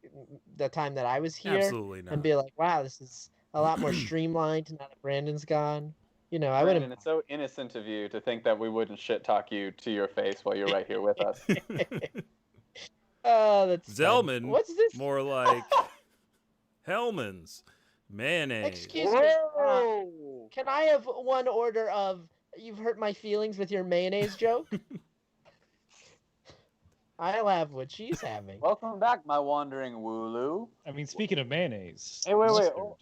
[SPEAKER 3] the time that I was here,
[SPEAKER 1] Absolutely not.
[SPEAKER 3] and be like, wow, this is a lot more streamlined now that Brandon's gone. You know, I would
[SPEAKER 5] Brandon, it's so innocent of you to think that we wouldn't shit talk you to your face while you're right here with us.
[SPEAKER 3] Oh, that's fun.
[SPEAKER 1] Zellman,
[SPEAKER 3] What's this?
[SPEAKER 1] more like Hellman's mayonnaise.
[SPEAKER 3] Excuse me.
[SPEAKER 5] Whoa!
[SPEAKER 3] Can I have one order of "You've hurt my feelings" with your mayonnaise joke? I'll have what she's having.
[SPEAKER 5] Welcome back, my wandering Wooloo.
[SPEAKER 2] I mean, speaking of mayonnaise.
[SPEAKER 5] Hey, wait.
[SPEAKER 2] mustard.
[SPEAKER 5] Oh,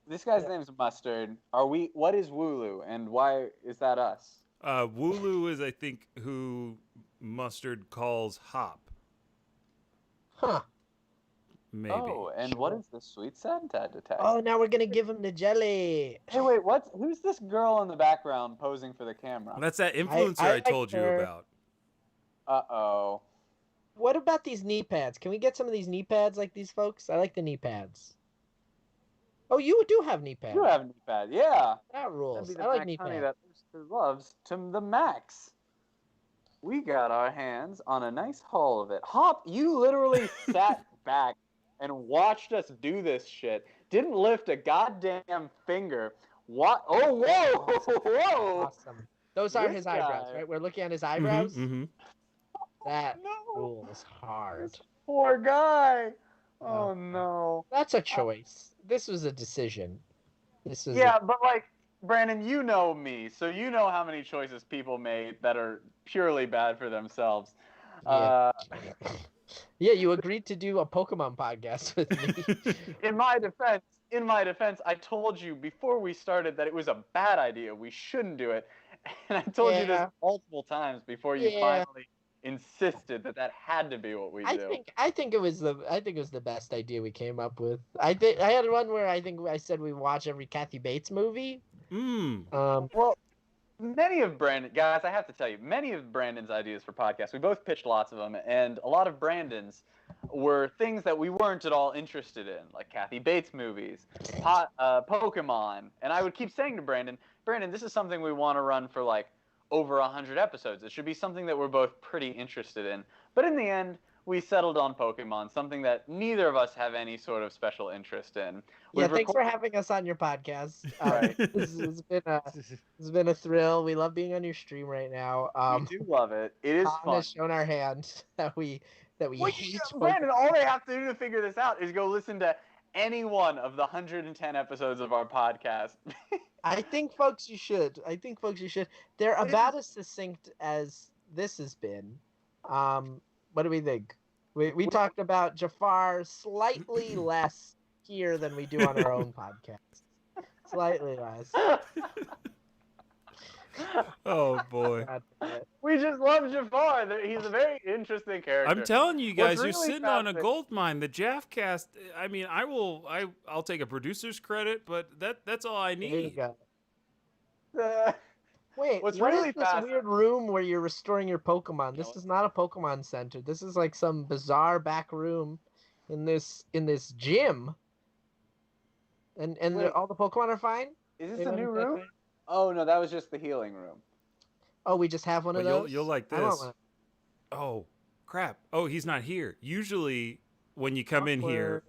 [SPEAKER 5] this guy's name's Mustard. What is Wooloo, and why is that us?
[SPEAKER 1] Wooloo is, I think, who Mustard calls Hop.
[SPEAKER 3] Huh.
[SPEAKER 1] Maybe.
[SPEAKER 5] Oh, and what is the sweet scent I detect?
[SPEAKER 3] Oh, now we're gonna give him the jelly.
[SPEAKER 5] Hey, wait, who's this girl in the background posing for the camera?
[SPEAKER 1] That's that influencer I
[SPEAKER 3] like
[SPEAKER 1] told you
[SPEAKER 3] her.
[SPEAKER 1] about.
[SPEAKER 5] Uh-oh.
[SPEAKER 3] What about these knee pads? Can we get some of these knee pads like these folks? I like the knee pads. Oh, you do have knee pads.
[SPEAKER 5] You have a knee pad, yeah.
[SPEAKER 3] That
[SPEAKER 5] That'd
[SPEAKER 3] rules.
[SPEAKER 5] be the
[SPEAKER 3] I like
[SPEAKER 5] Max
[SPEAKER 3] knee
[SPEAKER 5] honey
[SPEAKER 3] pads.
[SPEAKER 5] that Rooster loves to the max. We got our hands on a nice haul of it. Hop, you literally sat back and watched us do this shit. Didn't lift a goddamn finger. What? Oh, whoa! Whoa!
[SPEAKER 3] Awesome. Those are
[SPEAKER 5] This
[SPEAKER 3] his eyebrows,
[SPEAKER 5] guy.
[SPEAKER 3] right? We're looking at his eyebrows.
[SPEAKER 1] Mm-hmm.
[SPEAKER 3] That
[SPEAKER 5] No!
[SPEAKER 3] rules hard.
[SPEAKER 5] This poor guy!
[SPEAKER 3] Oh.
[SPEAKER 5] Oh, no.
[SPEAKER 3] That's a choice. This was a decision. This is
[SPEAKER 5] Yeah, but like, Brandon, you know me, so you know how many choices people made that are purely bad for themselves.
[SPEAKER 3] Yeah. Yeah, you agreed to do a Pokemon podcast with me.
[SPEAKER 5] In my defense, I told you before we started that it was a bad idea. We shouldn't do it, and I told you this
[SPEAKER 3] Yeah.
[SPEAKER 5] multiple times before you
[SPEAKER 3] Yeah.
[SPEAKER 5] finally insisted that had to be what we do.
[SPEAKER 3] I think it was the best idea we came up with. I had one where I think I said we watch every Kathy Bates movie.
[SPEAKER 5] Well, many of guys, I have to tell you, many of Brandon's ideas for podcasts, we both pitched lots of them, and a lot of Brandon's were things that we weren't at all interested in, like Kathy Bates movies, Pokemon, and I would keep saying to Brandon, this is something we want to run for like over 100 episodes. It should be something that we're both pretty interested in. But in the end, we settled on Pokemon, something that neither of us have any sort of special interest in.
[SPEAKER 3] Yeah, thanks for having us on your podcast.
[SPEAKER 5] Right.
[SPEAKER 3] It's been a thrill. We love being on your stream right now.
[SPEAKER 5] We do love it. It is
[SPEAKER 3] Tom
[SPEAKER 5] fun.
[SPEAKER 3] has shown our hand that we hate
[SPEAKER 5] Brandon, all they have to do to figure this out is go listen to any one of the 110 episodes of our podcast.
[SPEAKER 3] I think, folks, you should. They're about as succinct as this has been. What do we think? We talked about Jafar slightly less here than we do on our own podcast. Slightly less.
[SPEAKER 1] Oh boy.
[SPEAKER 5] We just love Jafar. He's a very interesting character.
[SPEAKER 1] I'm telling you guys,
[SPEAKER 5] What's
[SPEAKER 1] you're
[SPEAKER 5] really
[SPEAKER 1] sitting on a
[SPEAKER 5] fascinating-
[SPEAKER 1] gold mine. The Jaffcast. I mean, I'll take a producer's credit, but that's all I
[SPEAKER 3] There you
[SPEAKER 1] need.
[SPEAKER 3] go.
[SPEAKER 5] Uh,
[SPEAKER 3] Wait,
[SPEAKER 5] What's
[SPEAKER 3] what
[SPEAKER 5] really
[SPEAKER 3] is this
[SPEAKER 5] fascinating-
[SPEAKER 3] weird room where you're restoring your Pokemon? This
[SPEAKER 5] No.
[SPEAKER 3] is not a Pokemon Center. This is like some bizarre back room in this gym. And
[SPEAKER 5] Wait.
[SPEAKER 3] all the Pokemon are fine?
[SPEAKER 5] is this
[SPEAKER 3] They
[SPEAKER 5] a
[SPEAKER 3] don't
[SPEAKER 5] new
[SPEAKER 3] need that
[SPEAKER 5] room?
[SPEAKER 3] thing?
[SPEAKER 5] Oh no, that was just the healing room.
[SPEAKER 3] Oh, we just have one of
[SPEAKER 1] Well,
[SPEAKER 3] those?
[SPEAKER 1] you'll like
[SPEAKER 3] I want
[SPEAKER 1] this.
[SPEAKER 3] one.
[SPEAKER 1] Oh, crap. Oh, he's not here. Usually, when you come in here,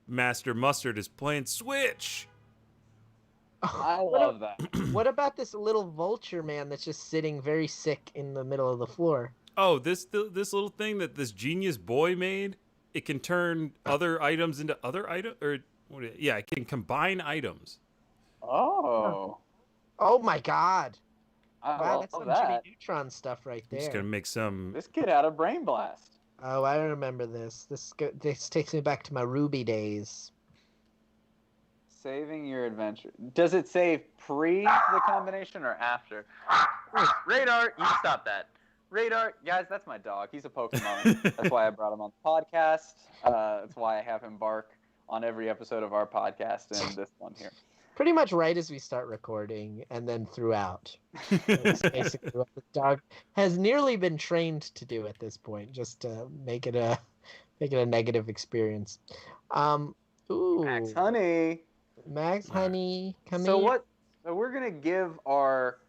[SPEAKER 1] Master Mustard is playing Switch.
[SPEAKER 5] I
[SPEAKER 3] What
[SPEAKER 5] love that.
[SPEAKER 3] What about this little vulture man that's just sitting very sick in the middle of the floor?
[SPEAKER 1] Oh, this little thing that this genius boy made. It can turn other items into other items, or yeah, it can combine items.
[SPEAKER 5] Oh,
[SPEAKER 3] Oh my god.
[SPEAKER 5] I
[SPEAKER 3] Wow, that's
[SPEAKER 5] love
[SPEAKER 3] some Jimmy
[SPEAKER 5] that.
[SPEAKER 3] Neutron stuff right
[SPEAKER 1] I'm just
[SPEAKER 3] there.
[SPEAKER 1] gonna make some.
[SPEAKER 5] This kid had a brain blast.
[SPEAKER 3] Oh, I remember this. This takes me back to my Ruby days.
[SPEAKER 5] Saving your adventure. Does it save pre the combination or after? Radar, you stop that. Radar, guys, that's my dog. He's a Pokemon. That's why I brought him on the podcast. That's why I have him bark on every episode of our podcast and this one here.
[SPEAKER 3] Pretty much right as we start recording, and then throughout. That's basically what the dog has nearly been trained to do at this point, just to make it a negative experience. Ooh,
[SPEAKER 5] Max Honey.
[SPEAKER 3] Max Honey, come
[SPEAKER 5] So
[SPEAKER 3] here.
[SPEAKER 5] what? So we're gonna give our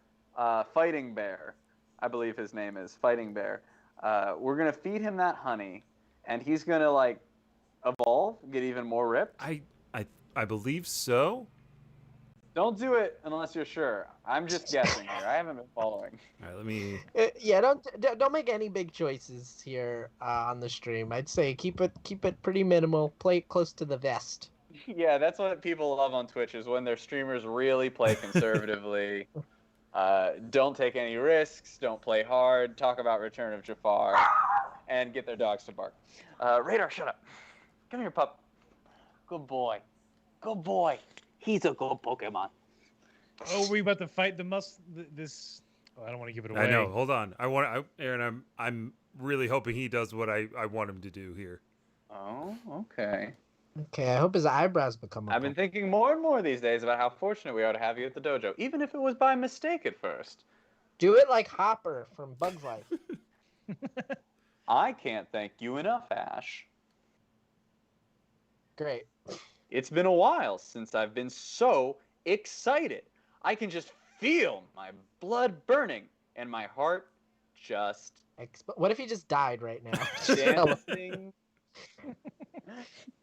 [SPEAKER 5] fighting bear, I believe his name is Fighting Bear. We're gonna feed him that honey, and he's gonna like evolve, get even more ripped.
[SPEAKER 1] I believe so.
[SPEAKER 5] Don't do it unless you're sure. I'm just guessing here. I haven't been following.
[SPEAKER 1] All right, let me.
[SPEAKER 3] Yeah, don't make any big choices here on the stream. I'd say keep it pretty minimal. Play it close to the vest.
[SPEAKER 5] Yeah, that's what people love on Twitch is when their streamers really play conservatively. Don't take any risks, don't play hard, talk about Return of Jafar, and get their dogs to bark. Radar, shut up. Come here, pup. Good boy. Good boy. He's a good Pokemon.
[SPEAKER 2] Oh, we about to fight this. Oh, I don't want to give it away.
[SPEAKER 1] I know. Hold on. Aaron, I'm really hoping he does what I want him to do here.
[SPEAKER 5] Oh, okay.
[SPEAKER 3] Okay, I hope his eyebrows become.
[SPEAKER 5] I've been thinking more and more these days about how fortunate we are to have you at the dojo, even if it was by mistake at first.
[SPEAKER 3] Do it like Hopper from Bug's Life.
[SPEAKER 5] I can't thank you enough, Ash.
[SPEAKER 3] Great.
[SPEAKER 5] It's been a while since I've been so excited. I can just feel my blood burning and my heart just
[SPEAKER 3] What if he just died right now?
[SPEAKER 5] dancing.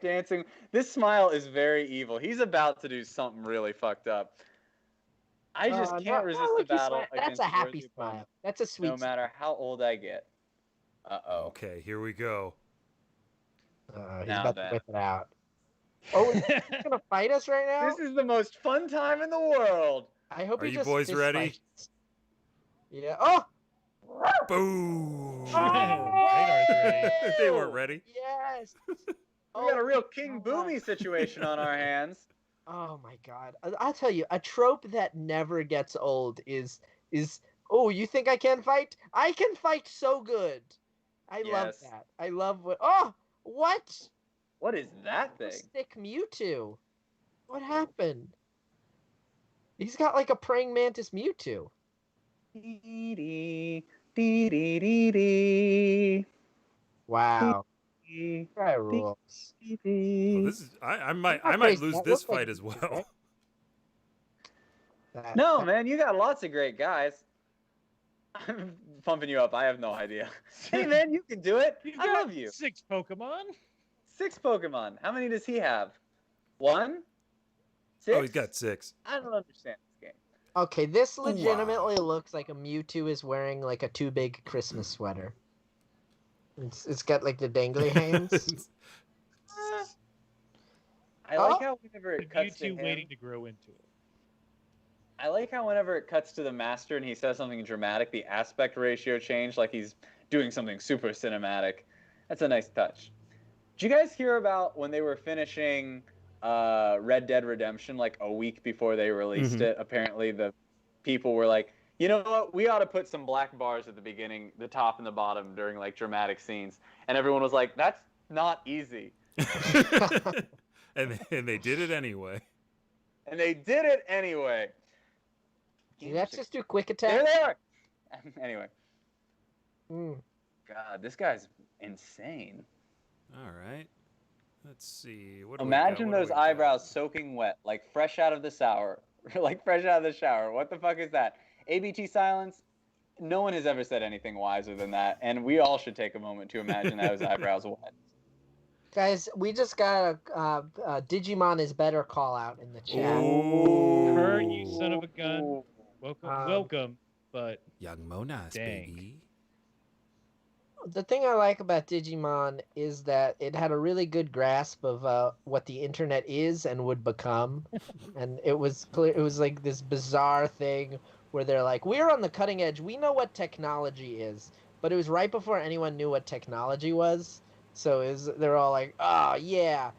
[SPEAKER 5] Dancing. This smile is very evil. He's about to do something really fucked up. I just can't resist the battle.
[SPEAKER 3] That's a happy smile. That's a sweet.
[SPEAKER 5] No matter how old I get. Uh-oh.
[SPEAKER 1] Okay, here we go.
[SPEAKER 3] He's
[SPEAKER 5] Now
[SPEAKER 3] about
[SPEAKER 5] then.
[SPEAKER 3] to whip it out. Oh, he's gonna fight us right now.
[SPEAKER 5] This is the most fun time in the world.
[SPEAKER 3] I hope
[SPEAKER 1] Are
[SPEAKER 3] he
[SPEAKER 1] you
[SPEAKER 3] just
[SPEAKER 1] boys
[SPEAKER 3] fist
[SPEAKER 1] ready?
[SPEAKER 3] fights. Yeah. Oh.
[SPEAKER 1] Boom!
[SPEAKER 2] Radar's ready.
[SPEAKER 1] They weren't ready.
[SPEAKER 3] Yes.
[SPEAKER 5] We got a real King Boomy situation on our hands.
[SPEAKER 3] Oh my god! I'll tell you, a trope that never gets old is oh, you think I can fight? I can fight so good. I love
[SPEAKER 5] Yes.
[SPEAKER 3] that. I love what. Oh, what?
[SPEAKER 5] What is that thing?
[SPEAKER 3] Stick Mewtwo. What happened? He's got like a praying mantis Mewtwo.
[SPEAKER 5] Dee-dee, dee-dee-dee-dee,
[SPEAKER 3] Wow.
[SPEAKER 5] dee-dee,
[SPEAKER 3] Guy rules.
[SPEAKER 1] Well,
[SPEAKER 5] dee-dee.
[SPEAKER 1] this is I might
[SPEAKER 3] Not
[SPEAKER 1] lose
[SPEAKER 3] crazy. That
[SPEAKER 1] this
[SPEAKER 3] looked like
[SPEAKER 1] fight as
[SPEAKER 3] Mewtwo,
[SPEAKER 1] well.
[SPEAKER 3] right?
[SPEAKER 5] No, man, you got lots of great guys. I'm pumping you up. I have no idea. Hey, man, you can do it.
[SPEAKER 2] You've
[SPEAKER 5] I
[SPEAKER 2] got
[SPEAKER 5] love you.
[SPEAKER 2] 6 Pokemon.
[SPEAKER 5] 6 Pokemon. How many does he have? 1? 6?
[SPEAKER 1] Oh, he's got 6.
[SPEAKER 5] I don't understand this game.
[SPEAKER 3] Okay, this legitimately looks like a Mewtwo is wearing like a too big Christmas sweater. It's got like the dangly hands.
[SPEAKER 5] I like
[SPEAKER 3] Oh.
[SPEAKER 5] how whenever
[SPEAKER 2] The
[SPEAKER 5] it cuts to
[SPEAKER 2] Mewtwo
[SPEAKER 5] him,
[SPEAKER 2] waiting to grow into it.
[SPEAKER 5] I like how whenever it cuts to the master and he says something dramatic, the aspect ratio changed, like he's doing something super cinematic. That's a nice touch. Did you guys hear about when they were finishing Red Dead Redemption like a week before they released
[SPEAKER 1] Mhm.
[SPEAKER 5] it? Apparently the people were like, you know what, we ought to put some black bars at the beginning, the top and the bottom during like dramatic scenes. And everyone was like, that's not easy.
[SPEAKER 1] and they did it anyway.
[SPEAKER 5] And they did it anyway.
[SPEAKER 3] Let's just do quick
[SPEAKER 5] There
[SPEAKER 3] attack.
[SPEAKER 5] they are. Anyway,
[SPEAKER 3] Mm.
[SPEAKER 5] God, this guy's insane.
[SPEAKER 1] All right. Let's see. What do we
[SPEAKER 5] Imagine
[SPEAKER 1] got? What do
[SPEAKER 5] those
[SPEAKER 1] we got?
[SPEAKER 5] eyebrows soaking wet, like fresh out of the shower. Like fresh out of the shower. What the fuck is that? ABT silence? No one has ever said anything wiser than that, and we all should take a moment to imagine those eyebrows wet.
[SPEAKER 3] Guys, we just got a Digimon is better call out in the chat.
[SPEAKER 1] Ooh.
[SPEAKER 2] Kurt, you son of a gun. Welcome,
[SPEAKER 3] Um,
[SPEAKER 2] welcome, but
[SPEAKER 1] Young Monas,
[SPEAKER 2] Dang.
[SPEAKER 1] baby.
[SPEAKER 3] The thing I like about Digimon is that it had a really good grasp of what the internet is and would become, and it was clear. It was like this bizarre thing where they're like, "We're on the cutting edge. We know what technology is," but it was right before anyone knew what technology was. So they're all like, "Oh yeah,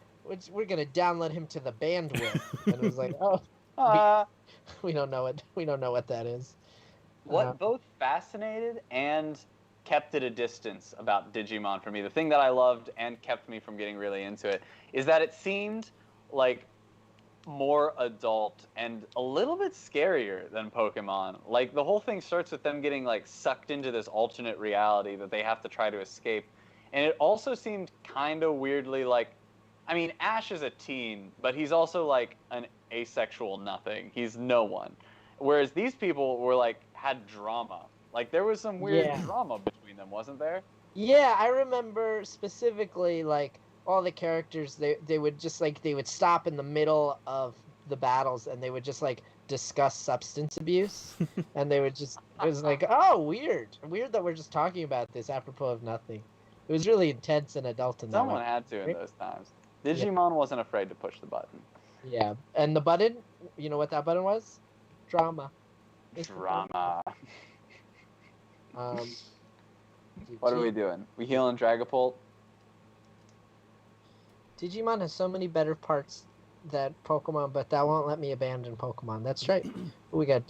[SPEAKER 3] we're gonna download him to the bandwidth," and it was like, "Oh, we don't know it. We don't know what that is."
[SPEAKER 5] What both fascinated and kept at a distance about Digimon for me, the thing that I loved and kept me from getting really into it, is that it seemed like more adult and a little bit scarier than Pokemon. Like the whole thing starts with them getting like sucked into this alternate reality that they have to try to escape. And it also seemed kind of weirdly like, I mean, Ash is a teen, but he's also like an asexual nothing. He's no one. Whereas these people were like, had drama. Like there was some weird
[SPEAKER 3] Yeah.
[SPEAKER 5] drama between them, wasn't there?
[SPEAKER 3] Yeah, I remember specifically like all the characters. They would just like they would stop in the middle of the battles and they would just like discuss substance abuse, and they would just it was like, oh, weird that we're just talking about this apropos of nothing. It was really intense and adult in that
[SPEAKER 5] Someone
[SPEAKER 3] way.
[SPEAKER 5] had to in those times. Digimon wasn't afraid to push the button.
[SPEAKER 3] Yeah, and the button, you know what that button was? Drama.
[SPEAKER 5] Drama.
[SPEAKER 3] Um,
[SPEAKER 5] What are we doing? We healing Dragapult?
[SPEAKER 3] Digimon has so many better parts than Pokemon, but that won't let me abandon Pokemon. That's right. We got.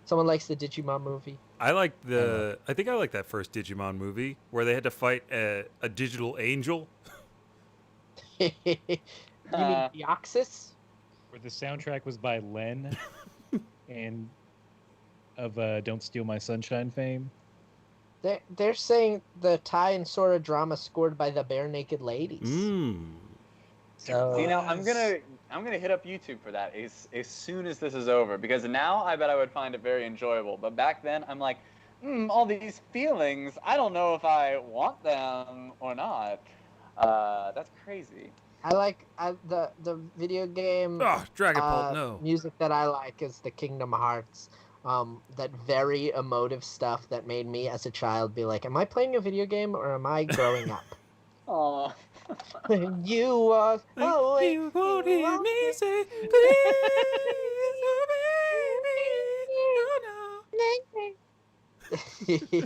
[SPEAKER 3] Someone likes the Digimon movie.
[SPEAKER 1] I think I like that first Digimon movie where they had to fight a digital angel.
[SPEAKER 3] You mean Deoxys?
[SPEAKER 2] Where the soundtrack was by Len and of Don't Steal My Sunshine fame.
[SPEAKER 3] They're saying the Tai and Sora drama scored by the Bare Naked Ladies. So
[SPEAKER 5] See, now I'm gonna hit up YouTube for that as soon as this is over, because now I bet I would find it very enjoyable. But back then I'm like, all these feelings, I don't know if I want them or not. That's crazy.
[SPEAKER 3] I like the video game.
[SPEAKER 1] Dragapult, no.
[SPEAKER 3] Music that I like is the Kingdom Hearts. That very emotive stuff that made me as a child be like, am I playing a video game or am I growing up?
[SPEAKER 5] Aww.
[SPEAKER 3] You are. Oh,
[SPEAKER 1] You won't hear me say, please,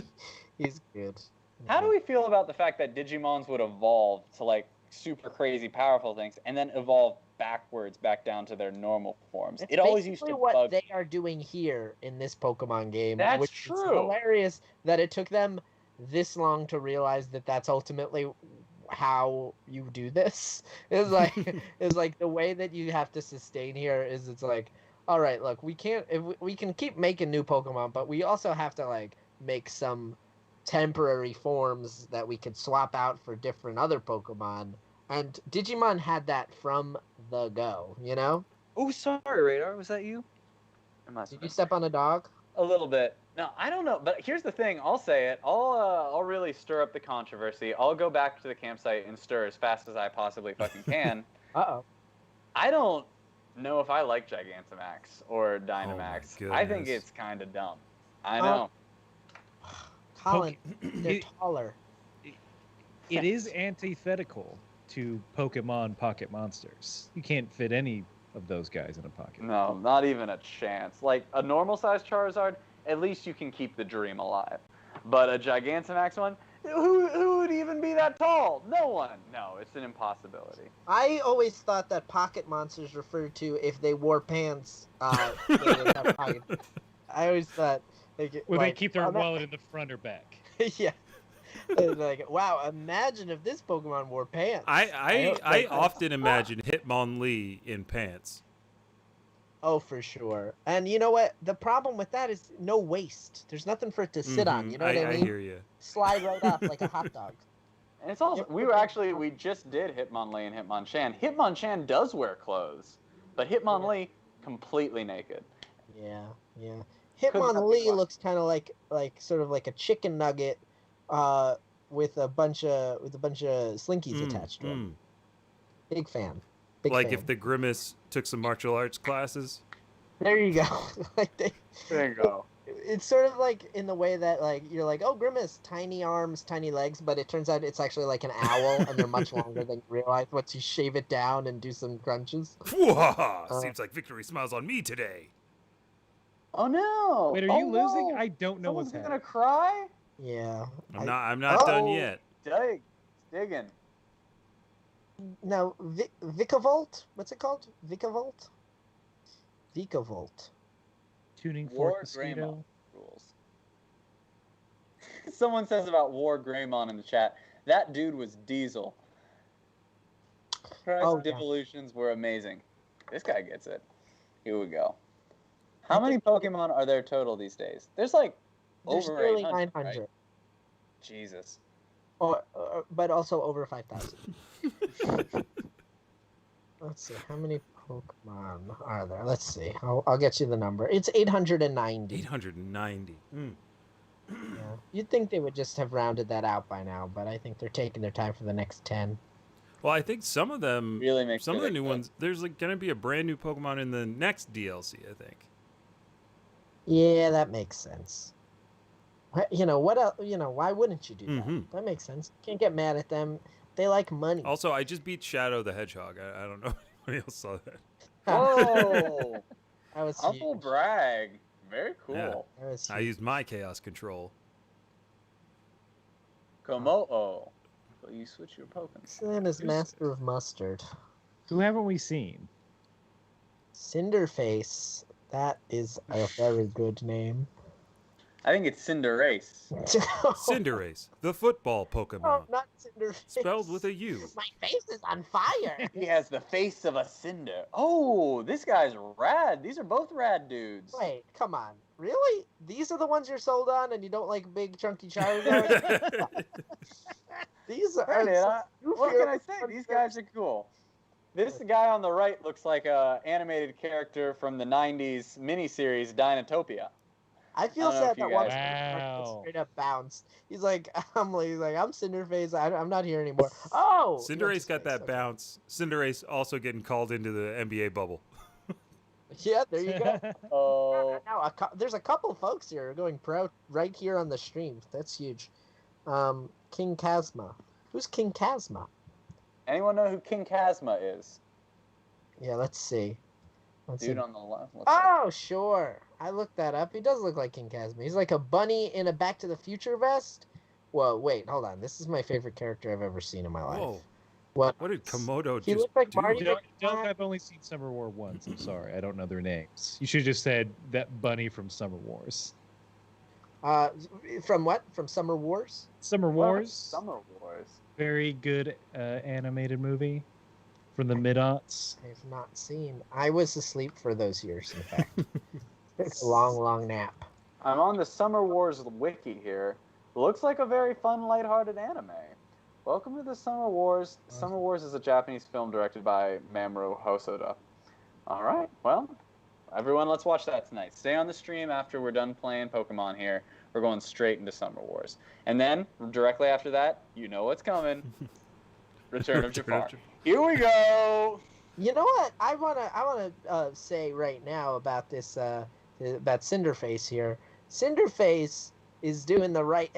[SPEAKER 3] He's good.
[SPEAKER 5] How do we feel about the fact that Digimons would evolve to like super crazy powerful things and then evolve backwards back down to their normal forms?
[SPEAKER 3] It's
[SPEAKER 5] It always used
[SPEAKER 3] basically
[SPEAKER 5] to
[SPEAKER 3] what
[SPEAKER 5] bug
[SPEAKER 3] they are doing here in this Pokemon game.
[SPEAKER 5] That's
[SPEAKER 3] which
[SPEAKER 5] true.
[SPEAKER 3] Is hilarious that it took them this long to realize that that's ultimately how you do this. It's like the way that you have to sustain here is it's like, all right, look, we can't if we can keep making new Pokemon, but we also have to like make some temporary forms that we could swap out for different other Pokemon. And Digimon had that from the go, you know?
[SPEAKER 5] Oh, sorry, Radar. Was that you?
[SPEAKER 3] Did you step on a dog?
[SPEAKER 5] A little bit. No, I don't know. But here's the thing. I'll say it. I'll really stir up the controversy. I'll go back to the campsite and stir as fast as I possibly fucking can.
[SPEAKER 3] Uh-oh.
[SPEAKER 5] I don't know if I like Gigantamax or Dynamax.
[SPEAKER 1] Oh
[SPEAKER 5] I think
[SPEAKER 1] goodness.
[SPEAKER 5] it's kind of dumb. I know.
[SPEAKER 3] Colin, they're taller.
[SPEAKER 2] It is antithetical to Pokemon Pocket Monsters. You can't fit any of those guys in a pocket.
[SPEAKER 5] No, not even a chance. Like a normal-sized Charizard, at least you can keep the dream alive. But a Gigantamax one, who would even be that tall? No one. No, it's an impossibility.
[SPEAKER 3] I always thought that pocket monsters referred to if they wore pants. They would have pocket. I always thought
[SPEAKER 2] They keep their wallet in the front or back.
[SPEAKER 3] Yeah. It's like, wow, imagine if this Pokemon wore pants.
[SPEAKER 1] I often imagine Hitmonlee in pants.
[SPEAKER 3] Oh, for sure. And you know what? The problem with that is no waist. There's nothing for it to sit on. You know what I mean?
[SPEAKER 1] I hear you.
[SPEAKER 3] Slide right up like a hot dog.
[SPEAKER 5] And it's also, we just did Hitmonlee and Hitmonchan. Hitmonchan does wear clothes, but Hitmonlee completely naked.
[SPEAKER 3] Yeah.
[SPEAKER 5] Couldn't have
[SPEAKER 3] Hitmonlee
[SPEAKER 5] been
[SPEAKER 3] looks kind of like sort of like a chicken nugget, with a bunch of slinkies attached to him. Big fan.
[SPEAKER 1] Like if the Grimace took some martial arts classes.
[SPEAKER 3] There you go.
[SPEAKER 5] There you go.
[SPEAKER 3] It's sort of like in the way that like you're like, oh, Grimace, tiny arms, tiny legs, but it turns out it's actually like an owl, and they're much longer than you realize once you shave it down and do some crunches.
[SPEAKER 1] Seems like victory smiles on me today.
[SPEAKER 5] Oh no!
[SPEAKER 2] Wait, are you losing? I don't know what's
[SPEAKER 5] Someone's
[SPEAKER 2] happening.
[SPEAKER 5] gonna cry.
[SPEAKER 3] Yeah.
[SPEAKER 1] I'm not done yet.
[SPEAKER 5] Digging.
[SPEAKER 3] Now, Vicavolt? What's it called? Vicavolt? Vicavolt.
[SPEAKER 2] Tuning
[SPEAKER 5] War
[SPEAKER 2] Fork Mosquito.
[SPEAKER 5] Greymon rules. Someone says about War Greymon in the chat. That dude was Diesel. Christ, devolutions were amazing. This guy gets it. Here we go. How many Pokemon are there total these days? There's like
[SPEAKER 3] There's
[SPEAKER 5] over
[SPEAKER 3] nearly
[SPEAKER 5] 800.
[SPEAKER 3] 900.
[SPEAKER 5] Right? Jesus.
[SPEAKER 3] But also over 5,000. Let's see. How many Pokemon are there? Let's see. I'll get you the number. It's 890.
[SPEAKER 1] 890.
[SPEAKER 3] Yeah. You'd think they would just have rounded that out by now, but I think they're taking their time for the next 10.
[SPEAKER 1] Well, I think some of them,
[SPEAKER 5] Really makes
[SPEAKER 1] some of the
[SPEAKER 5] it
[SPEAKER 1] new
[SPEAKER 5] good.
[SPEAKER 1] ones, there's like going to be a brand new Pokemon in the next DLC, I think.
[SPEAKER 3] Yeah, that makes sense. You know, what else? You know, why wouldn't you do that? That makes sense. Can't get mad at them. They like money.
[SPEAKER 1] Also, I just beat Shadow the Hedgehog. I don't know if anybody else saw that.
[SPEAKER 5] Whoa!
[SPEAKER 3] That was
[SPEAKER 5] Humble
[SPEAKER 3] huge.
[SPEAKER 5] brag. Very cool.
[SPEAKER 1] Yeah.
[SPEAKER 3] That was
[SPEAKER 1] I
[SPEAKER 3] huge.
[SPEAKER 1] used my Chaos Control.
[SPEAKER 5] Komo'o. Will you switch your Pokemon?
[SPEAKER 3] Sam is master of mustard.
[SPEAKER 2] Who haven't we seen?
[SPEAKER 3] Cinderface. That is a very good name.
[SPEAKER 5] I think it's Cinderace.
[SPEAKER 1] Cinderace, the football
[SPEAKER 3] Oh,
[SPEAKER 1] Pokemon.
[SPEAKER 3] not Cinderface.
[SPEAKER 1] Spelled with a U.
[SPEAKER 3] My face is on fire.
[SPEAKER 5] He has the face of a cinder. Oh, this guy's rad. These are both rad dudes.
[SPEAKER 3] Wait, come on. Really? These are the ones you're sold on, and you don't like big chunky Charizard? These are.
[SPEAKER 5] Brandon, what can I say?
[SPEAKER 3] goofier
[SPEAKER 5] These guys are cool. This guy on the right looks like a animated character from the '90s miniseries Dinotopia.
[SPEAKER 3] I feel
[SPEAKER 5] I don't know
[SPEAKER 3] sad
[SPEAKER 5] if you
[SPEAKER 3] that one
[SPEAKER 5] guys-
[SPEAKER 2] Wow.
[SPEAKER 3] straight up bounced. He's like, I'm Cinderface. I'm not here anymore. Oh,
[SPEAKER 1] Cinderace got that
[SPEAKER 3] okay.
[SPEAKER 1] bounce. Cinderace also getting called into the NBA bubble.
[SPEAKER 3] Yeah, there you go.
[SPEAKER 5] Oh,
[SPEAKER 3] Now, there's a couple folks here going pro right here on the stream. That's huge. King Kazma. Who's King Kazma?
[SPEAKER 5] anyone know who King Kazma is?
[SPEAKER 3] Yeah, let's see. Let's
[SPEAKER 5] Dude
[SPEAKER 3] see.
[SPEAKER 5] on the left.
[SPEAKER 3] Oh, sure. I looked that up. He does look like King Kazma. He's like a bunny in a Back to the Future vest. Whoa, wait, hold on. This is my favorite character I've ever seen in my life.
[SPEAKER 1] Whoa.
[SPEAKER 3] What?
[SPEAKER 1] What did Komodo
[SPEAKER 3] He
[SPEAKER 1] just
[SPEAKER 3] looked like
[SPEAKER 1] do?
[SPEAKER 3] Marty
[SPEAKER 2] Doug,
[SPEAKER 3] McFly.
[SPEAKER 2] I've only seen Summer War once. I'm sorry. I don't know their names. You should have just said that bunny from Summer Wars.
[SPEAKER 3] From what? From Summer Wars?
[SPEAKER 2] Summer Wars?
[SPEAKER 5] Summer Wars.
[SPEAKER 2] Very good animated movie from the mid-aughts.
[SPEAKER 3] I've not seen. I was asleep for those years, in fact. It's a long, long nap.
[SPEAKER 5] I'm on the Summer Wars wiki here. Looks like a very fun, lighthearted anime. Welcome to the Summer Wars. Summer Wars is a Japanese film directed by Mamoru Hosoda. All right, well, everyone, let's watch that tonight. Stay on the stream after we're done playing Pokemon here. We're going straight into Summer Wars. And then, directly after that, you know what's coming. Return of Jafar. Here we go!
[SPEAKER 3] You know what? I wanna say right now about this about Cinderface here. Cinderface is doing the right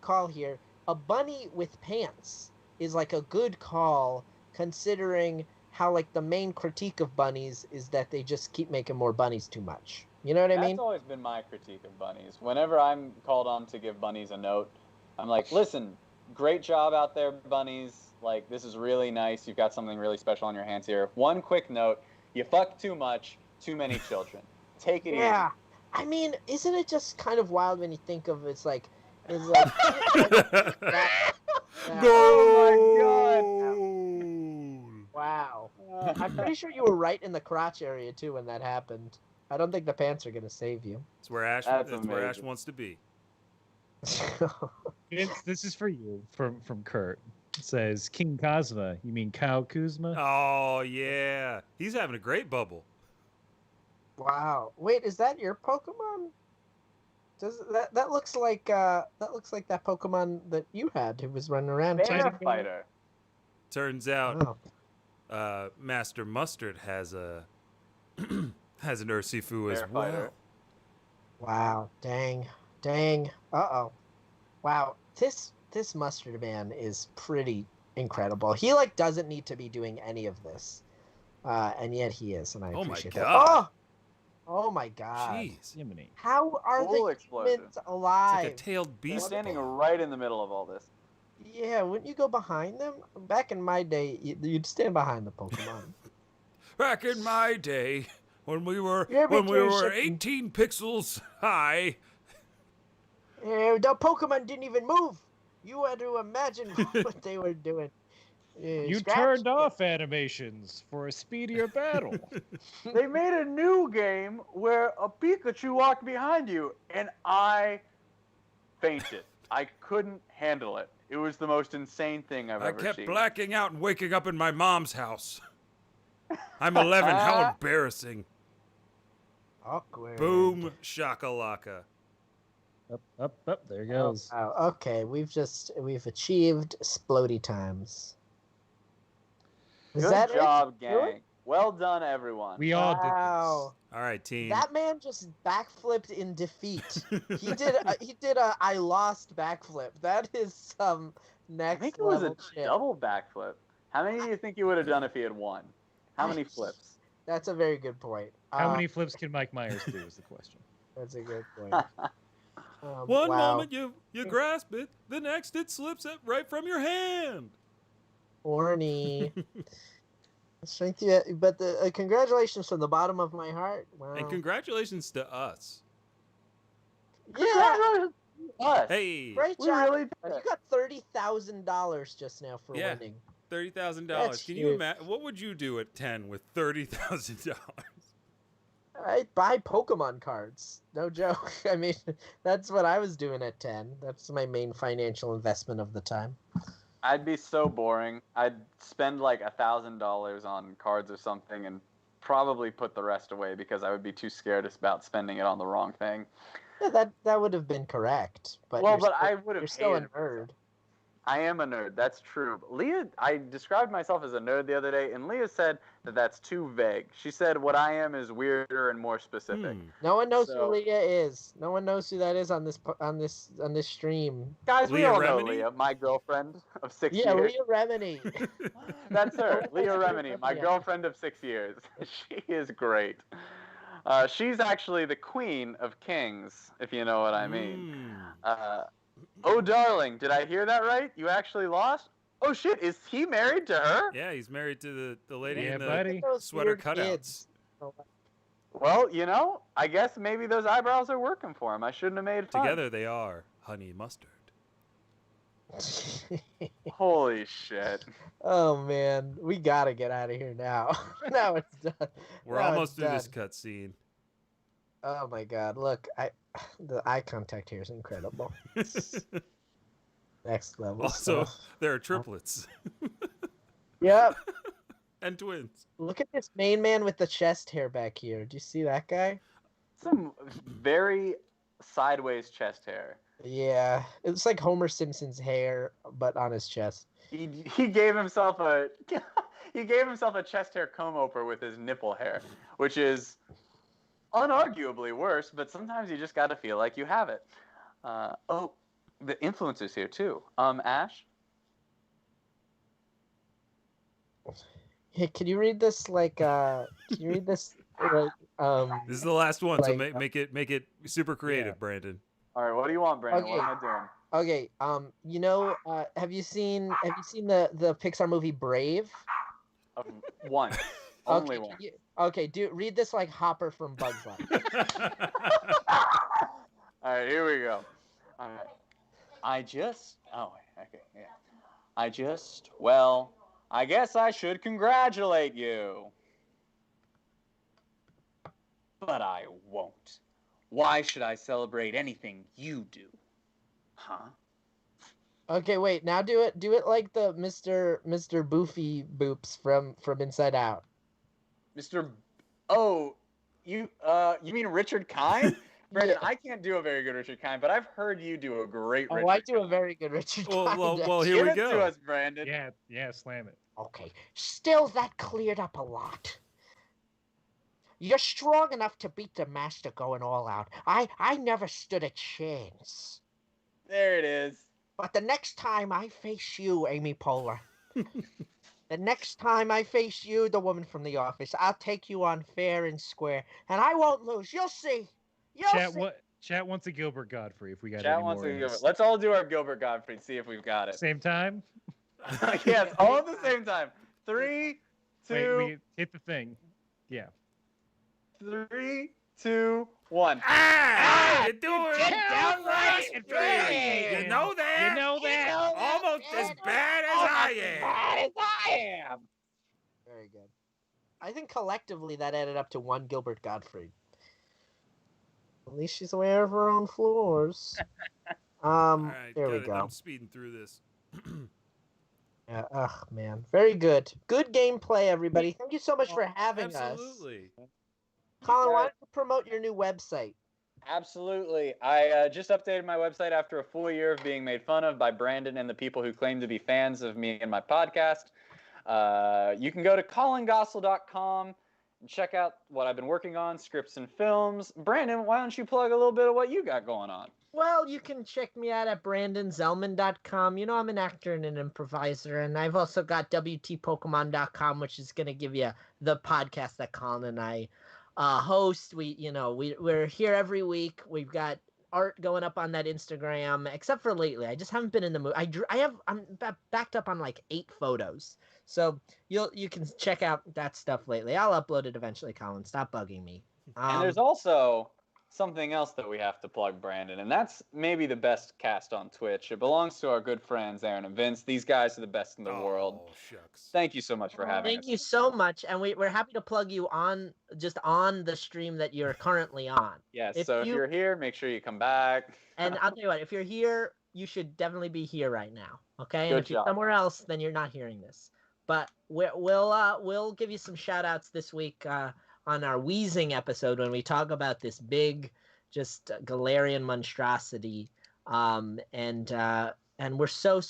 [SPEAKER 3] call here. A bunny with pants is like a good call, considering how like the main critique of bunnies is that they just keep making more bunnies too much. You know what I mean?
[SPEAKER 5] That's always been my critique of bunnies. Whenever I'm called on to give bunnies a note, I'm like, listen, great job out there, bunnies. Like, this is really nice. You've got something really special on your hands here. One quick note, you fuck too much, too many children. Take it
[SPEAKER 3] Yeah.
[SPEAKER 5] easy.
[SPEAKER 3] I mean, isn't it just kind of wild when you think of it's like that, wow. I'm pretty sure you were right in the crotch area too when that happened. I don't think the pants are gonna save you.
[SPEAKER 1] That's where Ash.
[SPEAKER 5] That's
[SPEAKER 1] That's where Ash
[SPEAKER 5] amazing.
[SPEAKER 1] wants to be.
[SPEAKER 2] This is for you from Kurt. It says King Kazma. You mean Kyle Kuzma?
[SPEAKER 1] Oh yeah, he's having a great bubble.
[SPEAKER 3] Wow. Wait, is that your Pokemon? Does that looks like that Pokemon that you had who was running around
[SPEAKER 5] Bear
[SPEAKER 3] chasing-
[SPEAKER 5] fighter.
[SPEAKER 1] Turns out,
[SPEAKER 3] Oh.
[SPEAKER 1] Master Mustard has a has an Urshifu as
[SPEAKER 5] Bear
[SPEAKER 1] well.
[SPEAKER 5] fighter.
[SPEAKER 3] Wow. Dang. Uh-oh. Wow. This Mustard Man is pretty incredible. He like doesn't need to be doing any of this. And yet he is, and I
[SPEAKER 1] Oh my
[SPEAKER 3] appreciate
[SPEAKER 1] God.
[SPEAKER 3] that. Oh my god.
[SPEAKER 1] Jeez,
[SPEAKER 2] Yemeni.
[SPEAKER 3] How are
[SPEAKER 5] Full
[SPEAKER 3] the
[SPEAKER 5] explosion.
[SPEAKER 3] humans
[SPEAKER 1] it's
[SPEAKER 3] alive?
[SPEAKER 1] like a tailed
[SPEAKER 5] He's
[SPEAKER 1] beast.
[SPEAKER 5] standing
[SPEAKER 1] ball.
[SPEAKER 5] right in the middle of all this.
[SPEAKER 3] Yeah, wouldn't you go behind them? Back in my day, you'd stand behind the Pokemon.
[SPEAKER 1] Back in my day, when we were
[SPEAKER 3] Yeah, but you're
[SPEAKER 1] 18 pixels high.
[SPEAKER 3] The Pokemon didn't even move. You had to imagine what they were doing.
[SPEAKER 2] You
[SPEAKER 3] Scratch?
[SPEAKER 2] turned off animations for a speedier battle.
[SPEAKER 5] They made a new game where a Pikachu walked behind you, and I fainted. I couldn't handle it. It was the most insane thing I've
[SPEAKER 1] I
[SPEAKER 5] ever
[SPEAKER 1] kept
[SPEAKER 5] seen.
[SPEAKER 1] blacking out and waking up in my mom's house. I'm 11. How embarrassing.
[SPEAKER 3] Awkward.
[SPEAKER 1] Boom shakalaka.
[SPEAKER 2] Up. There goes.
[SPEAKER 3] Wow. Okay, we've achieved Splody times. Is
[SPEAKER 5] Good
[SPEAKER 3] that
[SPEAKER 5] job,
[SPEAKER 3] it? Really?
[SPEAKER 5] gang. Well done, everyone.
[SPEAKER 2] We all did
[SPEAKER 3] Wow.
[SPEAKER 1] All right, team.
[SPEAKER 3] That man just backflipped in defeat. He did a I lost backflip. That is some Next
[SPEAKER 5] I think it was a
[SPEAKER 3] level shit.
[SPEAKER 5] double backflip. How many do you think he would have done if he had won? How many flips?
[SPEAKER 3] That's a very good point.
[SPEAKER 2] How many flips can Mike Myers do is the question.
[SPEAKER 3] That's a good point.
[SPEAKER 1] One
[SPEAKER 3] wow.
[SPEAKER 1] moment you grasp it, the next it slips right from your hand.
[SPEAKER 3] Horny. Strength, yeah, but the congratulations from the bottom of my heart. Wow.
[SPEAKER 1] And congratulations to us.
[SPEAKER 3] Yeah.
[SPEAKER 5] Us.
[SPEAKER 1] Hey,
[SPEAKER 3] Great
[SPEAKER 5] We
[SPEAKER 3] job.
[SPEAKER 5] really did
[SPEAKER 3] You
[SPEAKER 5] it.
[SPEAKER 3] got $30,000 just now for
[SPEAKER 1] Yeah.
[SPEAKER 3] winning.
[SPEAKER 1] $30,000.
[SPEAKER 3] That's
[SPEAKER 1] Can you
[SPEAKER 3] huge.
[SPEAKER 1] imagine? What would you do at 10 with $30,000?
[SPEAKER 3] I buy Pokemon cards. No joke. I mean, that's what I was doing at 10. That's my main financial investment of the time.
[SPEAKER 5] I'd be so boring. I'd spend like $1,000 on cards or something and probably put the rest away because I would be too scared about spending it on the wrong thing.
[SPEAKER 3] Yeah, that would have been correct. But
[SPEAKER 5] Well,
[SPEAKER 3] you're
[SPEAKER 5] but
[SPEAKER 3] still,
[SPEAKER 5] I would have
[SPEAKER 3] you're still a
[SPEAKER 5] hated it.
[SPEAKER 3] nerd.
[SPEAKER 5] I am a nerd. That's true. Leah, I described myself as a nerd the other day, and Leah said that that's too vague. She said what I am is weirder and more specific.
[SPEAKER 3] No one knows
[SPEAKER 5] So-
[SPEAKER 3] who Leah is. No one knows who that is on this stream.
[SPEAKER 5] Guys, we
[SPEAKER 1] Leah
[SPEAKER 5] all know
[SPEAKER 1] Remini?
[SPEAKER 5] Leah, my girlfriend of 6
[SPEAKER 3] Yeah,
[SPEAKER 5] years.
[SPEAKER 3] Leah Remini.
[SPEAKER 5] That's her, Leah
[SPEAKER 3] Leah
[SPEAKER 5] Remini, my
[SPEAKER 3] Remini.
[SPEAKER 5] girlfriend of 6 years. She is great. She's actually the queen of kings, if you know what I mean. Oh, darling, did I hear that right? You actually lost? Oh, shit, is he married to her?
[SPEAKER 1] Yeah, he's married to the lady
[SPEAKER 2] Yeah,
[SPEAKER 1] in the
[SPEAKER 2] buddy.
[SPEAKER 3] Those
[SPEAKER 1] sweater
[SPEAKER 3] weird
[SPEAKER 1] cutouts.
[SPEAKER 3] kids.
[SPEAKER 5] Well, you know, I guess maybe those eyebrows are working for him. I shouldn't have made fun.
[SPEAKER 1] Together they are honey mustard.
[SPEAKER 5] Holy shit.
[SPEAKER 3] Oh man, we gotta get out of here now. Now it's done.
[SPEAKER 1] We're
[SPEAKER 3] Now
[SPEAKER 1] almost
[SPEAKER 3] it's
[SPEAKER 1] through this
[SPEAKER 3] done.
[SPEAKER 1] cutscene.
[SPEAKER 3] Oh my god, look, the eye contact here is incredible. Next level.
[SPEAKER 1] Also,
[SPEAKER 3] stuff.
[SPEAKER 1] there are triplets
[SPEAKER 3] Yep.
[SPEAKER 1] and twins.
[SPEAKER 3] Look at this main man with the chest hair back here. Do you see that guy?
[SPEAKER 5] Some very sideways chest hair.
[SPEAKER 3] Yeah, it's like Homer Simpson's hair, but on his chest.
[SPEAKER 5] He gave himself a chest hair comb over with his nipple hair, which is unarguably worse, but sometimes you just got to feel like you have it. Oh, the influencer's here too. Ash?
[SPEAKER 3] Hey, can you read this can you read this like
[SPEAKER 1] This is the last one, so
[SPEAKER 3] Like,
[SPEAKER 1] make it super creative,
[SPEAKER 2] yeah.
[SPEAKER 1] Brandon.
[SPEAKER 5] All right, what do you want, Brandon?
[SPEAKER 3] Okay.
[SPEAKER 5] What am I doing?
[SPEAKER 3] Okay, you know, have you seen the Pixar movie Brave?
[SPEAKER 5] One. Only
[SPEAKER 3] Okay,
[SPEAKER 5] one.
[SPEAKER 3] okay, read this like Hopper from Bugs Life.
[SPEAKER 5] All right, here we go. All right. I guess I should congratulate you. But I won't. Why should I celebrate anything you do? Huh?
[SPEAKER 3] Okay, wait, now do it like the Mr. Boofy Boops from Inside Out.
[SPEAKER 5] Mr. Oh, you mean Richard Kind? Brandon,
[SPEAKER 3] Yeah.
[SPEAKER 5] I can't do a very good Richard Kind, but I've heard you do a great
[SPEAKER 3] Oh,
[SPEAKER 5] Richard
[SPEAKER 3] I do a
[SPEAKER 5] Kind.
[SPEAKER 3] very good Richard
[SPEAKER 1] Well,
[SPEAKER 3] Kind,
[SPEAKER 1] well, here
[SPEAKER 5] Give
[SPEAKER 1] we
[SPEAKER 5] it
[SPEAKER 1] go.
[SPEAKER 5] to us, Brandon.
[SPEAKER 2] Yeah, slam it.
[SPEAKER 3] Okay, still that cleared up a lot. You're strong enough to beat the master going all out. I never stood a chance.
[SPEAKER 5] There it is.
[SPEAKER 3] But the next time I face you, Amy Poehler, the next time I face you, the woman from The Office, I'll take you on fair and square, and I won't lose. You'll see. You'll see.
[SPEAKER 2] Chat wants a Gilbert Godfrey if we got
[SPEAKER 5] Chat
[SPEAKER 2] any
[SPEAKER 5] wants
[SPEAKER 2] more.
[SPEAKER 5] to
[SPEAKER 2] in
[SPEAKER 5] give
[SPEAKER 2] this.
[SPEAKER 5] it. Let's all do our Gilbert Gottfried, see if we've got it.
[SPEAKER 2] Same time.
[SPEAKER 5] Yes, all at the same time. 3, 2,
[SPEAKER 2] Wait, we hit the thing. Yeah.
[SPEAKER 5] 3, 2, 1.
[SPEAKER 1] Ah, you're doing
[SPEAKER 3] did downright
[SPEAKER 1] it,
[SPEAKER 3] great.
[SPEAKER 1] You know that?
[SPEAKER 2] You know that?
[SPEAKER 1] Almost as bad as I am.
[SPEAKER 3] Bad as I am. Very good. I think collectively that added up to one Gilbert Gottfried. At least she's aware of her own flaws.
[SPEAKER 1] All right,
[SPEAKER 3] There we
[SPEAKER 1] got it.
[SPEAKER 3] go.
[SPEAKER 1] I'm speeding through this.
[SPEAKER 3] Yeah, ugh, man. Very good. Good gameplay, everybody. Thank you so much for having us.
[SPEAKER 1] Absolutely.
[SPEAKER 3] Colin, why don't you promote your new website?
[SPEAKER 5] Absolutely. I just updated my website after a full year of being made fun of by Brandon and the people who claim to be fans of me and my podcast. You can go to colingossel.com. check out what I've been working on, scripts and films. Brandon, why don't you plug a little bit of what you got going on?
[SPEAKER 3] Well, you can check me out at brandonzelman.com. You know, I'm an actor and an improviser, and I've also got wtpokemon.com, which is going to give you the podcast that Colin and I host. We're here every week. We've got art going up on that Instagram, except for lately. I just haven't been in the mood. I'm backed up on like 8 photos. So you can check out that stuff lately. I'll upload it eventually, Colin. Stop bugging me.
[SPEAKER 5] And there's also something else that we have to plug, Brandon, and that's maybe the best cast on Twitch. It belongs to our good friends, Aaron and Vince. These guys are the best in the world.
[SPEAKER 1] Oh, shucks.
[SPEAKER 5] Thank you so much for having us.
[SPEAKER 3] Thank you so much, and we're happy to plug you on the stream that you're currently on.
[SPEAKER 5] Yes, if you're here, make sure you come back.
[SPEAKER 3] And I'll tell you what, if you're here, you should definitely be here right now, okay?
[SPEAKER 5] Good
[SPEAKER 3] And if you're
[SPEAKER 5] job.
[SPEAKER 3] somewhere else, then you're not hearing this. But we'll give you some shout outs this week on our wheezing episode when we talk about this big, just Galarian monstrosity. And we're so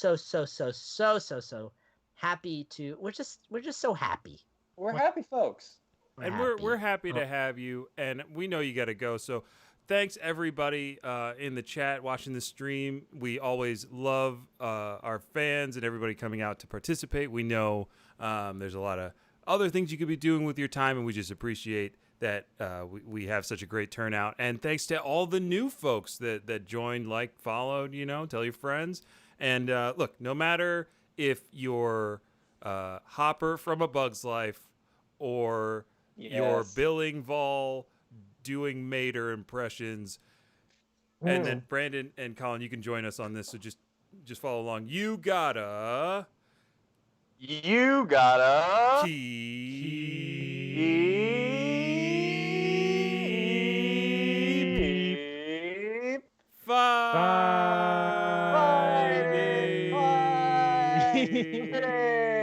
[SPEAKER 3] happy to. We're just so happy.
[SPEAKER 5] We're happy folks.
[SPEAKER 1] We're happy to have you, and we know you got to go. So, thanks everybody in the chat watching the stream. We always love our fans and everybody coming out to participate. We know there's a lot of other things you could be doing with your time, and we just appreciate that we have such a great turnout. And thanks to all the new folks that joined, followed, tell your friends. And look, no matter if you're Hopper from A Bug's Life or you're Billing Vol doing Mater impressions, and then Brandon and Colin, you can join us on this. So just follow along. You gotta keep fighting.